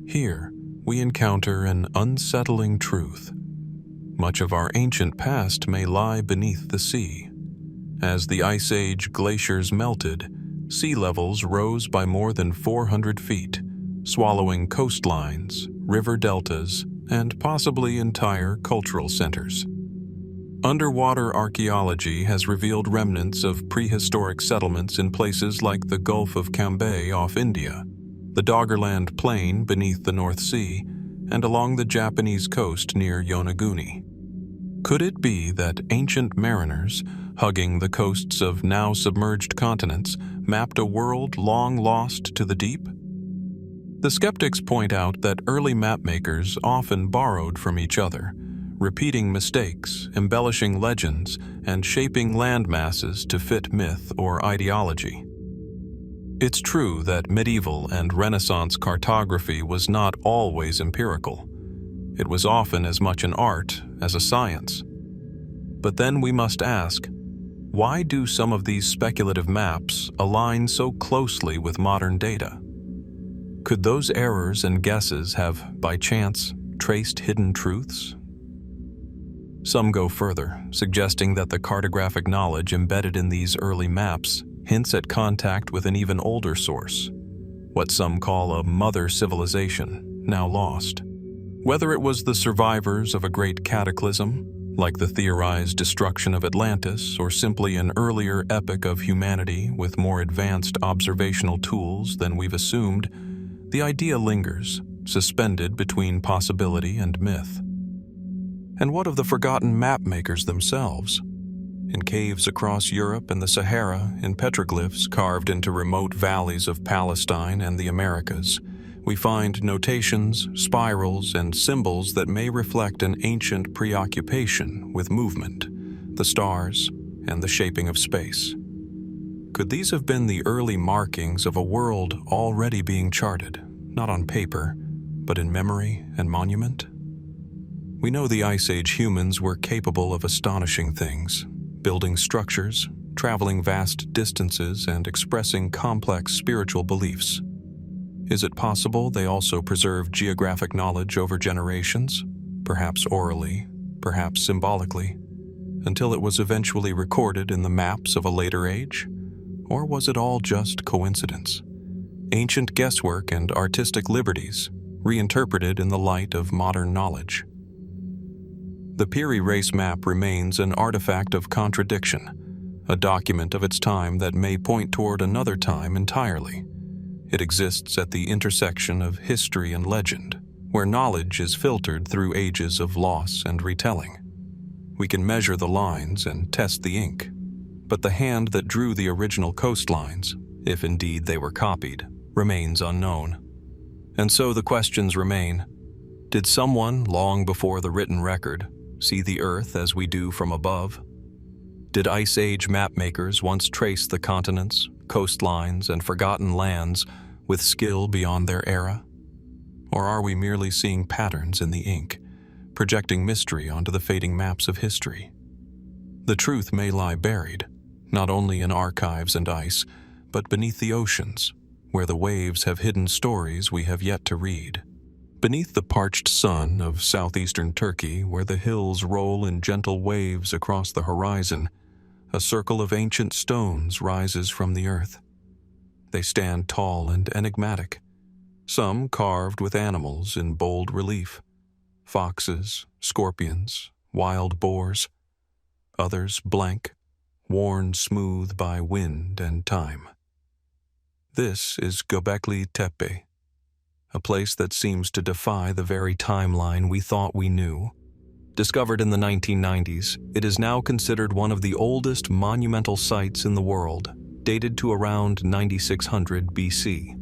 [SPEAKER 1] Here, we encounter an unsettling truth. Much of our ancient past may lie beneath the sea. As the Ice Age glaciers melted, sea levels rose by more than 400 feet, swallowing coastlines, river deltas, and possibly entire cultural centers. Underwater archaeology has revealed remnants of prehistoric settlements in places like the Gulf of Cambay off India, the Doggerland Plain beneath the North Sea, and along the Japanese coast near Yonaguni. Could it be that ancient mariners, hugging the coasts of now submerged continents, mapped a world long lost to the deep? The skeptics point out that early mapmakers often borrowed from each other, repeating mistakes, embellishing legends, and shaping land masses to fit myth or ideology. It's true that medieval and Renaissance cartography was not always empirical. It was often as much an art as a science. But then we must ask, why do some of these speculative maps align so closely with modern data? Could those errors and guesses have, by chance, traced hidden truths? Some go further, suggesting that the cartographic knowledge embedded in these early maps hints at contact with an even older source, what some call a mother civilization, now lost. Whether it was the survivors of a great cataclysm, like the theorized destruction of Atlantis, or simply an earlier epoch of humanity with more advanced observational tools than we've assumed, the idea lingers, suspended between possibility and myth. And what of the forgotten map makers themselves? In caves across Europe and the Sahara, in petroglyphs carved into remote valleys of Palestine and the Americas, we find notations, spirals, and symbols that may reflect an ancient preoccupation with movement, the stars, and the shaping of space. Could these have been the early markings of a world already being charted, not on paper, but in memory and monument? We know the Ice Age humans were capable of astonishing things, building structures, traveling vast distances, and expressing complex spiritual beliefs. Is it possible they also preserved geographic knowledge over generations, perhaps orally, perhaps symbolically, until it was eventually recorded in the maps of a later age? Or was it all just coincidence? Ancient guesswork and artistic liberties, reinterpreted in the light of modern knowledge. The Piri race map remains an artifact of contradiction, a document of its time that may point toward another time entirely. It exists at the intersection of history and legend, where knowledge is filtered through ages of loss and retelling. We can measure the lines and test the ink, but the hand that drew the original coastlines, if indeed they were copied, remains unknown. And so the questions remain: did someone, long before the written record, see the Earth as we do from above? Did Ice Age mapmakers once trace the continents, coastlines, and forgotten lands with skill beyond their era? Or are we merely seeing patterns in the ink, projecting mystery onto the fading maps of history? The truth may lie buried, not only in archives and ice, but beneath the oceans, where the waves have hidden stories we have yet to read. Beneath the parched sun of southeastern Turkey, where the hills roll in gentle waves across the horizon, a circle of ancient stones rises from the earth. They stand tall and enigmatic, some carved with animals in bold relief: foxes, scorpions, wild boars, others blank, worn smooth by wind and time. This is Göbekli Tepe, a place that seems to defy the very timeline we thought we knew. Discovered in the 1990s, it is now considered one of the oldest monumental sites in the world, dated to around 9600 BC.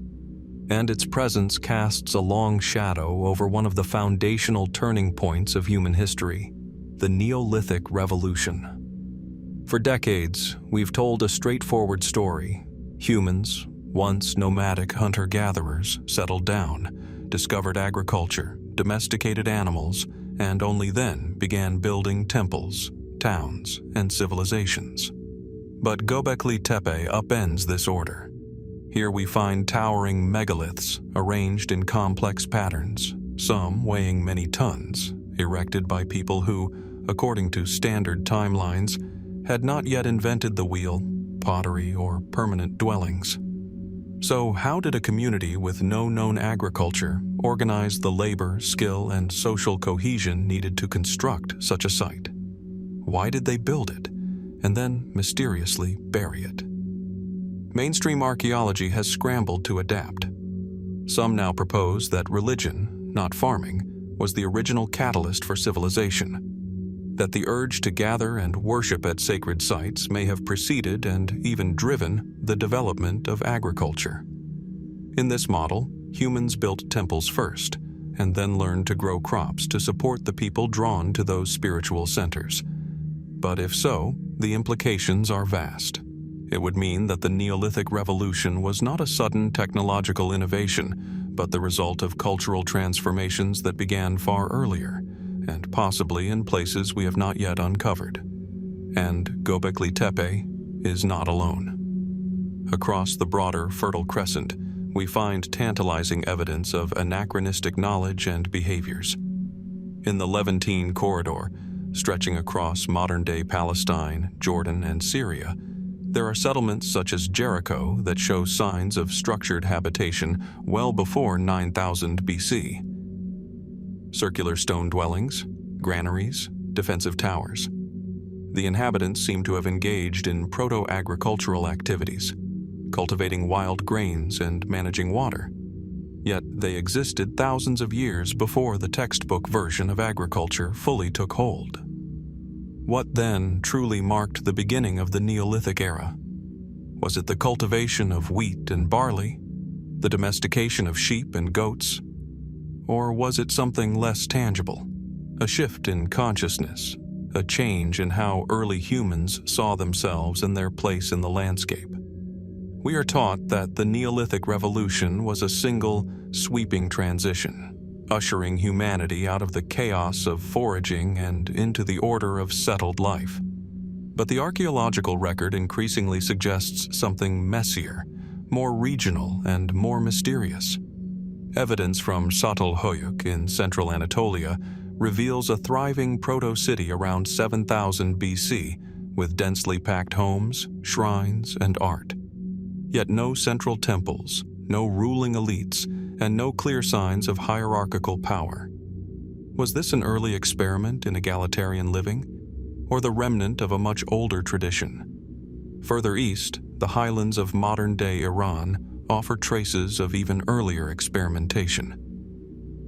[SPEAKER 1] And its presence casts a long shadow over one of the foundational turning points of human history, the Neolithic Revolution. For decades, we've told a straightforward story. Humans, once nomadic hunter-gatherers, settled down, discovered agriculture, domesticated animals, and only then began building temples, towns, and civilizations. But Göbekli Tepe upends this order. Here we find towering megaliths arranged in complex patterns, some weighing many tons, erected by people who, according to standard timelines, had not yet invented the wheel, pottery, or permanent dwellings. So how did a community with no known agriculture organize the labor, skill, and social cohesion needed to construct such a site? Why did they build it, and then mysteriously bury it? Mainstream archaeology has scrambled to adapt. Some now propose that religion, not farming, was the original catalyst for civilization. that the urge to gather and worship at sacred sites may have preceded and even driven the development of agriculture. In this model, humans built temples first, and then learned to grow crops to support the people drawn to those spiritual centers. But if so, the implications are vast. It would mean that the Neolithic Revolution was not a sudden technological innovation, but the result of cultural transformations that began far earlier, and possibly in places we have not yet uncovered. And Göbekli Tepe is not alone. Across the broader Fertile Crescent, we find tantalizing evidence of anachronistic knowledge and behaviors. In the Levantine corridor, stretching across modern-day Palestine, Jordan, and Syria, there are settlements such as Jericho that show signs of structured habitation well before 9000 BC. Circular stone dwellings, granaries, defensive towers. The inhabitants seem to have engaged in proto-agricultural activities, cultivating wild grains and managing water. Yet they existed thousands of years before the textbook version of agriculture fully took hold. What then truly marked the beginning of the Neolithic era? Was it the cultivation of wheat and barley, the domestication of sheep and goats, or was it something less tangible, a shift in consciousness, a change in how early humans saw themselves and their place in the landscape? We are taught that the Neolithic Revolution was a single, sweeping transition, ushering humanity out of the chaos of foraging and into the order of settled life. But the archaeological record increasingly suggests something messier, more regional, and more mysterious. Evidence from Çatalhöyük in central Anatolia reveals a thriving proto-city around 7000 BC with densely packed homes, shrines, and art. Yet no central temples, no ruling elites, and no clear signs of hierarchical power. Was this an early experiment in egalitarian living, or the remnant of a much older tradition? Further east, the highlands of modern-day Iran offer traces of even earlier experimentation.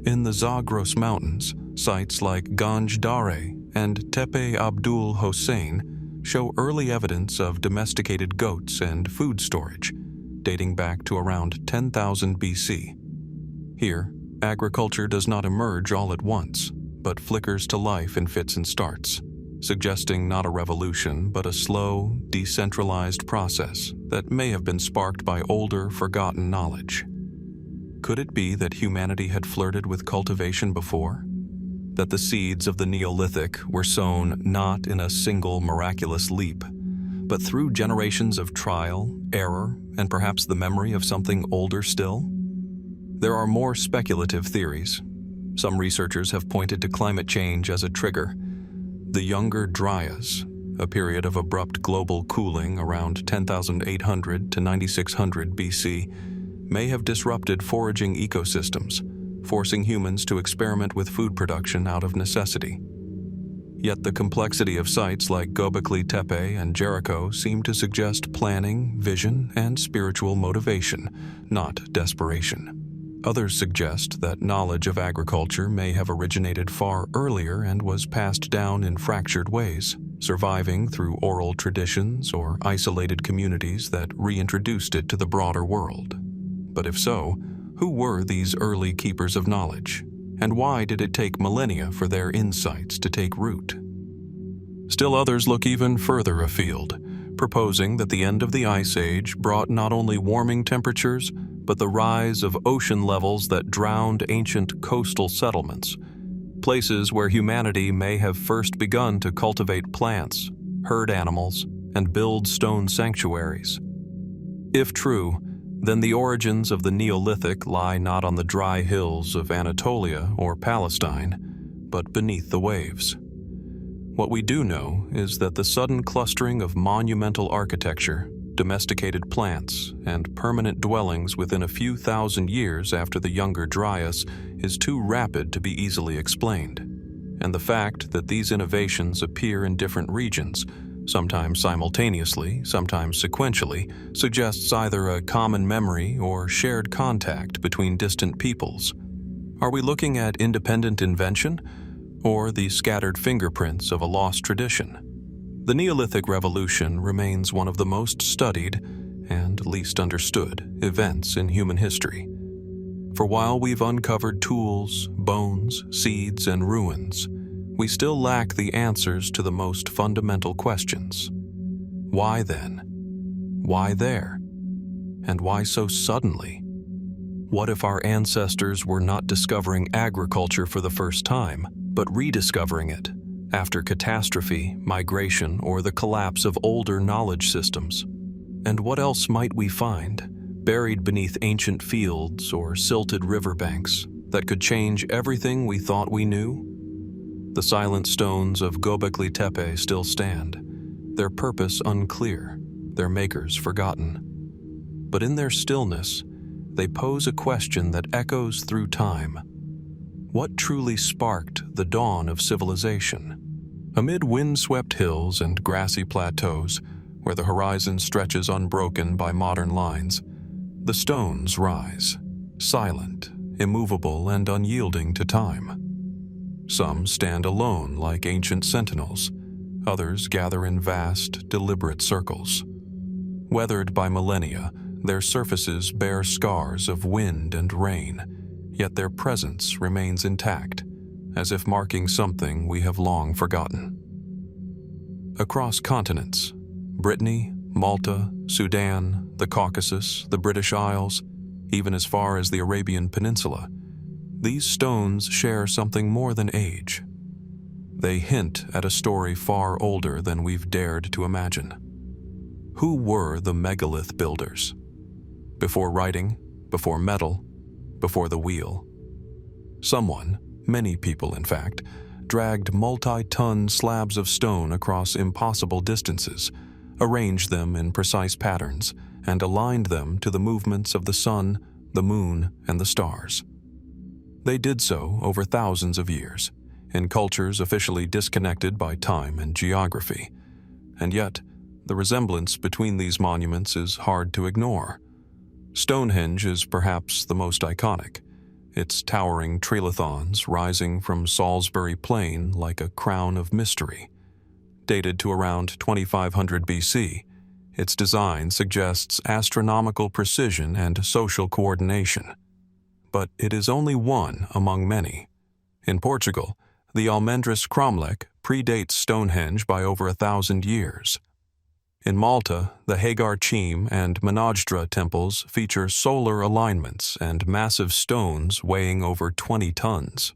[SPEAKER 1] In the Zagros Mountains, sites like Ganj Dare and Tepe Abdul Hossein show early evidence of domesticated goats and food storage, dating back to around 10,000 BC. Here, agriculture does not emerge all at once, but flickers to life in fits and starts, suggesting not a revolution but a slow, decentralized process that may have been sparked by older, forgotten knowledge. Could it be that humanity had flirted with cultivation before? That the seeds of the Neolithic were sown not in a single miraculous leap, but through generations of trial, error, and perhaps the memory of something older still? There are more speculative theories. Some researchers have pointed to climate change as a trigger. The Younger Dryas, a period of abrupt global cooling around 10,800 to 9,600 BC, may have disrupted foraging ecosystems, forcing humans to experiment with food production out of necessity. Yet the complexity of sites like Göbekli Tepe and Jericho seem to suggest planning, vision, and spiritual motivation, not desperation. Others suggest that knowledge of agriculture may have originated far earlier and was passed down in fractured ways, surviving through oral traditions or isolated communities that reintroduced it to the broader world. But if so, who were these early keepers of knowledge? And why did it take millennia for their insights to take root? Still others look even further afield, proposing that the end of the Ice Age brought not only warming temperatures, but the rise of ocean levels that drowned ancient coastal settlements, places where humanity may have first begun to cultivate plants, herd animals, and build stone sanctuaries. If true, then the origins of the Neolithic lie not on the dry hills of Anatolia or Palestine, but beneath the waves. What we do know is that the sudden clustering of monumental architecture, domesticated plants, and permanent dwellings within a few thousand years after the Younger Dryas is too rapid to be easily explained. And the fact that these innovations appear in different regions, sometimes simultaneously, sometimes sequentially, suggests either a common memory or shared contact between distant peoples. Are we looking at independent invention? or the scattered fingerprints of a lost tradition. The Neolithic Revolution remains one of the most studied and least understood events in human history. For while we've uncovered tools, bones, seeds, and ruins, we still lack the answers to the most fundamental questions. Why then? Why there? And why so suddenly? What if our ancestors were not discovering agriculture for the first time, but rediscovering it after catastrophe, migration, or the collapse of older knowledge systems? And what else might we find, buried beneath ancient fields or silted riverbanks, that could change everything we thought we knew? The silent stones of Göbekli Tepe still stand, their purpose unclear, their makers forgotten. But in their stillness, they pose a question that echoes through time. What truly sparked the dawn of civilization? Amid windswept hills and grassy plateaus, where the horizon stretches unbroken by modern lines, the stones rise, silent, immovable, and unyielding to time. Some stand alone like ancient sentinels, others gather in vast, deliberate circles. Weathered by millennia, their surfaces bear scars of wind and rain, yet their presence remains intact, as if marking something we have long forgotten. Across continents, Brittany, Malta, Sudan, the Caucasus, the British Isles, even as far as the Arabian Peninsula, these stones share something more than age. They hint at a story far older than we've dared to imagine. Who were the megalith builders? Before writing, before metal, before the wheel. Someone, many people in fact, dragged multi-ton slabs of stone across impossible distances, arranged them in precise patterns, and aligned them to the movements of the sun, the moon, and the stars. They did so over thousands of years, in cultures officially disconnected by time and geography. And yet, the resemblance between these monuments is hard to ignore. Stonehenge is perhaps the most iconic, its towering trilithons rising from Salisbury Plain like a crown of mystery. Dated to around 2500 BC, its design suggests astronomical precision and social coordination. But it is only one among many. In Portugal, the Almendris cromlech predates Stonehenge by over 1,000 years. In Malta, the Hagar Cheam and Monajdra temples feature solar alignments and massive stones weighing over 20 tons.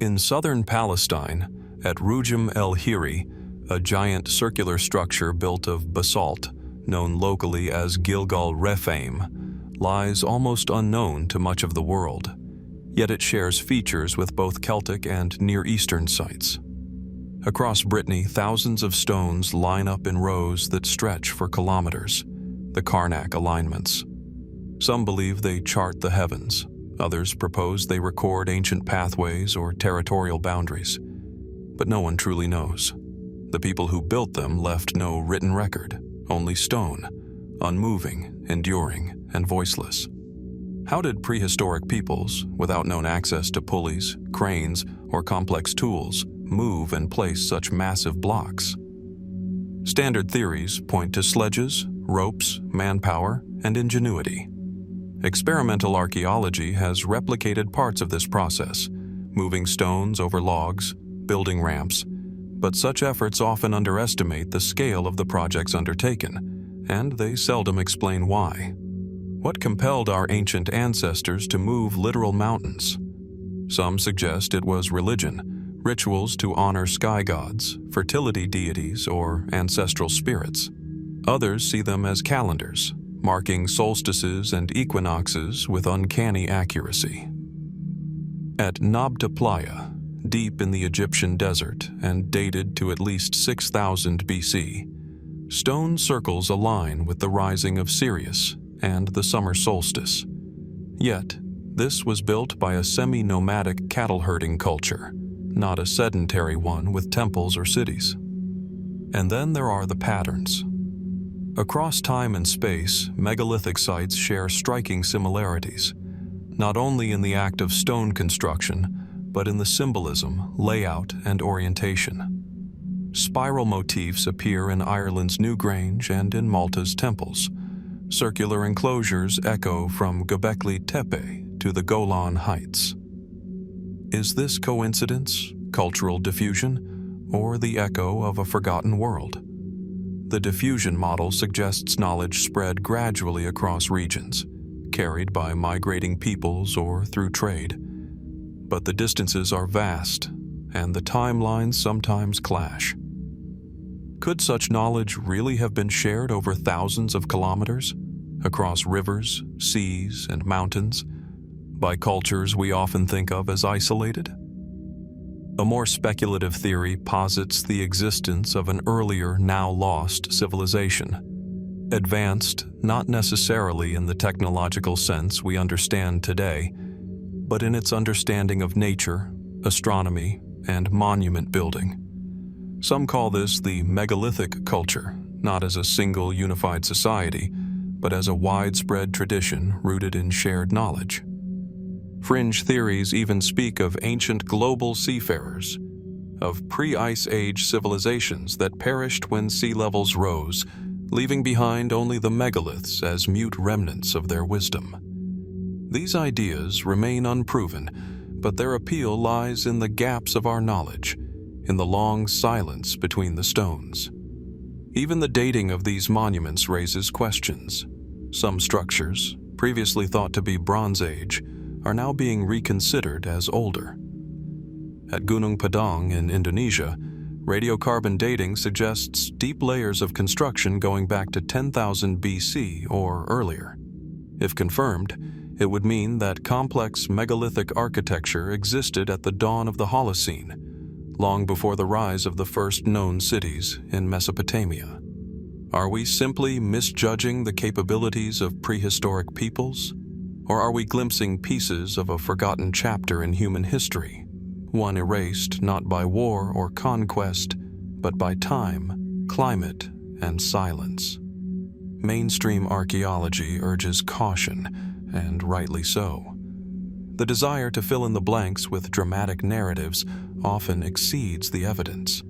[SPEAKER 1] In southern Palestine, at Rujum el Hiri, a giant circular structure built of basalt, known locally as Gilgal Rephaim, lies almost unknown to much of the world, yet it shares features with both Celtic and Near Eastern sites. Across Brittany, thousands of stones line up in rows that stretch for kilometers, the Karnak alignments. Some believe they chart the heavens, others propose they record ancient pathways or territorial boundaries. But no one truly knows. The people who built them left no written record, only stone, unmoving, enduring, and voiceless. How did prehistoric peoples, without known access to pulleys, cranes, or complex tools, move and place such massive blocks? Standard theories point to sledges, ropes, manpower, and ingenuity. Experimental archaeology has replicated parts of this process, moving stones over logs, building ramps, but such efforts often underestimate the scale of the projects undertaken, and they seldom explain why. What compelled our ancient ancestors to move literal mountains? Some suggest it was religion, rituals to honor sky gods, fertility deities, or ancestral spirits. Others see them as calendars, marking solstices and equinoxes with uncanny accuracy. At Nabta Playa, deep in the Egyptian desert and dated to at least 6000 BC, stone circles align with the rising of Sirius and the summer solstice. Yet, this was built by a semi-nomadic cattle-herding culture, not a sedentary one with temples or cities. And then there are the patterns. Across time and space, megalithic sites share striking similarities, not only in the act of stone construction, but in the symbolism, layout, and orientation. Spiral motifs appear in Ireland's Newgrange and in Malta's temples. Circular enclosures echo from Göbekli Tepe to the Golan Heights. Is this coincidence, cultural diffusion, or the echo of a forgotten world? The diffusion model suggests knowledge spread gradually across regions, carried by migrating peoples or through trade. But the distances are vast, and the timelines sometimes clash. Could such knowledge really have been shared over thousands of kilometers, across rivers, seas, and mountains, by cultures we often think of as isolated? A more speculative theory posits the existence of an earlier, now lost civilization, advanced not necessarily in the technological sense we understand today, but in its understanding of nature, astronomy, and monument building. Some call this the megalithic culture, not as a single unified society, but as a widespread tradition rooted in shared knowledge. Fringe theories even speak of ancient global seafarers, of pre-Ice Age civilizations that perished when sea levels rose, leaving behind only the megaliths as mute remnants of their wisdom. These ideas remain unproven, but their appeal lies in the gaps of our knowledge, in the long silence between the stones. Even the dating of these monuments raises questions. Some structures, previously thought to be Bronze Age, are now being reconsidered as older. At Gunung Padang in Indonesia, radiocarbon dating suggests deep layers of construction going back to 10,000 BC or earlier. If confirmed, it would mean that complex megalithic architecture existed at the dawn of the Holocene, long before the rise of the first known cities in Mesopotamia. Are we simply misjudging the capabilities of prehistoric peoples? Or are we glimpsing pieces of a forgotten chapter in human history, one erased not by war or conquest, but by time, climate, and silence? Mainstream archaeology urges caution, and rightly so. The desire to fill in the blanks with dramatic narratives often exceeds the evidence.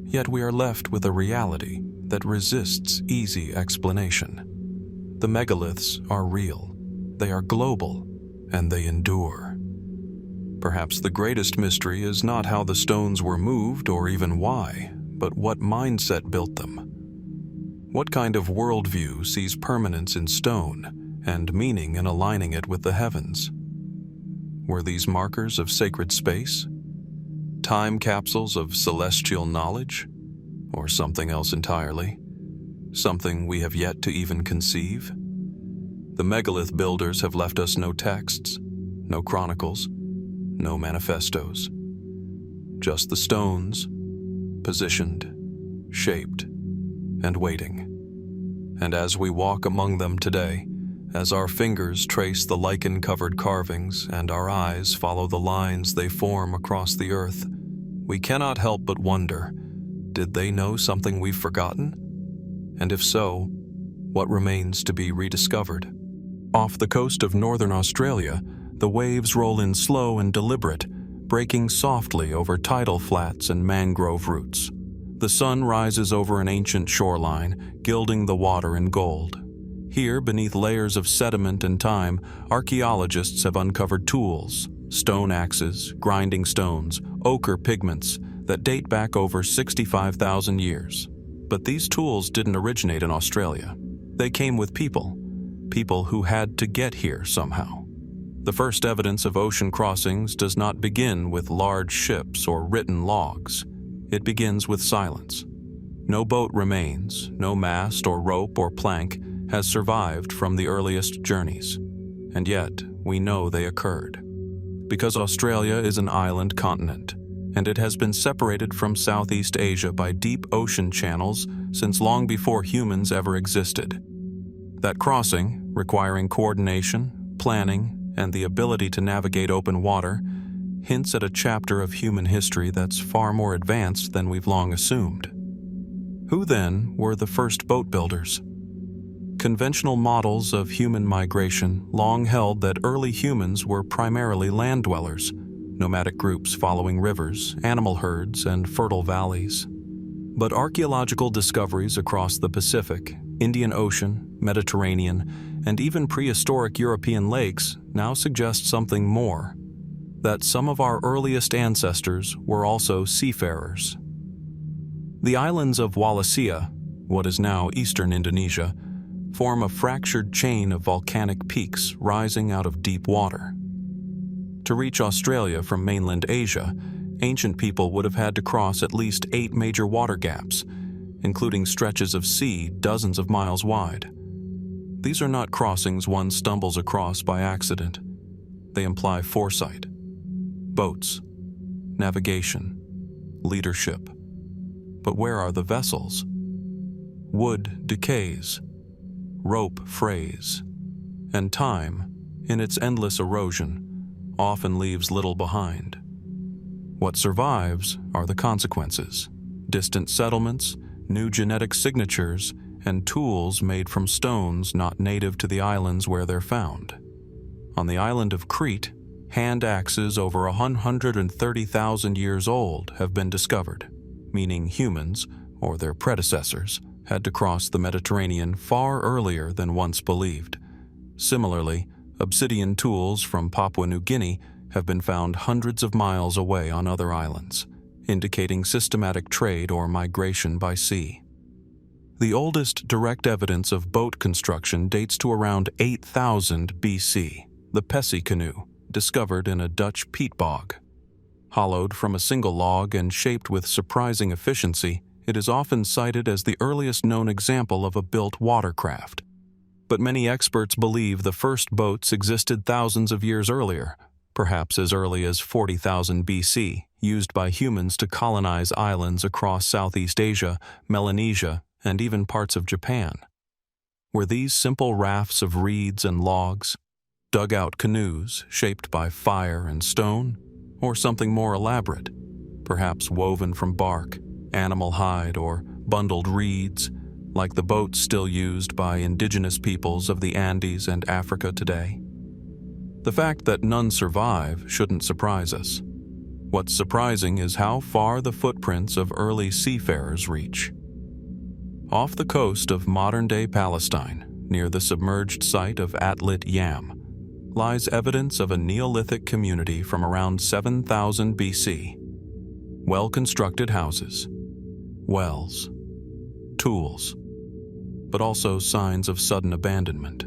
[SPEAKER 1] Yet we are left with a reality that resists easy explanation. The megaliths are real, they are global, and they endure. Perhaps the greatest mystery is not how the stones were moved or even why, but what mindset built them. What kind of worldview sees permanence in stone and meaning in aligning it with the heavens? Were these markers of sacred space? Time capsules of celestial knowledge? Or something else entirely? Something we have yet to even conceive? The megalith builders have left us no texts, no chronicles, no manifestos. Just the stones, positioned, shaped, and waiting. And as we walk among them today, as our fingers trace the lichen-covered carvings and our eyes follow the lines they form across the earth, we cannot help but wonder, did they know something we've forgotten? And if so, what remains to be rediscovered? Off the coast of northern Australia, the waves roll in slow and deliberate, breaking softly over tidal flats and mangrove roots. The sun rises over an ancient shoreline, gilding the water in gold. Here, beneath layers of sediment and time, archaeologists have uncovered tools, stone axes, grinding stones, ochre pigments that date back over 65,000 years. But these tools didn't originate in Australia. They came with people who had to get here somehow. The first evidence of ocean crossings does not begin with large ships or written logs. It begins with silence. No boat remains, no mast or rope or plank has survived from the earliest journeys. And yet, we know they occurred. Because Australia is an island continent, and it has been separated from Southeast Asia by deep ocean channels since long before humans ever existed. That crossing, requiring coordination, planning, and the ability to navigate open water, hints at a chapter of human history that's far more advanced than we've long assumed. Who then were the first boat builders? Conventional models of human migration long held that early humans were primarily land dwellers, nomadic groups following rivers, animal herds, and fertile valleys. But archaeological discoveries across the Pacific, Indian Ocean, Mediterranean, and even prehistoric European lakes now suggest something more: that some of our earliest ancestors were also seafarers. The islands of Wallacea, what is now eastern Indonesia, form a fractured chain of volcanic peaks rising out of deep water. To reach Australia from mainland Asia, ancient people would have had to cross at least 8 major water gaps, including stretches of sea dozens of miles wide. These are not crossings one stumbles across by accident. They imply foresight, boats, navigation, leadership. But where are the vessels? Wood decays, rope frays, and time, in its endless erosion, often leaves little behind. What survives are the consequences: distant settlements, new genetic signatures, and tools made from stones not native to the islands where they're found. On the island of Crete, hand axes over 130,000 years old have been discovered, meaning humans, or their predecessors, had to cross the Mediterranean far earlier than once believed. Similarly, obsidian tools from Papua New Guinea have been found hundreds of miles away on other islands, indicating systematic trade or migration by sea. The oldest direct evidence of boat construction dates to around 8000 BC, the Pessie canoe, discovered in a Dutch peat bog. Hollowed from a single log and shaped with surprising efficiency, it is often cited as the earliest known example of a built watercraft. But many experts believe the first boats existed thousands of years earlier, perhaps as early as 40,000 BC, used by humans to colonize islands across Southeast Asia, Melanesia, and even parts of Japan. Were these simple rafts of reeds and logs, dugout canoes shaped by fire and stone, or something more elaborate, perhaps woven from bark, animal hide, or bundled reeds, like the boats still used by indigenous peoples of the Andes and Africa today? The fact that none survive shouldn't surprise us. What's surprising is how far the footprints of early seafarers reach. Off the coast of modern-day Palestine, near the submerged site of Atlit Yam, lies evidence of a Neolithic community from around 7000 BC. Well-constructed houses, wells, tools, but also signs of sudden abandonment.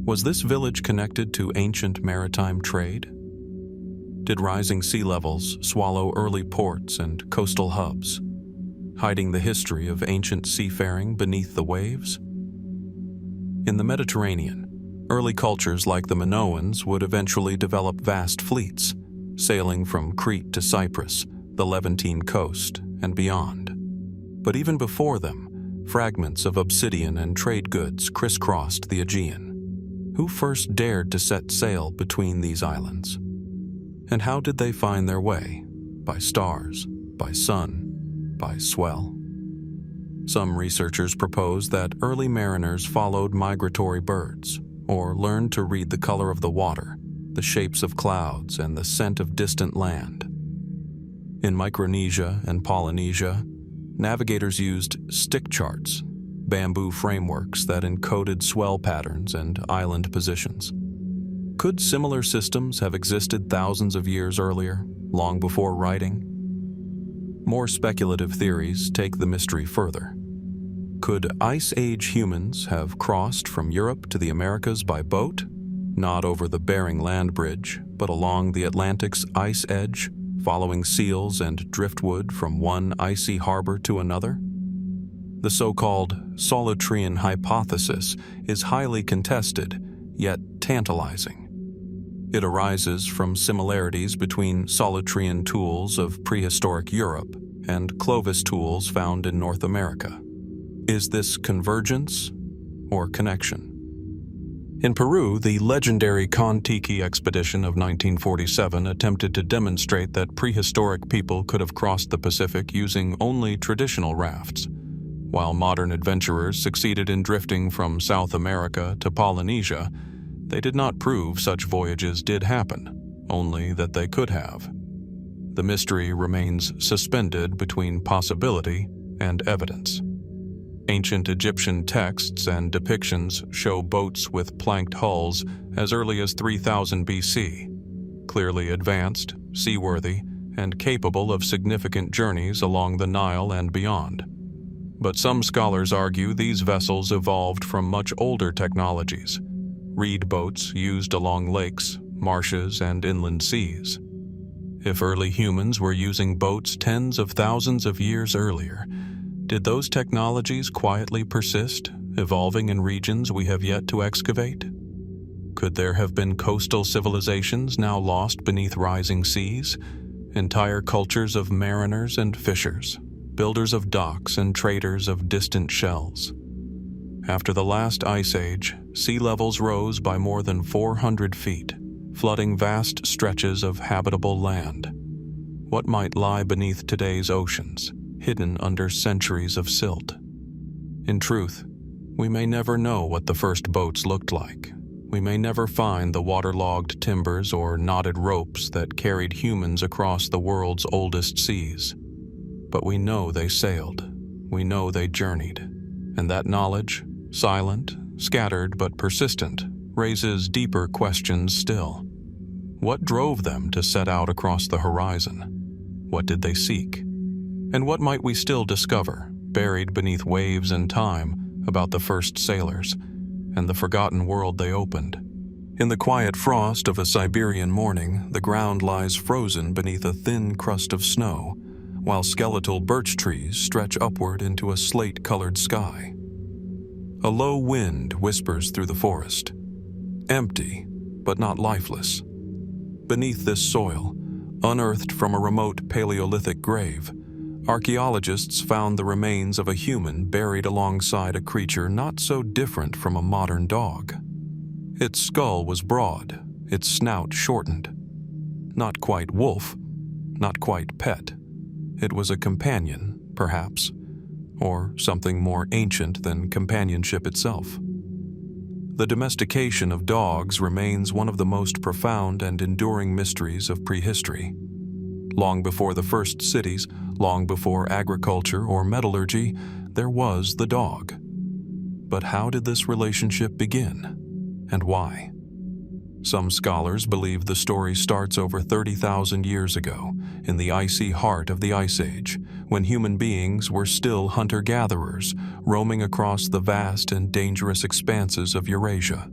[SPEAKER 1] Was this village connected to ancient maritime trade? Did rising sea levels swallow early ports and coastal hubs, hiding the history of ancient seafaring beneath the waves? In the Mediterranean, early cultures like the Minoans would eventually develop vast fleets, sailing from Crete to Cyprus, the Levantine coast, and beyond. But even before them, fragments of obsidian and trade goods crisscrossed the Aegean. Who first dared to set sail between these islands? And how did they find their way? By stars, by sun, by swell? Some researchers propose that early mariners followed migratory birds, or learned to read the color of the water, the shapes of clouds, and the scent of distant land. In Micronesia and Polynesia, navigators used stick charts, bamboo frameworks that encoded swell patterns and island positions. Could similar systems have existed thousands of years earlier, long before writing? More speculative theories take the mystery further. Could Ice Age humans have crossed from Europe to the Americas by boat, not over the Bering Land Bridge, but along the Atlantic's ice edge, following seals and driftwood from one icy harbor to another? The so-called Solutrean hypothesis is highly contested, yet tantalizing. It arises from similarities between Solutrean tools of prehistoric Europe and Clovis tools found in North America. Is this convergence or connection? In Peru, the legendary Kon-Tiki expedition of 1947 attempted to demonstrate that prehistoric people could have crossed the Pacific using only traditional rafts. While modern adventurers succeeded in drifting from South America to Polynesia, they did not prove such voyages did happen, only that they could have. The mystery remains suspended between possibility and evidence. Ancient Egyptian texts and depictions show boats with planked hulls as early as 3000 BC, clearly advanced, seaworthy, and capable of significant journeys along the Nile and beyond. But some scholars argue these vessels evolved from much older technologies, reed boats used along lakes, marshes, and inland seas. If early humans were using boats tens of thousands of years earlier, did those technologies quietly persist, evolving in regions we have yet to excavate? Could there have been coastal civilizations now lost beneath rising seas, entire cultures of mariners and fishers, builders of docks and traders of distant shells? After the last ice age, sea levels rose by more than 400 feet, flooding vast stretches of habitable land. What might lie beneath today's oceans, hidden under centuries of silt? In truth, we may never know what the first boats looked like. We may never find the waterlogged timbers or knotted ropes that carried humans across the world's oldest seas. But we know they sailed. We know they journeyed. And that knowledge, silent, scattered but persistent, raises deeper questions still. What drove them to set out across the horizon? What did they seek? And what might we still discover, buried beneath waves and time, about the first sailors and the forgotten world they opened? In the quiet frost of a Siberian morning, the ground lies frozen beneath a thin crust of snow, while skeletal birch trees stretch upward into a slate-colored sky. A low wind whispers through the forest, empty but not lifeless. Beneath this soil, unearthed from a remote Paleolithic grave, archaeologists found the remains of a human buried alongside a creature not so different from a modern dog. Its skull was broad, its snout shortened. Not quite wolf, not quite pet. It was a companion, perhaps, or something more ancient than companionship itself. The domestication of dogs remains one of the most profound and enduring mysteries of prehistory. Long before the first cities, long before agriculture or metallurgy, there was the dog. But how did this relationship begin, and why? Some scholars believe the story starts over 30,000 years ago, in the icy heart of the Ice Age, when human beings were still hunter-gatherers, roaming across the vast and dangerous expanses of Eurasia.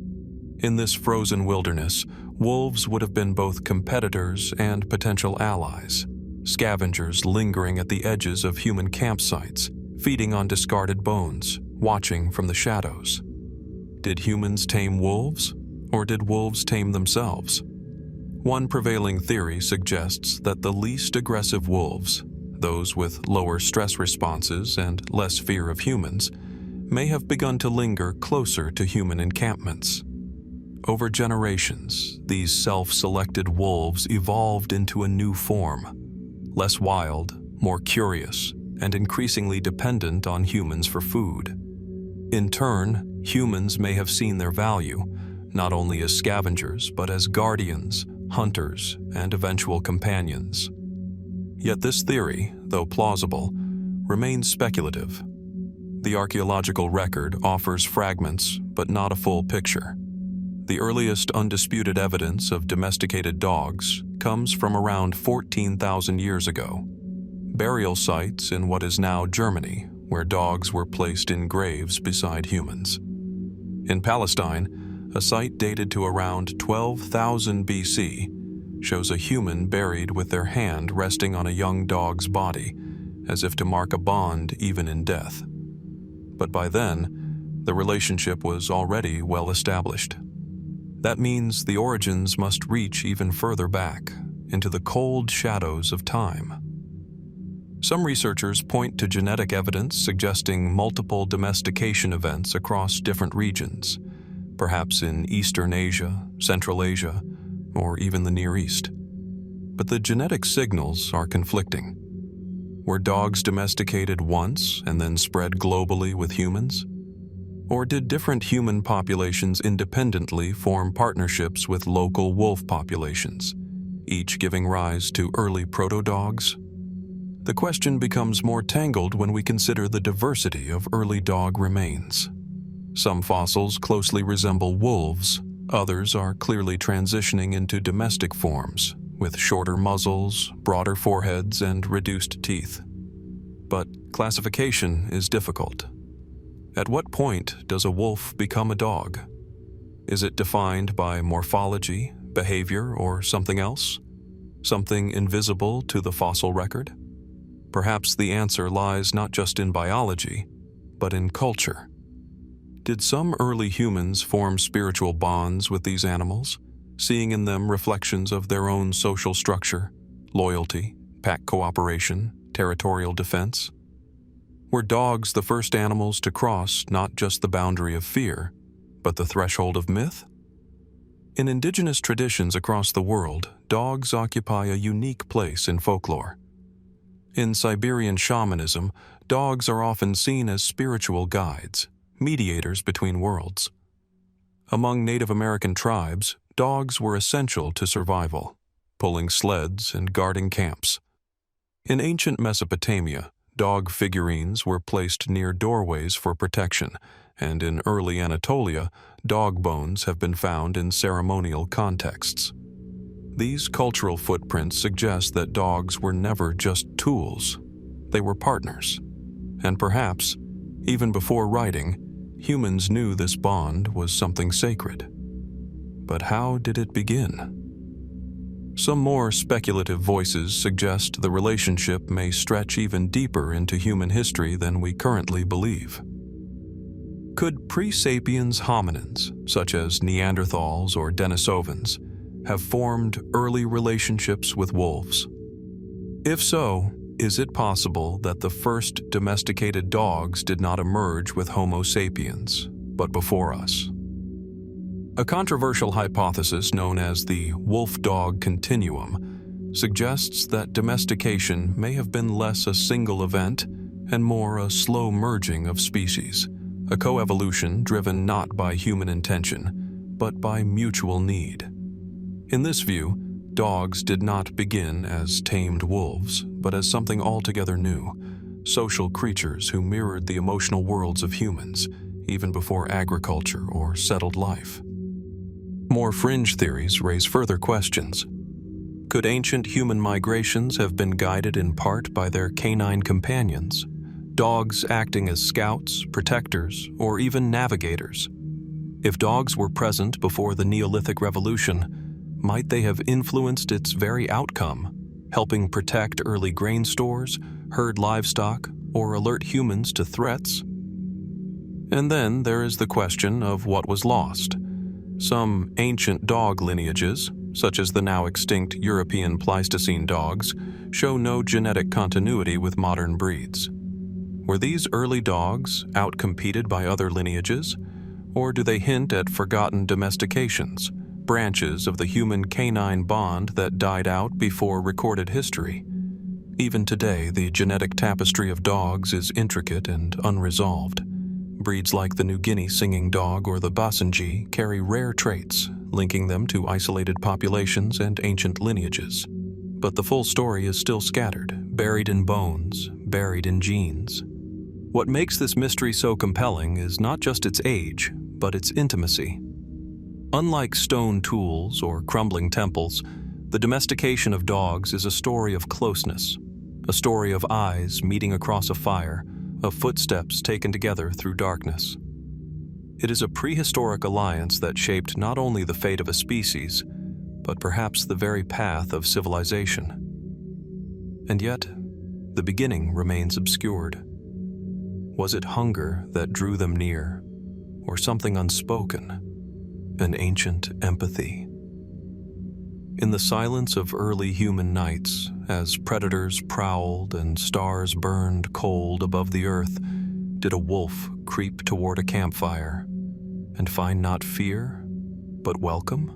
[SPEAKER 1] In this frozen wilderness, wolves would have been both competitors and potential allies, scavengers lingering at the edges of human campsites, feeding on discarded bones, watching from the shadows. Did humans tame wolves, or did wolves tame themselves? One prevailing theory suggests that the least aggressive wolves, those with lower stress responses and less fear of humans, may have begun to linger closer to human encampments. Over generations, these self-selected wolves evolved into a new form, less wild, more curious, and increasingly dependent on humans for food. In turn, humans may have seen their value, not only as scavengers, but as guardians, hunters, and eventual companions. Yet this theory, though plausible, remains speculative. The archaeological record offers fragments, but not a full picture. The earliest undisputed evidence of domesticated dogs comes from around 14,000 years ago. Burial sites in what is now Germany, where dogs were placed in graves beside humans. In Palestine, a site dated to around 12,000 BC shows a human buried with their hand resting on a young dog's body, as if to mark a bond even in death. But by then, the relationship was already well established. That means the origins must reach even further back, into the cold shadows of time. Some researchers point to genetic evidence suggesting multiple domestication events across different regions, perhaps in Eastern Asia, Central Asia, or even the Near East. But the genetic signals are conflicting. Were dogs domesticated once and then spread globally with humans? Or did different human populations independently form partnerships with local wolf populations, each giving rise to early proto-dogs? The question becomes more tangled when we consider the diversity of early dog remains. Some fossils closely resemble wolves, others are clearly transitioning into domestic forms, with shorter muzzles, broader foreheads, and reduced teeth. But classification is difficult. At what point does a wolf become a dog? Is it defined by morphology, behavior, or something else? Something invisible to the fossil record? Perhaps the answer lies not just in biology, but in culture. Did some early humans form spiritual bonds with these animals, seeing in them reflections of their own social structure, loyalty, pack cooperation, territorial defense? Were dogs the first animals to cross not just the boundary of fear, but the threshold of myth? In indigenous traditions across the world, dogs occupy a unique place in folklore. In Siberian shamanism, dogs are often seen as spiritual guides, mediators between worlds. Among Native American tribes, dogs were essential to survival, pulling sleds and guarding camps. In ancient Mesopotamia, dog figurines were placed near doorways for protection, and in early Anatolia, dog bones have been found in ceremonial contexts. These cultural footprints suggest that dogs were never just tools. They were partners. And perhaps, even before writing, humans knew this bond was something sacred. But how did it begin? Some more speculative voices suggest the relationship may stretch even deeper into human history than we currently believe. Could pre-sapiens hominins, such as Neanderthals or Denisovans, have formed early relationships with wolves? If so, is it possible that the first domesticated dogs did not emerge with Homo sapiens, but before us? A controversial hypothesis known as the wolf-dog continuum suggests that domestication may have been less a single event and more a slow merging of species, a coevolution driven not by human intention, but by mutual need. In this view, dogs did not begin as tamed wolves, but as something altogether new, social creatures who mirrored the emotional worlds of humans, even before agriculture or settled life. More fringe theories raise further questions. Could ancient human migrations have been guided in part by their canine companions, dogs acting as scouts, protectors, or even navigators? If dogs were present before the Neolithic Revolution, might they have influenced its very outcome, helping protect early grain stores, herd livestock, or alert humans to threats? And then there is the question of what was lost. Some ancient dog lineages, such as the now extinct European Pleistocene dogs, show no genetic continuity with modern breeds. Were these early dogs outcompeted by other lineages, or do they hint at forgotten domestications, branches of the human-canine bond that died out before recorded history? Even today, the genetic tapestry of dogs is intricate and unresolved. Breeds like the New Guinea singing dog or the Basenji carry rare traits, linking them to isolated populations and ancient lineages. But the full story is still scattered, buried in bones, buried in genes. What makes this mystery so compelling is not just its age, but its intimacy. Unlike stone tools or crumbling temples, the domestication of dogs is a story of closeness, a story of eyes meeting across a fire, of footsteps taken together through darkness. It is a prehistoric alliance that shaped not only the fate of a species, but perhaps the very path of civilization. And yet, the beginning remains obscured. Was it hunger that drew them near, or something unspoken, an ancient empathy? In the silence of early human nights, as predators prowled and stars burned cold above the earth, did a wolf creep toward a campfire and find not fear, but welcome?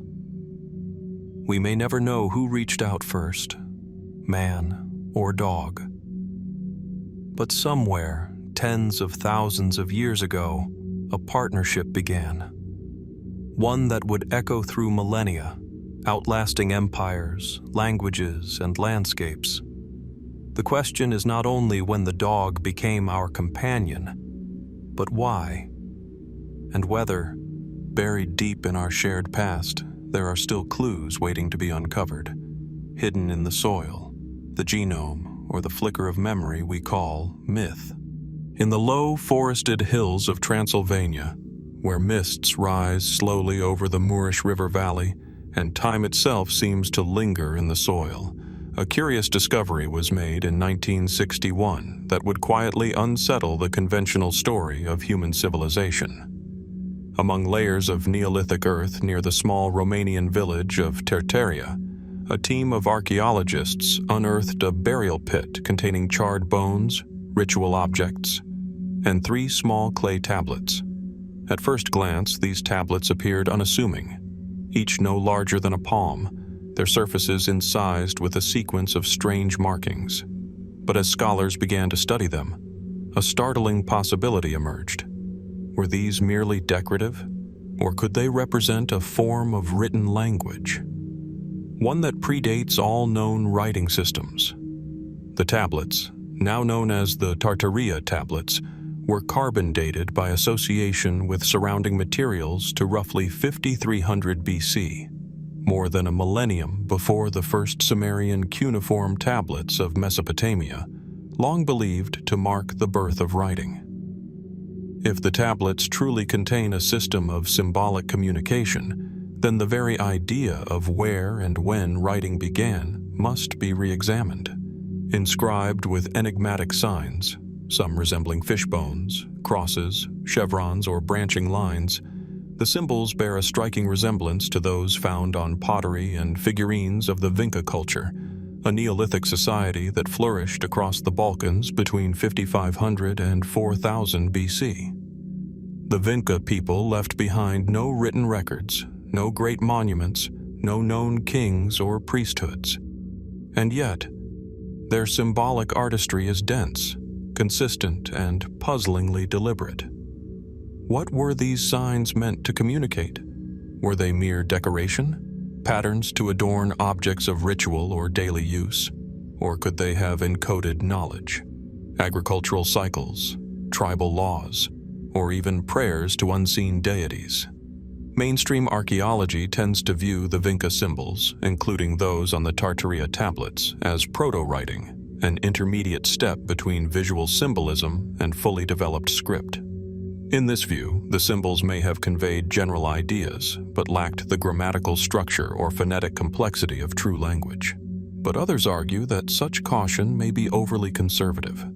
[SPEAKER 1] We may never know who reached out first, man or dog. But somewhere, tens of thousands of years ago, a partnership began. One that would echo through millennia, outlasting empires, languages, and landscapes. The question is not only when the dog became our companion, but why, and whether, buried deep in our shared past, there are still clues waiting to be uncovered, hidden in the soil, the genome, or the flicker of memory we call myth. In the low, forested hills of Transylvania, where mists rise slowly over the Moorish River Valley and time itself seems to linger in the soil, a curious discovery was made in 1961 that would quietly unsettle the conventional story of human civilization. Among layers of Neolithic earth near the small Romanian village of Tărtăria, a team of archaeologists unearthed a burial pit containing charred bones, ritual objects, and 3 small clay tablets. At first glance, these tablets appeared unassuming, each no larger than a palm, their surfaces incised with a sequence of strange markings. But as scholars began to study them, a startling possibility emerged. Were these merely decorative, or could they represent a form of written language? One that predates all known writing systems. The tablets, now known as the Tărtăria tablets, were carbon dated by association with surrounding materials to roughly 5300 BC, more than a millennium before the first Sumerian cuneiform tablets of Mesopotamia, long believed to mark the birth of writing. If the tablets truly contain a system of symbolic communication, then the very idea of where and when writing began must be re-examined. Inscribed with enigmatic signs, some resembling fish bones, crosses, chevrons, or branching lines, the symbols bear a striking resemblance to those found on pottery and figurines of the Vinca culture, a Neolithic society that flourished across the Balkans between 5500 and 4000 BC. The Vinca people left behind no written records, no great monuments, no known kings or priesthoods. And yet, their symbolic artistry is dense, consistent, and puzzlingly deliberate. What were these signs meant to communicate? Were they mere decoration? Patterns to adorn objects of ritual or daily use? Or could they have encoded knowledge? Agricultural cycles, tribal laws, or even prayers to unseen deities? Mainstream archaeology tends to view the Vinca symbols, including those on the Tărtăria tablets, as proto-writing, an intermediate step between visual symbolism and fully developed script. In this view, the symbols may have conveyed general ideas, but lacked the grammatical structure or phonetic complexity of true language. But others argue that such caution may be overly conservative.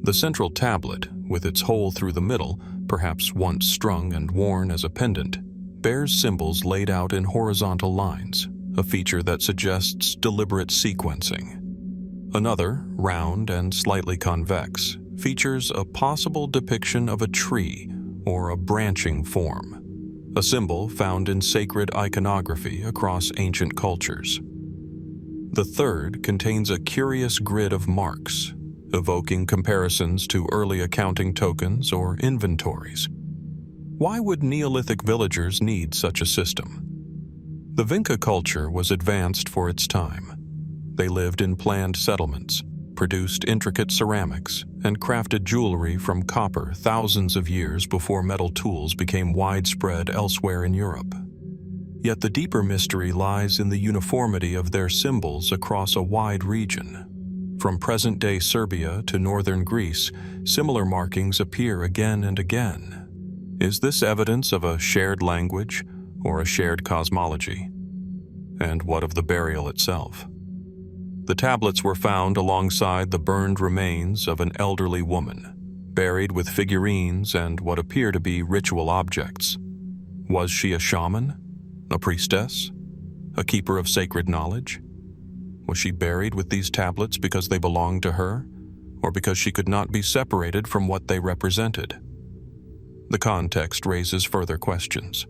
[SPEAKER 1] The central tablet, with its hole through the middle, perhaps once strung and worn as a pendant, bears symbols laid out in horizontal lines, a feature that suggests deliberate sequencing. Another, round and slightly convex, features a possible depiction of a tree or a branching form, a symbol found in sacred iconography across ancient cultures. The third contains a curious grid of marks, evoking comparisons to early accounting tokens or inventories. Why would Neolithic villagers need such a system? The Vinca culture was advanced for its time. They lived in planned settlements, produced intricate ceramics, and crafted jewelry from copper thousands of years before metal tools became widespread elsewhere in Europe. Yet the deeper mystery lies in the uniformity of their symbols across a wide region. From present-day Serbia to northern Greece, similar markings appear again and again. Is this evidence of a shared language or a shared cosmology? And what of the burial itself? The tablets were found alongside the burned remains of an elderly woman, buried with figurines and what appear to be ritual objects. Was she a shaman? A priestess? A keeper of sacred knowledge? Was she buried with these tablets because they belonged to her, or because she could not be separated from what they represented? The context raises further questions.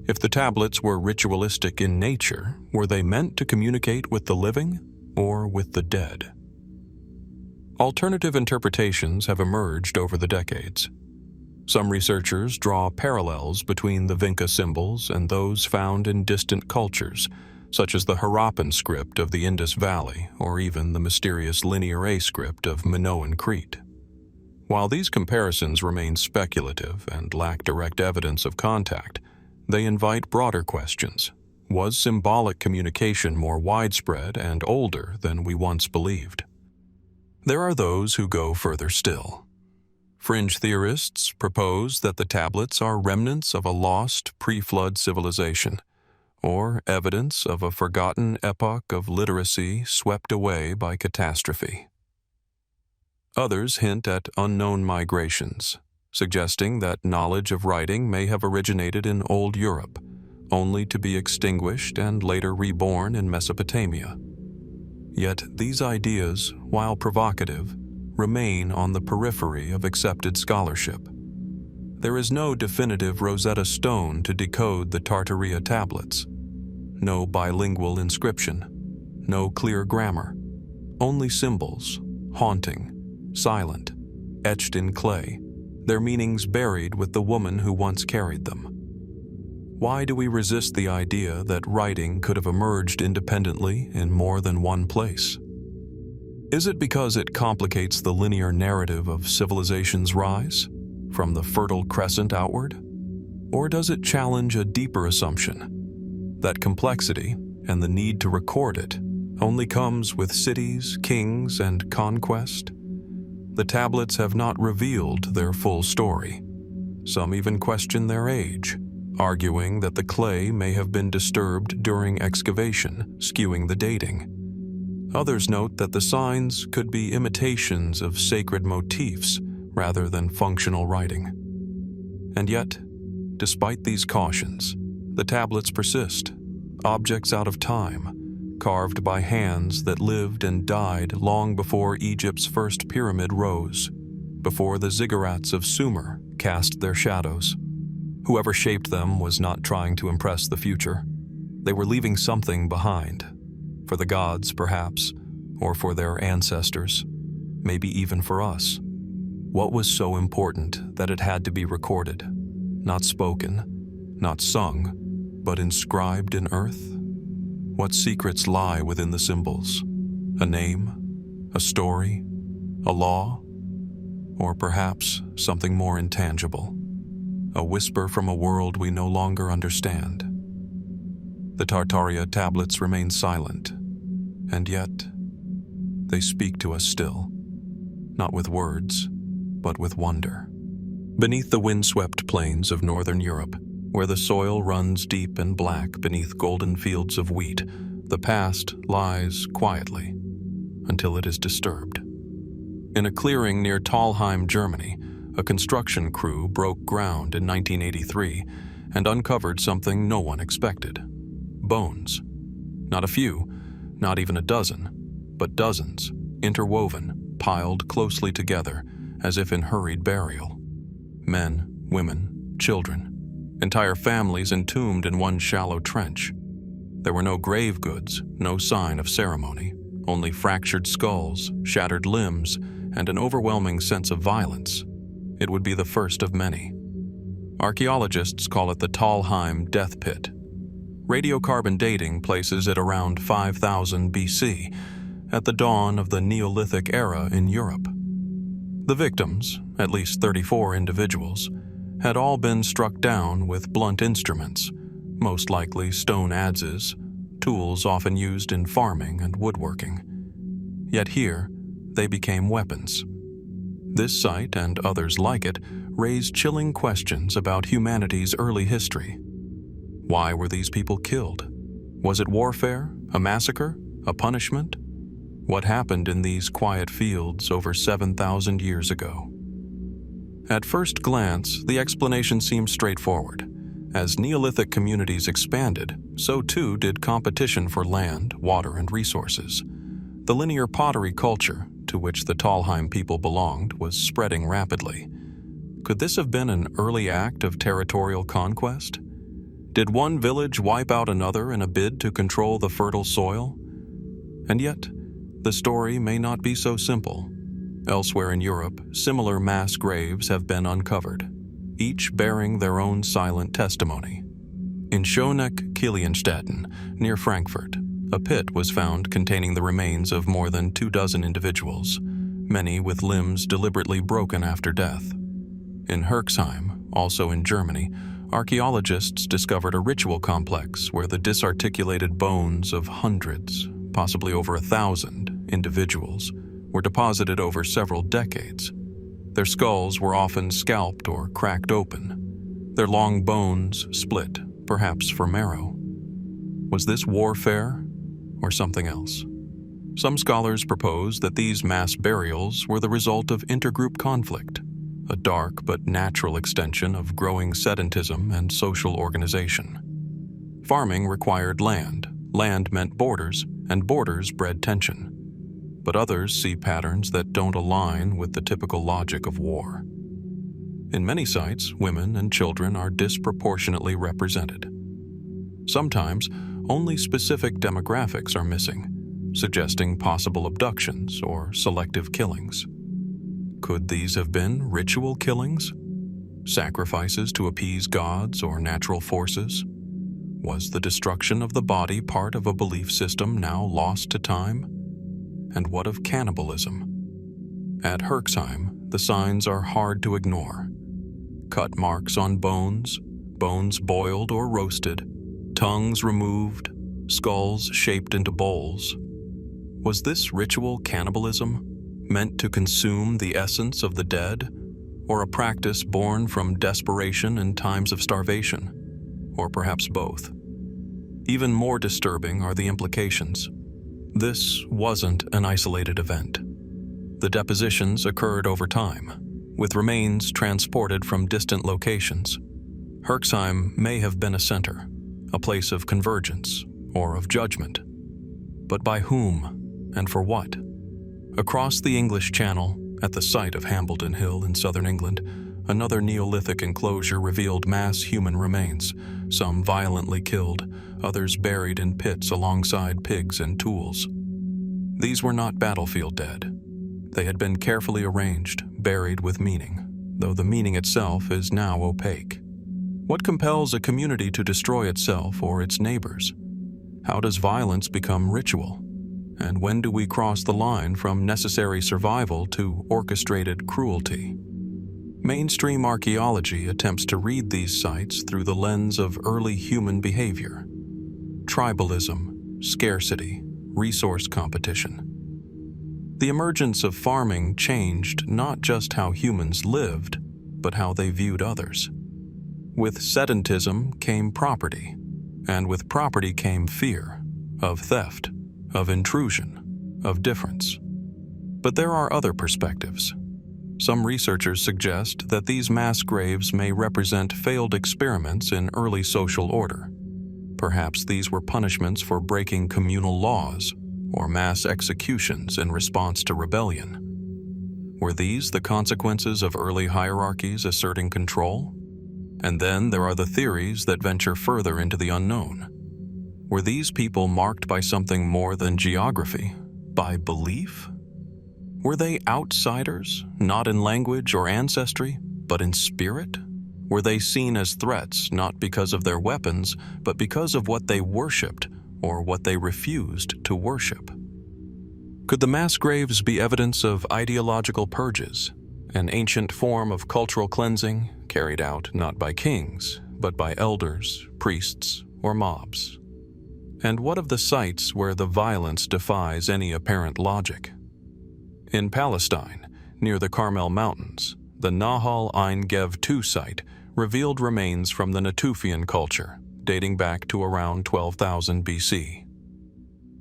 [SPEAKER 1] If the tablets were ritualistic in nature, were they meant to communicate with the living or with the dead? Alternative interpretations have emerged over the decades. Some researchers draw parallels between the Vinca symbols and those found in distant cultures, such as the Harappan script of the Indus Valley or even the mysterious Linear A script of Minoan Crete. While these comparisons remain speculative and lack direct evidence of contact, they invite broader questions. Was symbolic communication more widespread and older than we once believed? There are those who go further still. Fringe theorists propose that the tablets are remnants of a lost pre-flood civilization, or evidence of a forgotten epoch of literacy swept away by catastrophe. Others hint at unknown migrations, suggesting that knowledge of writing may have originated in Old Europe, only to be extinguished and later reborn in Mesopotamia. Yet these ideas, while provocative, remain on the periphery of accepted scholarship. There is no definitive Rosetta Stone to decode the Tărtăria tablets, no bilingual inscription, no clear grammar, only symbols, haunting, silent, etched in clay, their meanings buried with the woman who once carried them. Why do we resist the idea that writing could have emerged independently in more than one place? Is it because it complicates the linear narrative of civilization's rise, from the Fertile Crescent outward? Or does it challenge a deeper assumption, that complexity and the need to record it only comes with cities, kings, and conquest? The tablets have not revealed their full story. Some even question their age, arguing that the clay may have been disturbed during excavation, skewing the dating. Others note that the signs could be imitations of sacred motifs rather than functional writing. And yet, despite these cautions, the tablets persist, objects out of time, carved by hands that lived and died long before Egypt's first pyramid rose, before the ziggurats of Sumer cast their shadows. Whoever shaped them was not trying to impress the future. They were leaving something behind. For the gods, perhaps, or for their ancestors, maybe even for us. What was so important that it had to be recorded, not spoken, not sung, but inscribed in earth? What secrets lie within the symbols? A name? A story? A law? Or perhaps something more intangible? A whisper from a world we no longer understand. The Tărtăria tablets remain silent, and yet they speak to us still, not with words, but with wonder. Beneath the windswept plains of northern Europe, where the soil runs deep and black beneath golden fields of wheat, the past lies quietly until it is disturbed. In a clearing near Talheim, Germany, a construction crew broke ground in 1983 and uncovered something no one expected. Bones. Not a few, not even a dozen, but dozens, interwoven, piled closely together, as if in hurried burial. Men, women, children, entire families entombed in one shallow trench. There were no grave goods, no sign of ceremony, only fractured skulls, shattered limbs, and an overwhelming sense of violence. It would be the first of many. Archaeologists call it the Talheim Death Pit. Radiocarbon dating places it around 5000 BC, at the dawn of the Neolithic era in Europe. The victims, at least 34 individuals, had all been struck down with blunt instruments, most likely stone adzes, tools often used in farming and woodworking. Yet here, they became weapons. This site and others like it raise chilling questions about humanity's early history. Why were these people killed? Was it warfare, a massacre, a punishment? What happened in these quiet fields over 7,000 years ago? At first glance, the explanation seems straightforward. As Neolithic communities expanded, so too did competition for land, water, and resources. The linear pottery culture, to which the Talheim people belonged, was spreading rapidly. Could this have been an early act of territorial conquest? Did one village wipe out another in a bid to control the fertile soil? And yet, the story may not be so simple. Elsewhere in Europe, similar mass graves have been uncovered. each bearing their own silent testimony. In Schöneck-Kilienstätten, near Frankfurt, a pit was found containing the remains of more than 24 individuals, many with limbs deliberately broken after death. In Herxheim, also in Germany, archaeologists discovered a ritual complex where the disarticulated bones of hundreds, possibly over 1,000, individuals were deposited over several decades. Their skulls were often scalped or cracked open, their long bones split, perhaps for marrow. Was this warfare or something else? Some scholars propose that these mass burials were the result of intergroup conflict, a dark but natural extension of growing sedentism and social organization. Farming required land, land meant borders, and borders bred tension. But others see patterns that don't align with the typical logic of war. In many sites, women and children are disproportionately represented. Sometimes, only specific demographics are missing, suggesting possible abductions or selective killings. Could these have been ritual killings? Sacrifices to appease gods or natural forces? Was the destruction of the body part of a belief system now lost to time? And what of cannibalism? At Herxheim, the signs are hard to ignore. Cut marks on bones, bones boiled or roasted, tongues removed, skulls shaped into bowls. Was this ritual cannibalism, meant to consume the essence of the dead, or a practice born from desperation in times of starvation, or perhaps both? Even more disturbing are the implications. This wasn't an isolated event. The depositions occurred over time, with remains transported from distant locations. Herxheim may have been a center, a place of convergence or of judgment. But by whom and for what? Across the English Channel, at the site of Hambledon Hill in southern England, another Neolithic enclosure revealed mass human remains, some violently killed, others buried in pits alongside pigs and tools. These were not battlefield dead. They had been carefully arranged, buried with meaning, though the meaning itself is now opaque. What compels a community to destroy itself or its neighbors? How does violence become ritual? And when do we cross the line from necessary survival to orchestrated cruelty? Mainstream archaeology attempts to read these sites through the lens of early human behavior. Tribalism, scarcity, resource competition. The emergence of farming changed not just how humans lived, but how they viewed others. With sedentism came property, and with property came fear of theft, of intrusion, of difference. But there are other perspectives. Some researchers suggest that these mass graves may represent failed experiments in early social order. Perhaps these were punishments for breaking communal laws or mass executions in response to rebellion. Were these the consequences of early hierarchies asserting control? And then there are the theories that venture further into the unknown. Were these people marked by something more than geography, by belief? Were they outsiders, not in language or ancestry, but in spirit? Were they seen as threats not because of their weapons, but because of what they worshipped or what they refused to worship? Could the mass graves be evidence of ideological purges, an ancient form of cultural cleansing carried out not by kings, but by elders, priests, or mobs? And what of the sites where the violence defies any apparent logic? In Palestine, near the Carmel Mountains, the Nahal Ein Gev II site revealed remains from the Natufian culture, dating back to around 12,000 BC.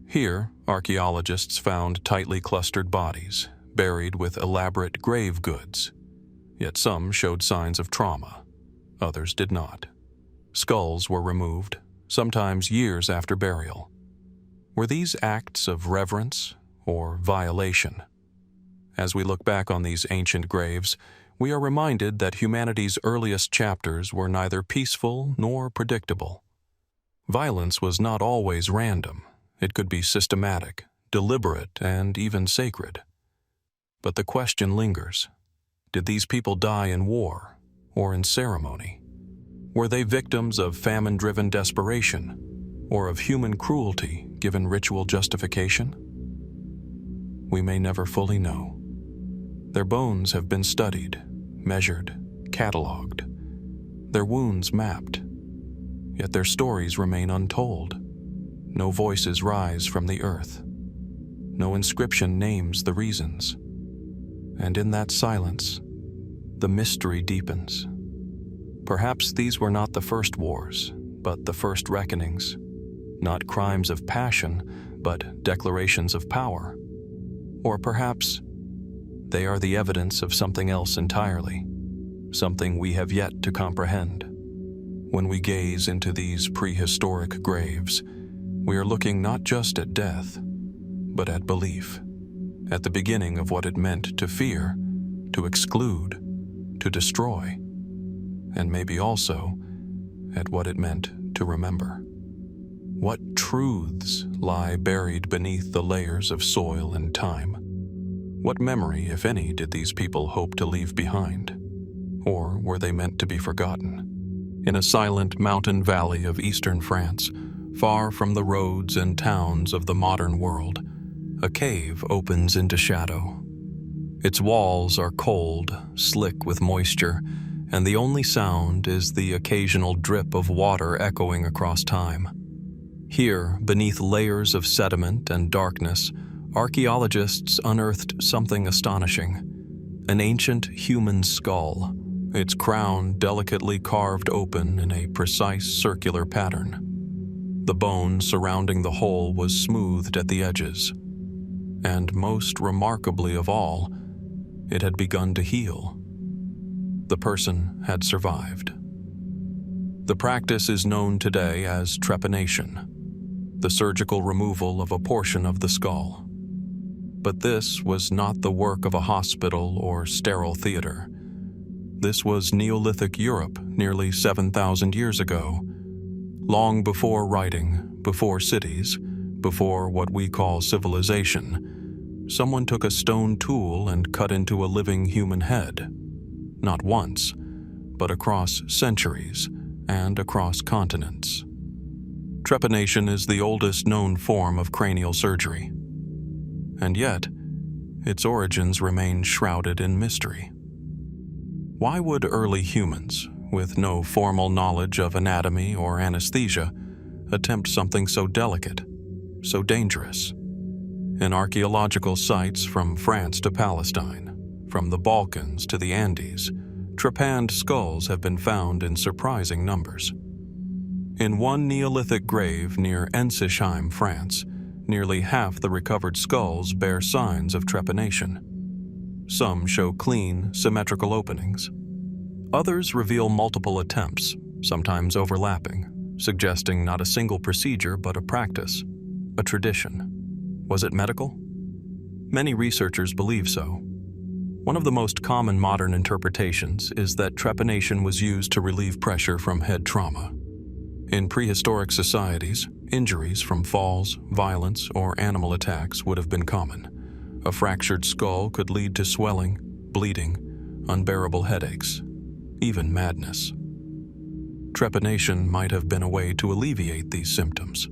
[SPEAKER 1] Here, archaeologists found tightly clustered bodies, buried with elaborate grave goods. Yet some showed signs of trauma, others did not. Skulls were removed, sometimes years after burial. Were these acts of reverence or violation? As we look back on these ancient graves, we are reminded that humanity's earliest chapters were neither peaceful nor predictable. Violence was not always random. It could be systematic, deliberate, and even sacred. But the question lingers. Did these people die in war or in ceremony? Were they victims of famine-driven desperation, or of human cruelty given ritual justification? We may never fully know. Their bones have been studied, measured, catalogued, their wounds mapped, yet their stories remain untold. No voices rise from the earth. No inscription names the reasons. And in that silence, the mystery deepens. Perhaps these were not the first wars, but the first reckonings. Not crimes of passion, but declarations of power. Or perhaps they are the evidence of something else entirely, something we have yet to comprehend. When we gaze into these prehistoric graves, we are looking not just at death, but at belief, at the beginning of what it meant to fear, to exclude, to destroy, and maybe also at what it meant to remember. What truths lie buried beneath the layers of soil and time? What memory, if any, did these people hope to leave behind? Or were they meant to be forgotten? In a silent mountain valley of eastern France, far from the roads and towns of the modern world, a cave opens into shadow. Its walls are cold, slick with moisture, and the only sound is the occasional drip of water echoing across time. Here, beneath layers of sediment and darkness, archaeologists unearthed something astonishing: an ancient human skull, its crown delicately carved open in a precise circular pattern. The bone surrounding the hole was smoothed at the edges, and most remarkably of all, it had begun to heal. The person had survived. The practice is known today as trepanation, the surgical removal of a portion of the skull. But this was not the work of a hospital or sterile theater. This was Neolithic Europe nearly 7,000 years ago. Long before writing, before cities, before what we call civilization, someone took a stone tool and cut into a living human head. Not once, but across centuries and across continents. Trepanation is the oldest known form of cranial surgery. And yet, its origins remain shrouded in mystery. Why would early humans, with no formal knowledge of anatomy or anesthesia, attempt something so delicate, so dangerous? In archaeological sites from France to Palestine, from the Balkans to the Andes, trepanned skulls have been found in surprising numbers. In one Neolithic grave near Ensisheim, France, nearly half the recovered skulls bear signs of trepanation. Some show clean, symmetrical openings. Others reveal multiple attempts, sometimes overlapping, suggesting not a single procedure but a practice, a tradition. Was it medical? Many researchers believe so. One of the most common modern interpretations is that trepanation was used to relieve pressure from head trauma. In prehistoric societies, injuries from falls, violence, or animal attacks would have been common. A fractured skull could lead to swelling, bleeding, unbearable headaches, even madness. Trepanation might have been a way to alleviate these symptoms.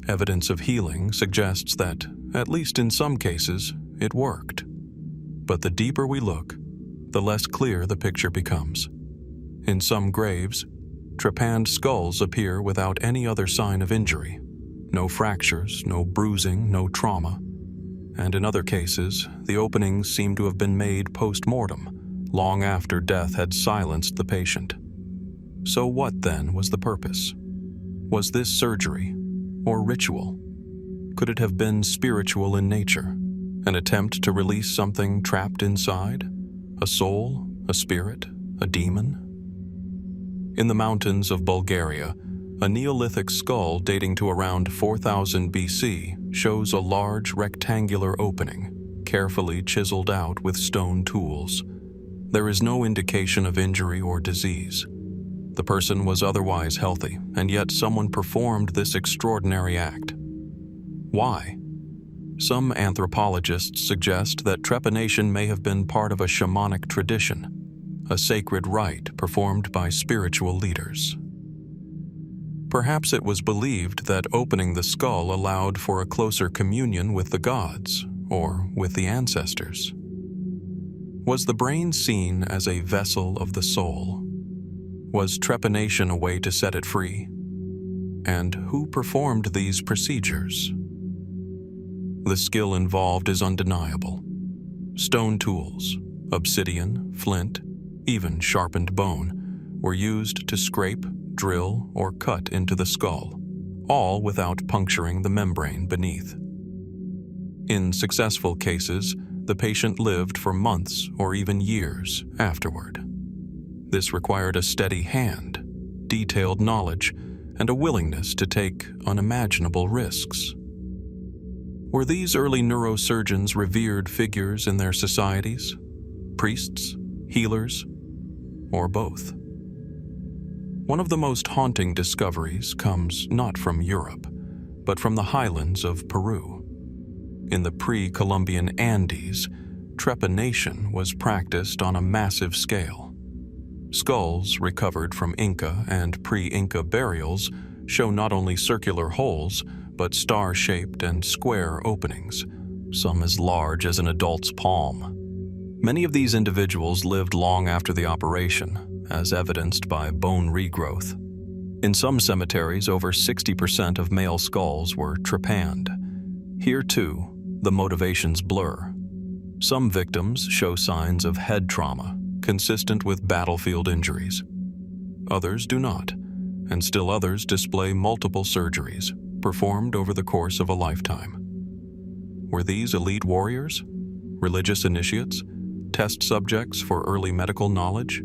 [SPEAKER 1] Evidence of healing suggests that, at least in some cases, it worked. But the deeper we look, the less clear the picture becomes. In some graves, trepanned skulls appear without any other sign of injury. No fractures, no bruising, no trauma. And in other cases, the openings seem to have been made post-mortem, long after death had silenced the patient. So what then was the purpose? Was this surgery or ritual? Could it have been spiritual in nature, an attempt to release something trapped inside? A soul, a spirit, a demon? In the mountains of Bulgaria, a Neolithic skull dating to around 4000 BC shows a large rectangular opening, carefully chiseled out with stone tools. There is no indication of injury or disease. The person was otherwise healthy, and yet someone performed this extraordinary act. Why? Some anthropologists suggest that trepanation may have been part of a shamanic tradition, a sacred rite performed by spiritual leaders. Perhaps it was believed that opening the skull allowed for a closer communion with the gods, or with the ancestors. Was the brain seen as a vessel of the soul? Was trepanation a way to set it free? And who performed these procedures? The skill involved is undeniable. Stone tools, obsidian, flint, even sharpened bone, were used to scrape, drill, or cut into the skull, all without puncturing the membrane beneath. In successful cases, the patient lived for months or even years afterward. This required a steady hand, detailed knowledge, and a willingness to take unimaginable risks. Were these early neurosurgeons revered figures in their societies? Priests? Healers? Or both? One of the most haunting discoveries comes not from Europe, but from the highlands of Peru. In the pre-Columbian Andes, trepanation was practiced on a massive scale. Skulls recovered from Inca and pre-Inca burials show not only circular holes, but star-shaped and square openings, some as large as an adult's palm. Many of these individuals lived long after the operation, as evidenced by bone regrowth. In some cemeteries, over 60% of male skulls were trepanned. Here, too, the motivations blur. Some victims show signs of head trauma, consistent with battlefield injuries. Others do not, and still others display multiple surgeries, performed over the course of a lifetime. Were these elite warriors? Religious initiates? Test subjects for early medical knowledge?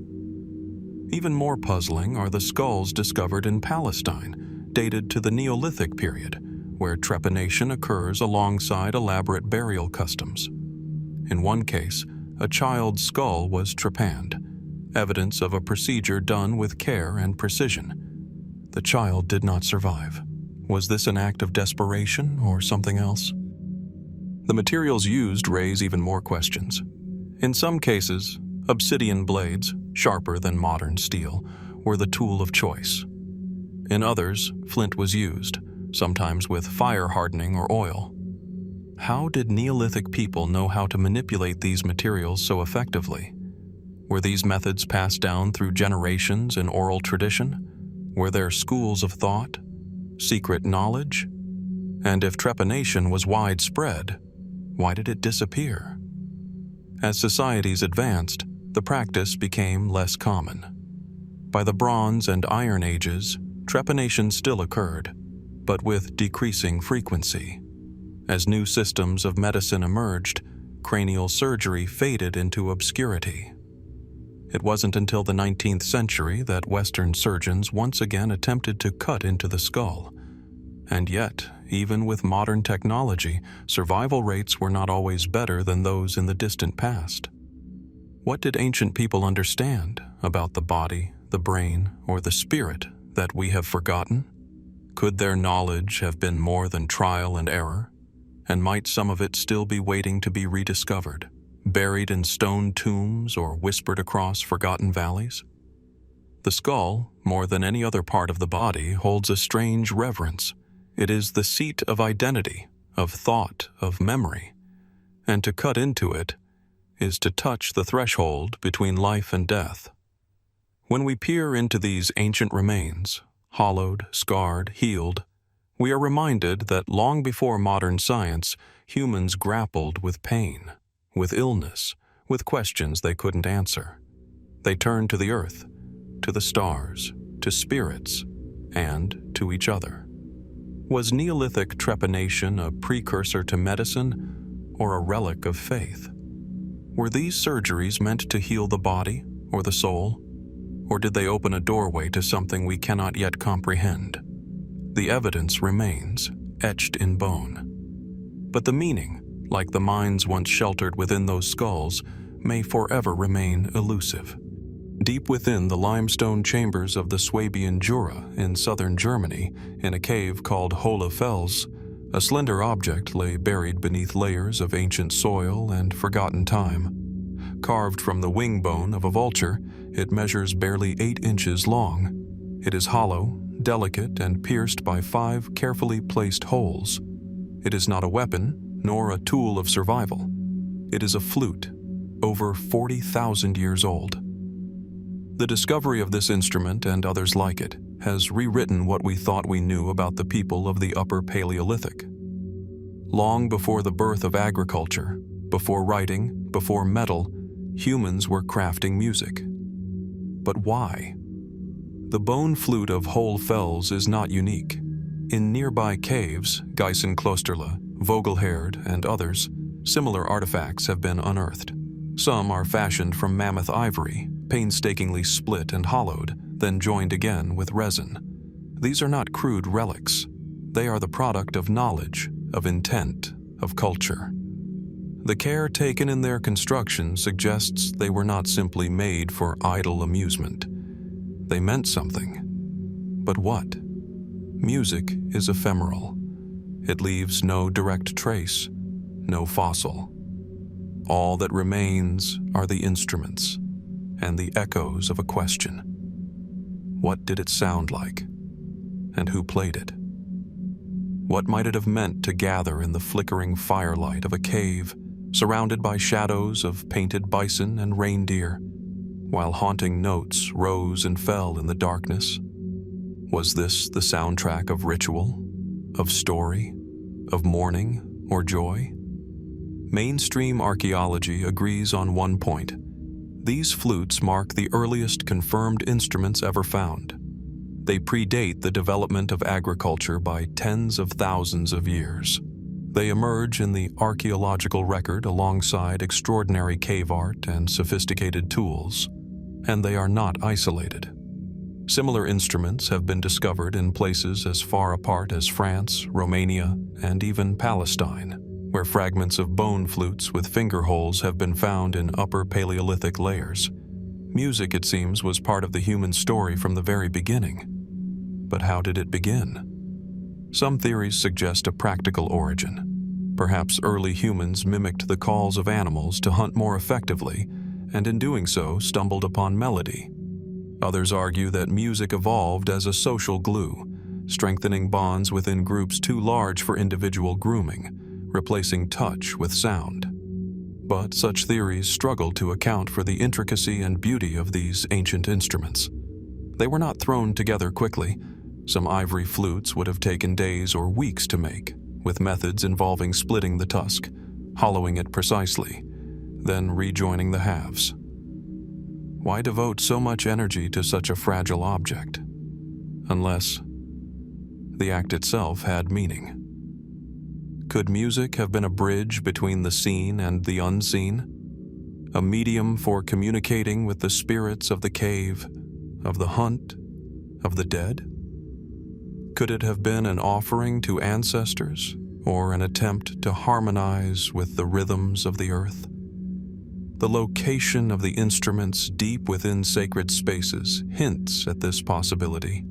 [SPEAKER 1] Even more puzzling are the skulls discovered in Palestine, dated to the Neolithic period, where trepanation occurs alongside elaborate burial customs. In one case, a child's skull was trepanned, evidence of a procedure done with care and precision. The child did not survive. Was this an act of desperation or something else? The materials used raise even more questions. In some cases, obsidian blades, sharper than modern steel, were the tool of choice. In others, flint was used, sometimes with fire hardening or oil. How did Neolithic people know how to manipulate these materials so effectively? Were these methods passed down through generations in oral tradition? Were there schools of thought? Secret knowledge? And if trepanation was widespread, why did it disappear? As societies advanced, the practice became less common. By the Bronze and Iron Ages, trepanation still occurred, but with decreasing frequency. As new systems of medicine emerged, cranial surgery faded into obscurity. It wasn't until the 19th century that Western surgeons once again attempted to cut into the skull. And yet, even with modern technology, survival rates were not always better than those in the distant past. What did ancient people understand about the body, the brain, or the spirit that we have forgotten? Could their knowledge have been more than trial and error? And might some of it still be waiting to be rediscovered, buried in stone tombs or whispered across forgotten valleys? The skull, more than any other part of the body, holds a strange reverence. It is the seat of identity, of thought, of memory. And to cut into it is to touch the threshold between life and death. When we peer into these ancient remains, hollowed, scarred, healed, we are reminded that long before modern science, humans grappled with pain, with illness, with questions they couldn't answer. They turned to the earth, to the stars, to spirits, and to each other. Was Neolithic trepanation a precursor to medicine or a relic of faith? Were these surgeries meant to heal the body or the soul? Or did they open a doorway to something we cannot yet comprehend? The evidence remains, etched in bone. But the meaning, like the minds once sheltered within those skulls, may forever remain elusive. Deep within the limestone chambers of the Swabian Jura in southern Germany, in a cave called Hohle Fels, a slender object lay buried beneath layers of ancient soil and forgotten time. Carved from the wing bone of a vulture, It measures barely 8 inches long. It is hollow, delicate, and pierced by 5 carefully placed holes. It is not a weapon, nor a tool of survival. It is a flute, over 40,000 years old. The discovery of this instrument and others like it has rewritten what we thought we knew about the people of the Upper Paleolithic. Long before the birth of agriculture, before writing, before metal, humans were crafting music. But why? The bone flute of whole fells is not unique. In nearby caves, Geisenklosterle, Vogelherde, and others, similar artifacts have been unearthed. Some are fashioned from mammoth ivory, painstakingly split and hollowed, then joined again with resin. These are not crude relics. They are the product of knowledge, of intent, of culture. The care taken in their construction suggests they were not simply made for idle amusement. They meant something. But what? Music is ephemeral. It leaves no direct trace, no fossil. All that remains are the instruments and the echoes of a question. What did it sound like? And who played it? What might it have meant to gather in the flickering firelight of a cave, surrounded by shadows of painted bison and reindeer, while haunting notes rose and fell in the darkness? Was this the soundtrack of ritual, of story, of mourning or joy? Mainstream archaeology agrees on one point. These flutes mark the earliest confirmed instruments ever found. They predate the development of agriculture by tens of thousands of years. They emerge in the archaeological record alongside extraordinary cave art and sophisticated tools, and they are not isolated. Similar instruments have been discovered in places as far apart as France, Romania, and even Palestine, where fragments of bone flutes with finger holes have been found in Upper Paleolithic layers. Music, it seems, was part of the human story from the very beginning. But how did it begin? Some theories suggest a practical origin. Perhaps early humans mimicked the calls of animals to hunt more effectively, and in doing so stumbled upon melody. Others argue that music evolved as a social glue, strengthening bonds within groups too large for individual grooming, replacing touch with sound. But such theories struggle to account for the intricacy and beauty of these ancient instruments. They were not thrown together quickly. Some ivory flutes would have taken days or weeks to make, with methods involving splitting the tusk, hollowing it precisely, then rejoining the halves. Why devote so much energy to such a fragile object? Unless the act itself had meaning. Could music have been a bridge between the seen and the unseen? A medium for communicating with the spirits of the cave, of the hunt, of the dead? Could it have been an offering to ancestors, or an attempt to harmonize with the rhythms of the earth? The location of the instruments deep within sacred spaces hints at this possibility.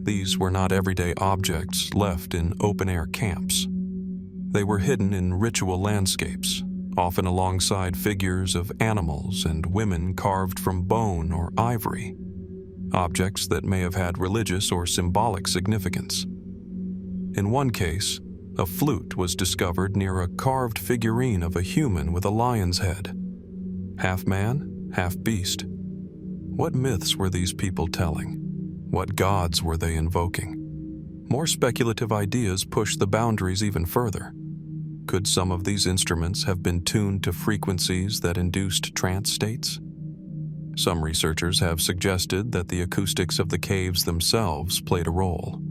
[SPEAKER 1] These were not everyday objects left in open-air camps. They were hidden in ritual landscapes, often alongside figures of animals and women carved from bone or ivory, objects that may have had religious or symbolic significance. In one case, a flute was discovered near a carved figurine of a human with a lion's head. Half man, half beast. What myths were these people telling? What gods were they invoking? More speculative ideas push the boundaries even further. Could some of these instruments have been tuned to frequencies that induced trance states? Some researchers have suggested that the acoustics of the caves themselves played a role.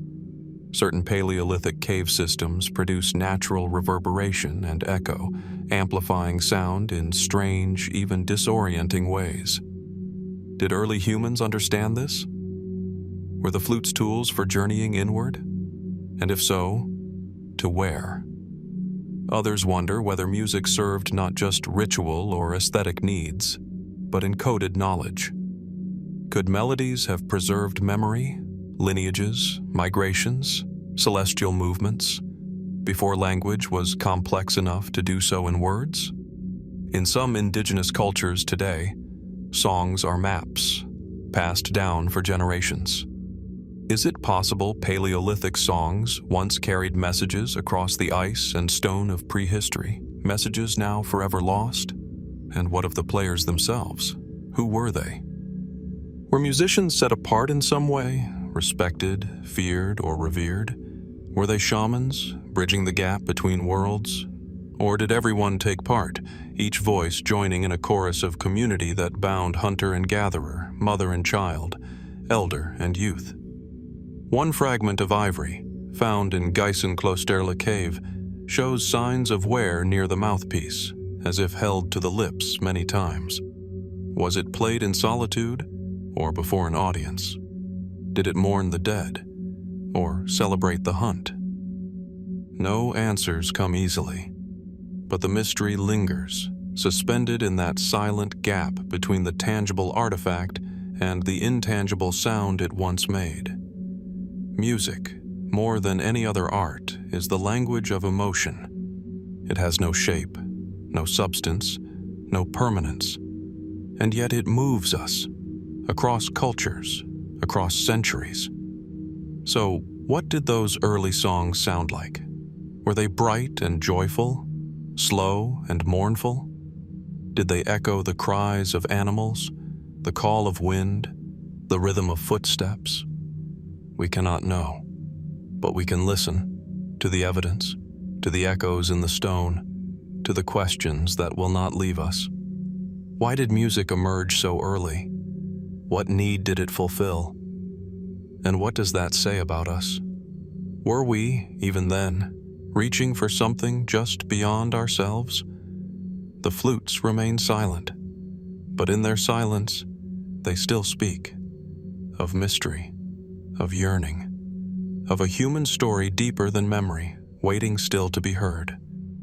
[SPEAKER 1] Certain Paleolithic cave systems produce natural reverberation and echo, amplifying sound in strange, even disorienting ways. Did early humans understand this? Were the flute's tools for journeying inward? And if so, to where? Others wonder whether music served not just ritual or aesthetic needs, but encoded knowledge. Could melodies have preserved memory, lineages, migrations, celestial movements, before language was complex enough to do so in words? In some indigenous cultures today, Songs are maps, passed down for generations. Is it possible Paleolithic songs once carried messages across the ice and stone of prehistory, messages now forever lost? And what of the players themselves? Who were they? Were musicians set apart in some way, respected, feared, or revered? Were they shamans, bridging the gap between worlds? Or did everyone take part, each voice joining in a chorus of community that bound hunter and gatherer, mother and child, elder and youth? One fragment of ivory, found in Geisenklosterle cave, shows signs of wear near the mouthpiece, as if held to the lips many times. Was it played in solitude, or before an audience? Did it mourn the dead, or celebrate the hunt? No answers come easily, but the mystery lingers, suspended in that silent gap between the tangible artifact and the intangible sound it once made. Music, more than any other art, is the language of emotion. It has no shape, no substance, no permanence, and yet it moves us, across cultures, across centuries. So, what did those early songs sound like? Were they bright and joyful, slow and mournful? Did they echo the cries of animals, the call of wind, the rhythm of footsteps? We cannot know, but we can listen to the evidence, to the echoes in the stone, to the questions that will not leave us. Why did music emerge so early? What need did it fulfill? And what does that say about us? Were we, even then, reaching for something just beyond ourselves? The flutes remain silent, but in their silence, they still speak of mystery, of yearning, of a human story deeper than memory, waiting still to be heard.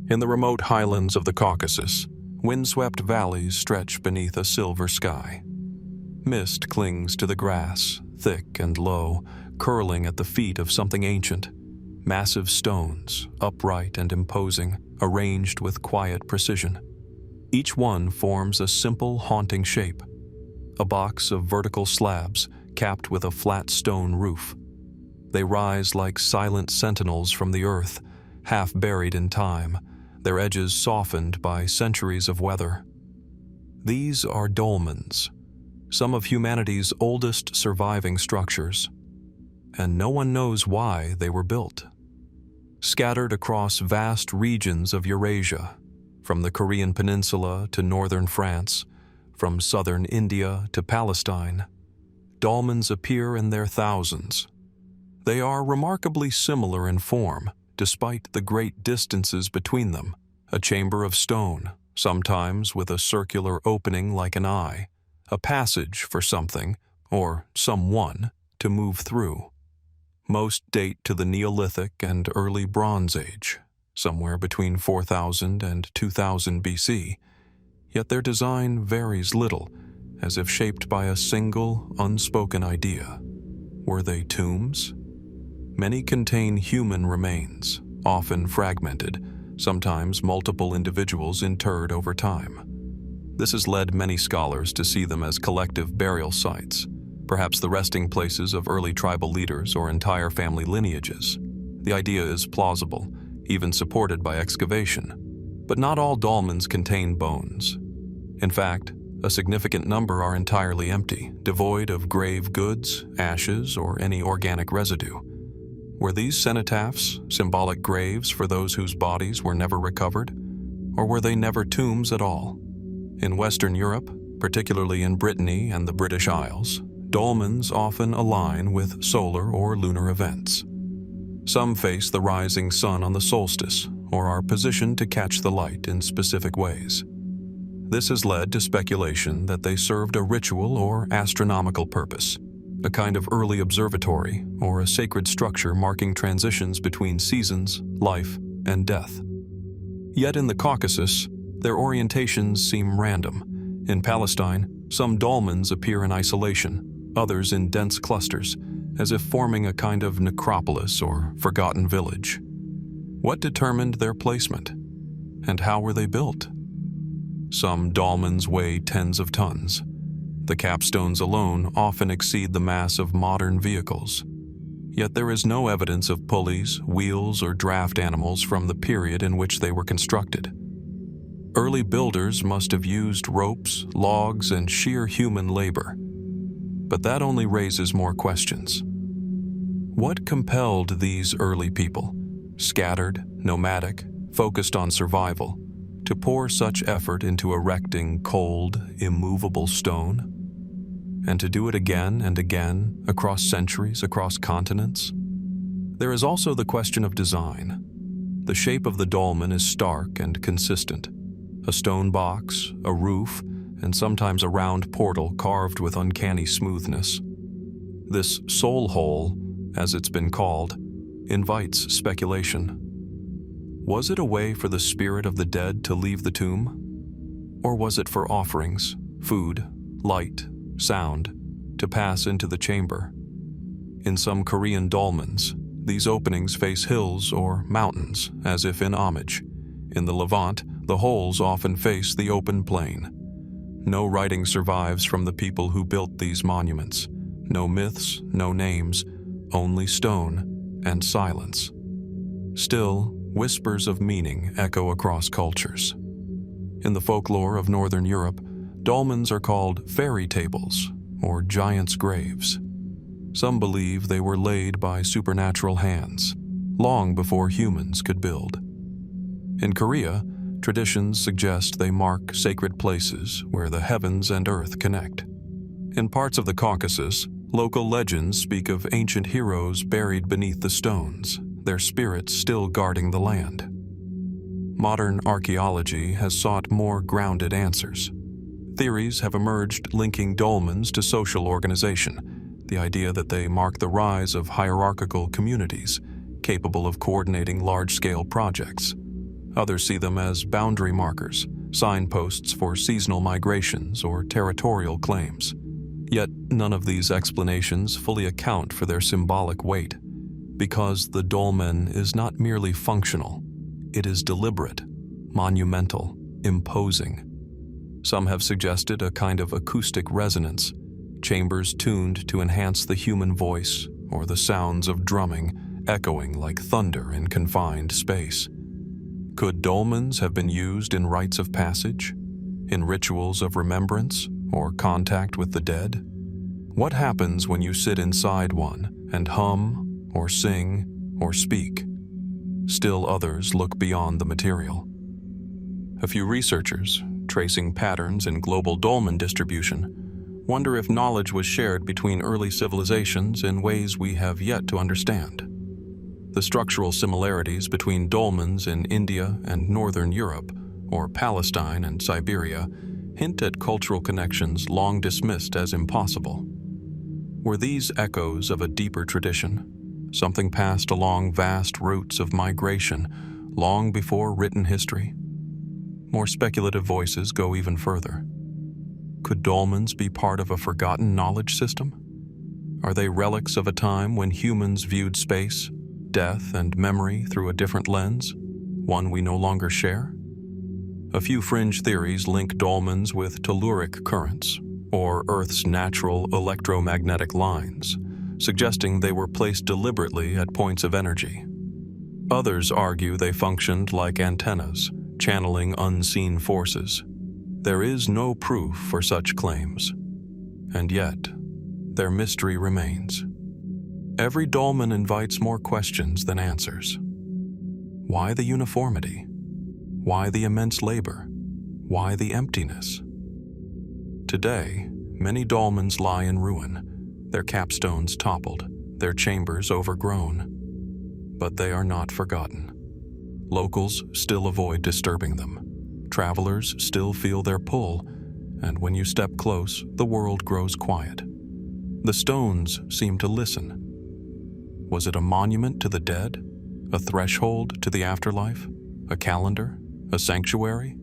[SPEAKER 1] In the remote highlands of the Caucasus, windswept valleys stretch beneath a silver sky. Mist clings to the grass, thick and low, curling at the feet of something ancient. Massive stones, upright and imposing, arranged with quiet precision. Each one forms a simple, haunting shape. A box of vertical slabs, capped with a flat stone roof. They rise like silent sentinels from the earth, half buried in time, their edges softened by centuries of weather. These are dolmens, some of humanity's oldest surviving structures, and no one knows why they were built. Scattered across vast regions of Eurasia, from the Korean peninsula to northern France, from southern India to Palestine, dolmens appear in their thousands. They are remarkably similar in form, despite the great distances between them. A chamber of stone, sometimes with a circular opening like an eye, a passage for something, or someone, to move through. Most date to the Neolithic and early Bronze Age, somewhere between 4000 and 2000 BC, yet their design varies little, as if shaped by a single, unspoken idea. Were they tombs? Many contain human remains, often fragmented, sometimes multiple individuals interred over time. This has led many scholars to see them as collective burial sites, perhaps the resting places of early tribal leaders or entire family lineages. The idea is plausible, even supported by excavation. But not all dolmens contain bones. In fact, a significant number are entirely empty, devoid of grave goods, ashes, or any organic residue. Were these cenotaphs symbolic graves for those whose bodies were never recovered? Or were they never tombs at all? In Western Europe, particularly in Brittany and the British Isles, dolmens often align with solar or lunar events. Some face the rising sun on the solstice, or are positioned to catch the light in specific ways. This has led to speculation that they served a ritual or astronomical purpose, a kind of early observatory or a sacred structure marking transitions between seasons, life, and death. Yet in the Caucasus, their orientations seem random. In Palestine, some dolmens appear in isolation, others in dense clusters, as if forming a kind of necropolis or forgotten village. What determined their placement? And how were they built? Some dolmens weigh tens of tons. The capstones alone often exceed the mass of modern vehicles. Yet there is no evidence of pulleys, wheels, or draft animals from the period in which they were constructed. Early builders must have used ropes, logs, and sheer human labor. But that only raises more questions. What compelled these early people, scattered, nomadic, focused on survival, to pour such effort into erecting cold, immovable stone? And to do it again and again, across centuries, across continents? There is also the question of design. The shape of the dolmen is stark and consistent. A stone box, a roof, and sometimes a round portal carved with uncanny smoothness. This soul hole, as it's been called, invites speculation. Was it a way for the spirit of the dead to leave the tomb? Or was it for offerings, food, light, sound, to pass into the chamber? In some Korean dolmens, these openings face hills or mountains, as if in homage. In the Levant, the holes often face the open plain. No writing survives from the people who built these monuments. No myths, no names, only stone and silence. Still, whispers of meaning echo across cultures. In the folklore of Northern Europe, dolmens are called fairy tables or giants' graves. Some believe they were laid by supernatural hands, long before humans could build. In Korea, traditions suggest they mark sacred places where the heavens and earth connect. In parts of the Caucasus, local legends speak of ancient heroes buried beneath the stones, their spirits still guarding the land. Modern archaeology has sought more grounded answers. Theories have emerged linking dolmens to social organization, the idea that they mark the rise of hierarchical communities capable of coordinating large-scale projects. Others see them as boundary markers, signposts for seasonal migrations or territorial claims. Yet none of these explanations fully account for their symbolic weight, because the dolmen is not merely functional, it is deliberate, monumental, imposing. Some have suggested a kind of acoustic resonance, chambers tuned to enhance the human voice or the sounds of drumming echoing like thunder in confined space. Could dolmens have been used in rites of passage, in rituals of remembrance, or contact with the dead? What happens when you sit inside one and hum, or sing, or speak? Still others look beyond the material. A few researchers, tracing patterns in global dolmen distribution, wonder if knowledge was shared between early civilizations in ways we have yet to understand. The structural similarities between dolmens in India and Northern Europe, or Palestine and Siberia, hint at cultural connections long dismissed as impossible. Were these echoes of a deeper tradition, something passed along vast routes of migration long before written history? More speculative voices go even further. Could dolmens be part of a forgotten knowledge system? Are they relics of a time when humans viewed space, death, and memory through a different lens, one we no longer share? A few fringe theories link dolmens with telluric currents, or Earth's natural electromagnetic lines, suggesting they were placed deliberately at points of energy. Others argue they functioned like antennas, channeling unseen forces. There is no proof for such claims, and yet, their mystery remains. Every dolmen invites more questions than answers. Why the uniformity? Why the immense labor? Why the emptiness? Today, many dolmens lie in ruin, their capstones toppled, their chambers overgrown. But they are not forgotten. Locals still avoid disturbing them. Travelers still feel their pull, and when you step close, the world grows quiet. The stones seem to listen. Was it a monument to the dead? A threshold to the afterlife? A calendar? A sanctuary?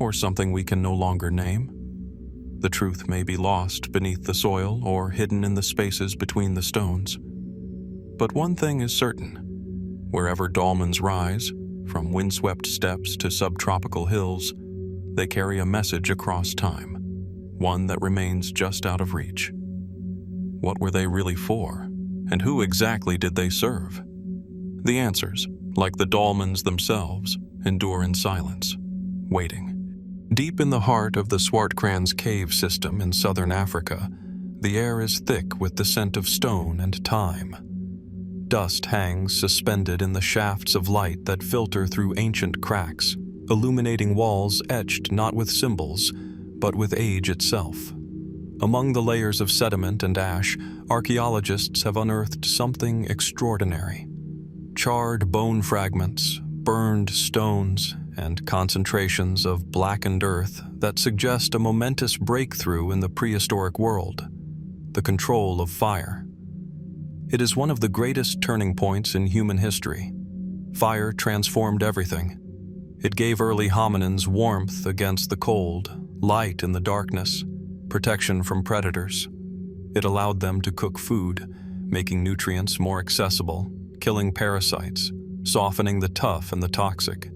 [SPEAKER 1] Or something we can no longer name? The truth may be lost beneath the soil or hidden in the spaces between the stones. But one thing is certain. Wherever dolmens rise, from windswept steppes to subtropical hills, they carry a message across time. one that remains just out of reach. What were they really for, and who exactly did they serve? The answers, like the dolmens themselves, endure in silence, waiting. Deep in the heart of the Swartkrans cave system in southern Africa, the air is thick with the scent of stone and time. Dust hangs suspended in the shafts of light that filter through ancient cracks, illuminating walls etched not with symbols, but with age itself. Among the layers of sediment and ash, archaeologists have unearthed something extraordinary. Charred bone fragments, burned stones, and concentrations of blackened earth that suggest a momentous breakthrough in the prehistoric world, the control of fire. It is one of the greatest turning points in human history. Fire transformed everything. It gave early hominins warmth against the cold, light in the darkness, protection from predators. It allowed them to cook food, making nutrients more accessible, killing parasites, softening the tough and the toxic.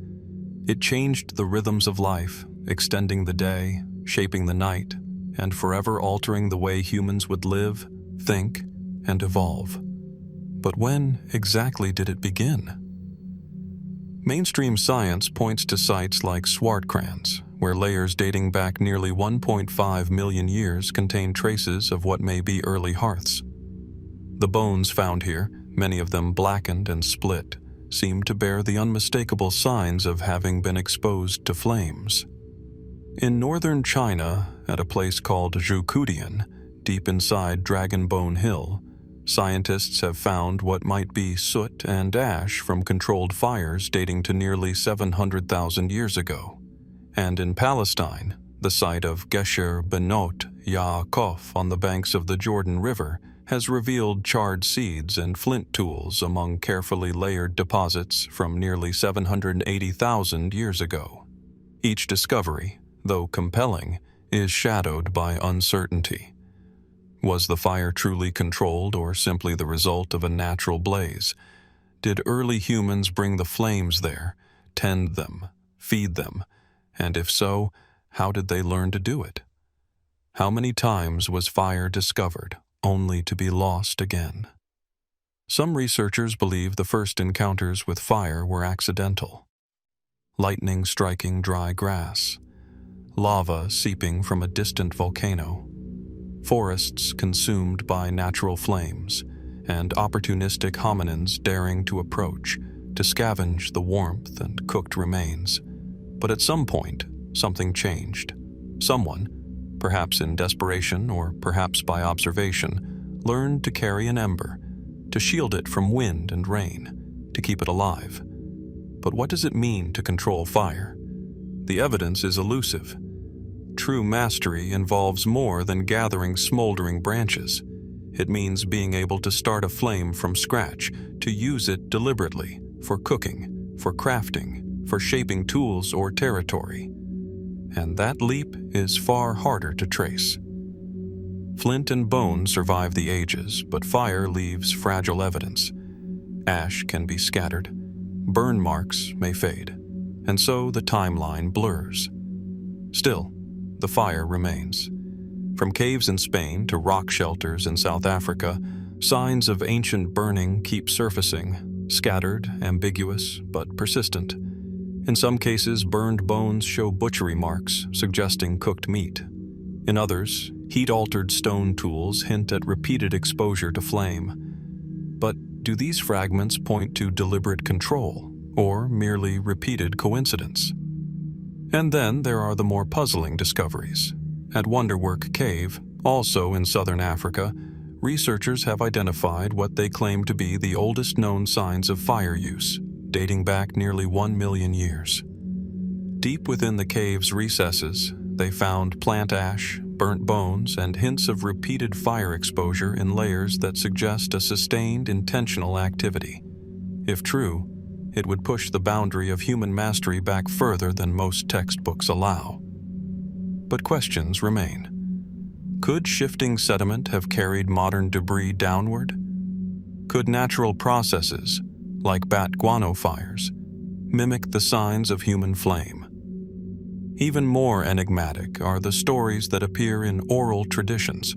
[SPEAKER 1] It changed the rhythms of life, extending the day, shaping the night, and forever altering the way humans would live, think, and evolve. But when exactly did it begin? Mainstream science points to sites like Swartkrans, where layers dating back nearly 1.5 million years contain traces of what may be early hearths. The bones found here, many of them blackened and split, seem to bear the unmistakable signs of having been exposed to flames. In northern China, at a place called Zhukudian, deep inside Dragon Bone Hill, scientists have found what might be soot and ash from controlled fires dating to nearly 700,000 years ago. And in Palestine, the site of Gesher Benot Yaakov on the banks of the Jordan River has revealed charred seeds and flint tools among carefully layered deposits from nearly 780,000 years ago. Each discovery, though compelling, is shadowed by uncertainty. Was the fire truly controlled or simply the result of a natural blaze? Did early humans bring the flames there, tend them, feed them, and if so, how did they learn to do it? How many times was fire discovered, only to be lost again? Some researchers believe the first encounters with fire were accidental. Lightning striking dry grass, lava seeping from a distant volcano, forests consumed by natural flames, and opportunistic hominins daring to approach to scavenge the warmth and cooked remains. But at some point, something changed. Someone, perhaps in desperation or perhaps by observation, learned to carry an ember, to shield it from wind and rain, to keep it alive. But what does it mean to control fire? The evidence is elusive. True mastery involves more than gathering smoldering branches. It means being able to start a flame from scratch, to use it deliberately, for cooking, for crafting, for shaping tools or territory. And that leap is far harder to trace. Flint and bone survive the ages, but fire leaves fragile evidence. Ash can be scattered, burn marks may fade, and so the timeline blurs. Still, the fire remains. From caves in Spain to rock shelters in South Africa, signs of ancient burning keep surfacing, scattered, ambiguous, but persistent. In some cases, burned bones show butchery marks, suggesting cooked meat. In others, heat-altered stone tools hint at repeated exposure to flame. But do these fragments point to deliberate control, or merely repeated coincidence? And then there are the more puzzling discoveries. At Wonderwork Cave, also in southern Africa, researchers have identified what they claim to be the oldest known signs of fire use, dating back nearly 1 million years. Deep within the cave's recesses, they found plant ash, burnt bones, and hints of repeated fire exposure in layers that suggest a sustained, intentional activity. If true, it would push the boundary of human mastery back further than most textbooks allow. But questions remain. Could shifting sediment have carried modern debris downward? Could natural processes, like bat guano fires, mimic the signs of human flame? Even more enigmatic are the stories that appear in oral traditions.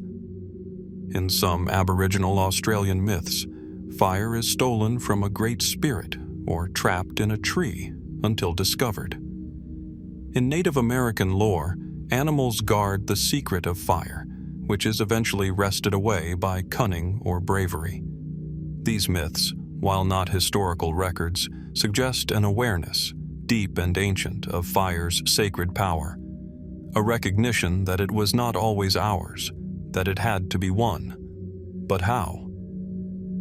[SPEAKER 1] In some Aboriginal Australian myths, fire is stolen from a great spirit or trapped in a tree until discovered. In Native American lore, animals guard the secret of fire, which is eventually wrested away by cunning or bravery. These myths, while not historical records, suggest an awareness, deep and ancient, of fire's sacred power, a recognition that it was not always ours, that it had to be won. But how?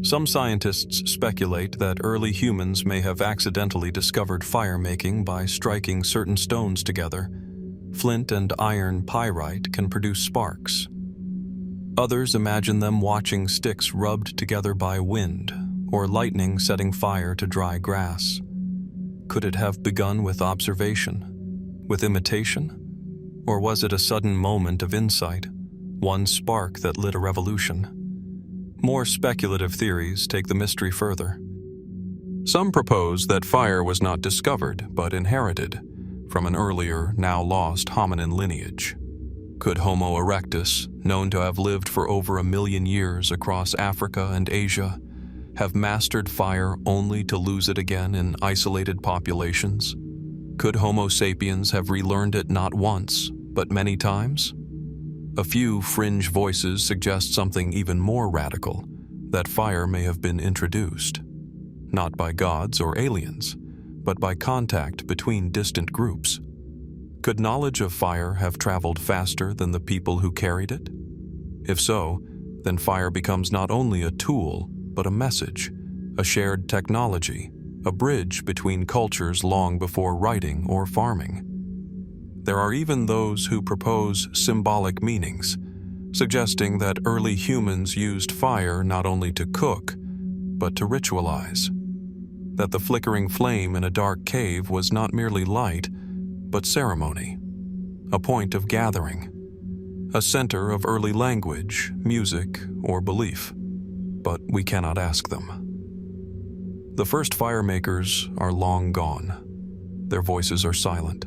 [SPEAKER 1] Some scientists speculate that early humans may have accidentally discovered fire-making by striking certain stones together. Flint and iron pyrite can produce sparks. Others imagine them watching sticks rubbed together by wind, or lightning setting fire to dry grass. Could it have begun with observation, with imitation? Or was it a sudden moment of insight, one spark that lit a revolution? More speculative theories take the mystery further. Some propose that fire was not discovered, but inherited from an earlier, now lost hominin lineage. Could Homo erectus, known to have lived for over 1 million years across Africa and Asia, have mastered fire only to lose it again in isolated populations? Could Homo sapiens have relearned it not once, but many times? A few fringe voices suggest something even more radical, that fire may have been introduced, not by gods or aliens, but by contact between distant groups. Could knowledge of fire have traveled faster than the people who carried it? If so, then fire becomes not only a tool, but a message, a shared technology, a bridge between cultures long before writing or farming. There are even those who propose symbolic meanings, suggesting that early humans used fire not only to cook, but to ritualize. That the flickering flame in a dark cave was not merely light, but ceremony, a point of gathering, a center of early language, music, or belief. But we cannot ask them. The first fire makers are long gone. Their voices are silent.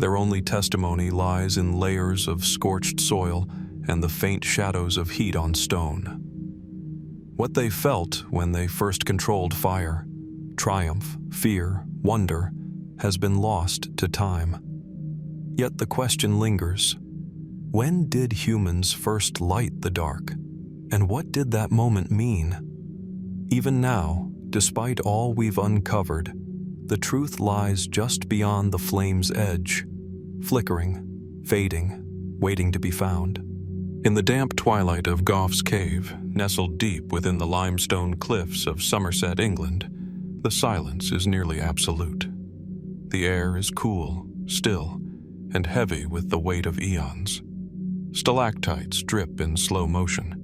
[SPEAKER 1] Their only testimony lies in layers of scorched soil and the faint shadows of heat on stone. What they felt when they first controlled fire, triumph, fear, wonder, has been lost to time. Yet the question lingers: when did humans first light the dark? And what did that moment mean? Even now, despite all we've uncovered, the truth lies just beyond the flame's edge, flickering, fading, waiting to be found. In the damp twilight of Gough's Cave, nestled deep within the limestone cliffs of Somerset, England, the silence is nearly absolute. The air is cool, still, and heavy with the weight of eons. Stalactites drip in slow motion,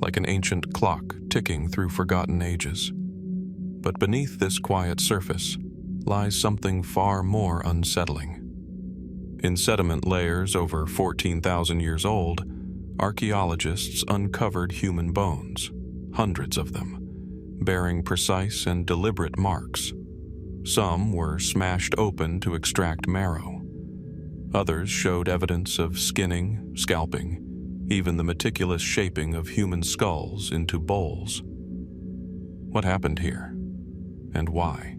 [SPEAKER 1] like an ancient clock ticking through forgotten ages. But beneath this quiet surface lies something far more unsettling. In sediment layers over 14,000 years old, archaeologists uncovered human bones, hundreds of them, bearing precise and deliberate marks. Some were smashed open to extract marrow. Others showed evidence of skinning, scalping, even the meticulous shaping of human skulls into bowls. What happened here, and why?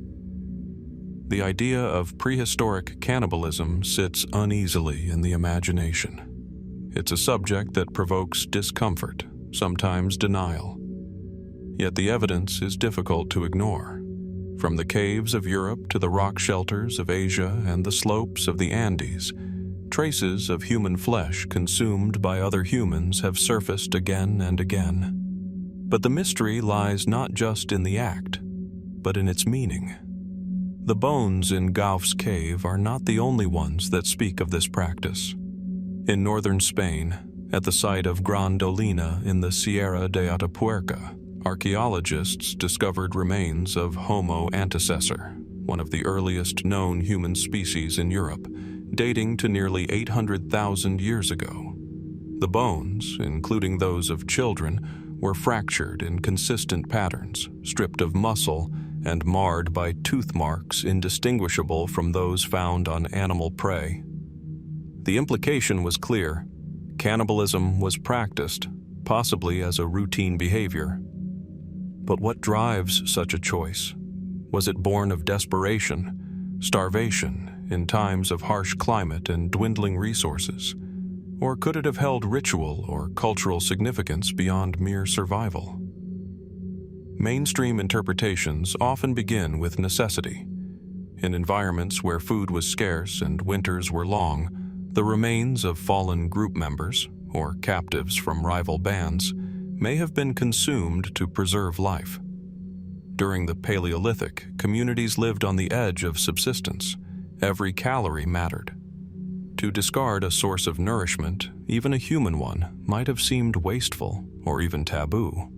[SPEAKER 1] The idea of prehistoric cannibalism sits uneasily in the imagination. It's a subject that provokes discomfort, sometimes denial. Yet the evidence is difficult to ignore. From the caves of Europe to the rock shelters of Asia and the slopes of the Andes, traces of human flesh consumed by other humans have surfaced again and again. But the mystery lies not just in the act, but in its meaning. The bones in Gough's Cave are not the only ones that speak of this practice. In northern Spain, at the site of Gran Dolina in the Sierra de Atapuerca, archaeologists discovered remains of Homo antecessor, one of the earliest known human species in Europe, dating to nearly 800,000 years ago. The bones, including those of children, were fractured in consistent patterns, stripped of muscle, and marred by tooth marks indistinguishable from those found on animal prey. The implication was clear. Cannibalism was practiced, possibly as a routine behavior. But what drives such a choice? Was it born of desperation, starvation, in times of harsh climate and dwindling resources? Or could it have held ritual or cultural significance beyond mere survival? Mainstream interpretations often begin with necessity. In environments where food was scarce and winters were long, the remains of fallen group members, or captives from rival bands, may have been consumed to preserve life. During the Paleolithic, communities lived on the edge of subsistence. Every calorie mattered. To discard a source of nourishment, even a human one, might have seemed wasteful or even taboo.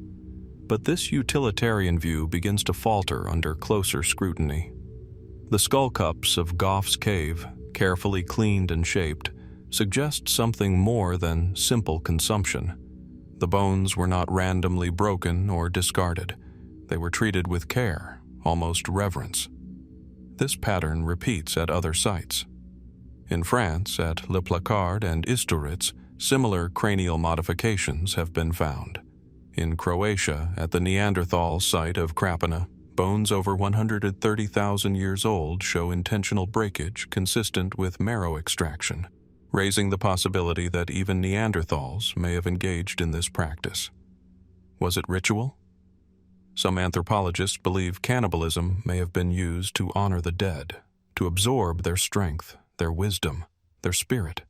[SPEAKER 1] But this utilitarian view begins to falter under closer scrutiny. The skull cups of Gough's cave, carefully cleaned and shaped, suggest something more than simple consumption. The bones were not randomly broken or discarded. They were treated with care, almost reverence. This pattern repeats at other sites. In France, at Le Placard and Istoritz, similar cranial modifications have been found. In Croatia, at the Neanderthal site of Krapina, bones over 130,000 years old show intentional breakage consistent with marrow extraction, raising the possibility that even Neanderthals may have engaged in this practice. Was it ritual? Some anthropologists believe cannibalism may have been used to honor the dead, to absorb their strength, their wisdom, their spirit.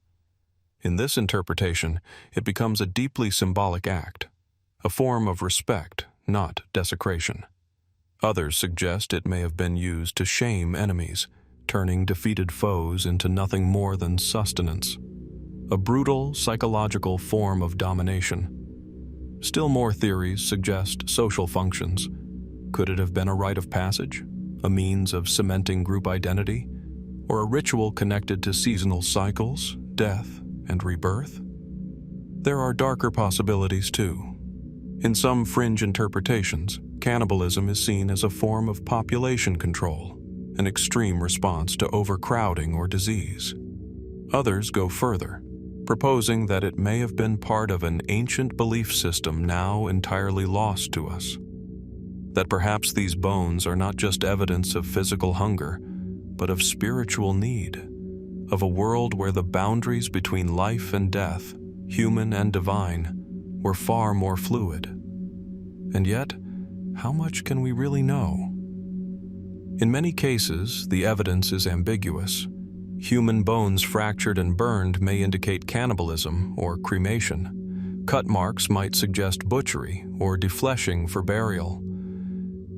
[SPEAKER 1] In this interpretation, it becomes a deeply symbolic act, a form of respect, not desecration. Others suggest it may have been used to shame enemies, turning defeated foes into nothing more than sustenance. A brutal, psychological form of domination. Still more theories suggest social functions. Could it have been a rite of passage, a means of cementing group identity, or a ritual connected to seasonal cycles, death, and rebirth? There are darker possibilities too. In some fringe interpretations, cannibalism is seen as a form of population control, an extreme response to overcrowding or disease. Others go further, proposing that it may have been part of an ancient belief system now entirely lost to us. That perhaps these bones are not just evidence of physical hunger, but of spiritual need, of a world where the boundaries between life and death, human and divine, were far more fluid. And yet, how much can we really know? In many cases, the evidence is ambiguous. Human bones fractured and burned may indicate cannibalism or cremation. Cut marks might suggest butchery or defleshing for burial.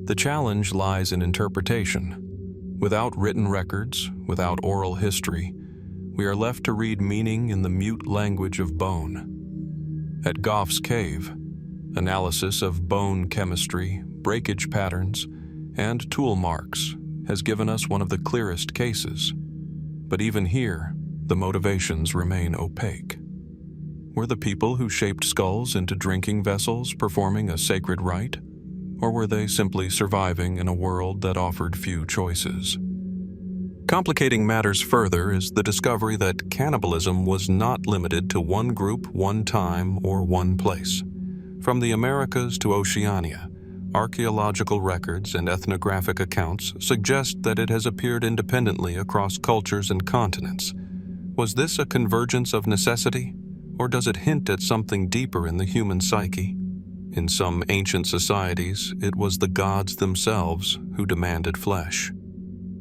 [SPEAKER 1] The challenge lies in interpretation. Without written records, without oral history, we are left to read meaning in the mute language of bone. At Gough's cave, analysis of bone chemistry, breakage patterns, and tool marks has given us one of the clearest cases. But even here, the motivations remain opaque. Were the people who shaped skulls into drinking vessels performing a sacred rite? Or were they simply surviving in a world that offered few choices? Complicating matters further is the discovery that cannibalism was not limited to one group, one time, or one place. From the Americas to Oceania, archaeological records and ethnographic accounts suggest that it has appeared independently across cultures and continents. Was this a convergence of necessity, or does it hint at something deeper in the human psyche? In some ancient societies, it was the gods themselves who demanded flesh.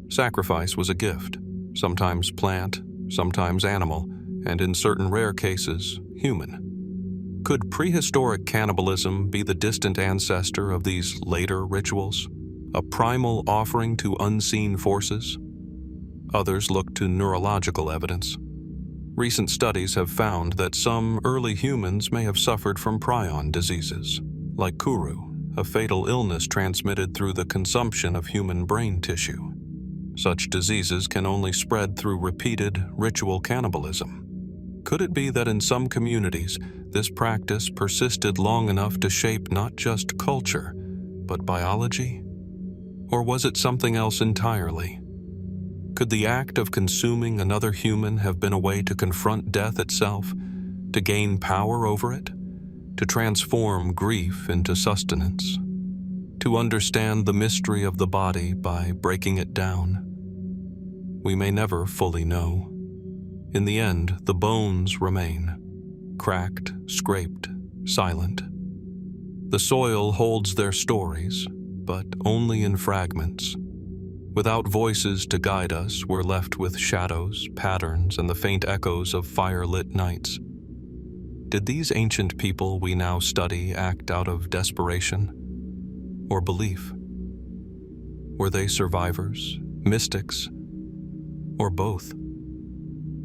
[SPEAKER 1] Sacrifice was a gift, sometimes plant, sometimes animal, and in certain rare cases, human. Could prehistoric cannibalism be the distant ancestor of these later rituals, a primal offering to unseen forces? Others look to neurological evidence. Recent studies have found that some early humans may have suffered from prion diseases, like Kuru, a fatal illness transmitted through the consumption of human brain tissue. Such diseases can only spread through repeated ritual cannibalism. Could it be that in some communities, this practice persisted long enough to shape not just culture, but biology? Or was it something else entirely? Could the act of consuming another human have been a way to confront death itself, to gain power over it, to transform grief into sustenance, to understand the mystery of the body by breaking it down? We may never fully know. In the end, the bones remain, cracked, scraped, silent. The soil holds their stories, but only in fragments. Without voices to guide us, we're left with shadows, patterns, and the faint echoes of fire-lit nights. Did these ancient people we now study act out of desperation or belief? Were they survivors, mystics, or both?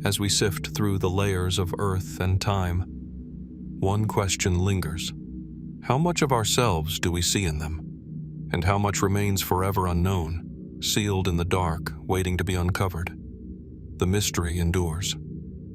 [SPEAKER 1] As we sift through the layers of earth and time, one question lingers. How much of ourselves do we see in them? And how much remains forever unknown, sealed in the dark, waiting to be uncovered? The mystery endures.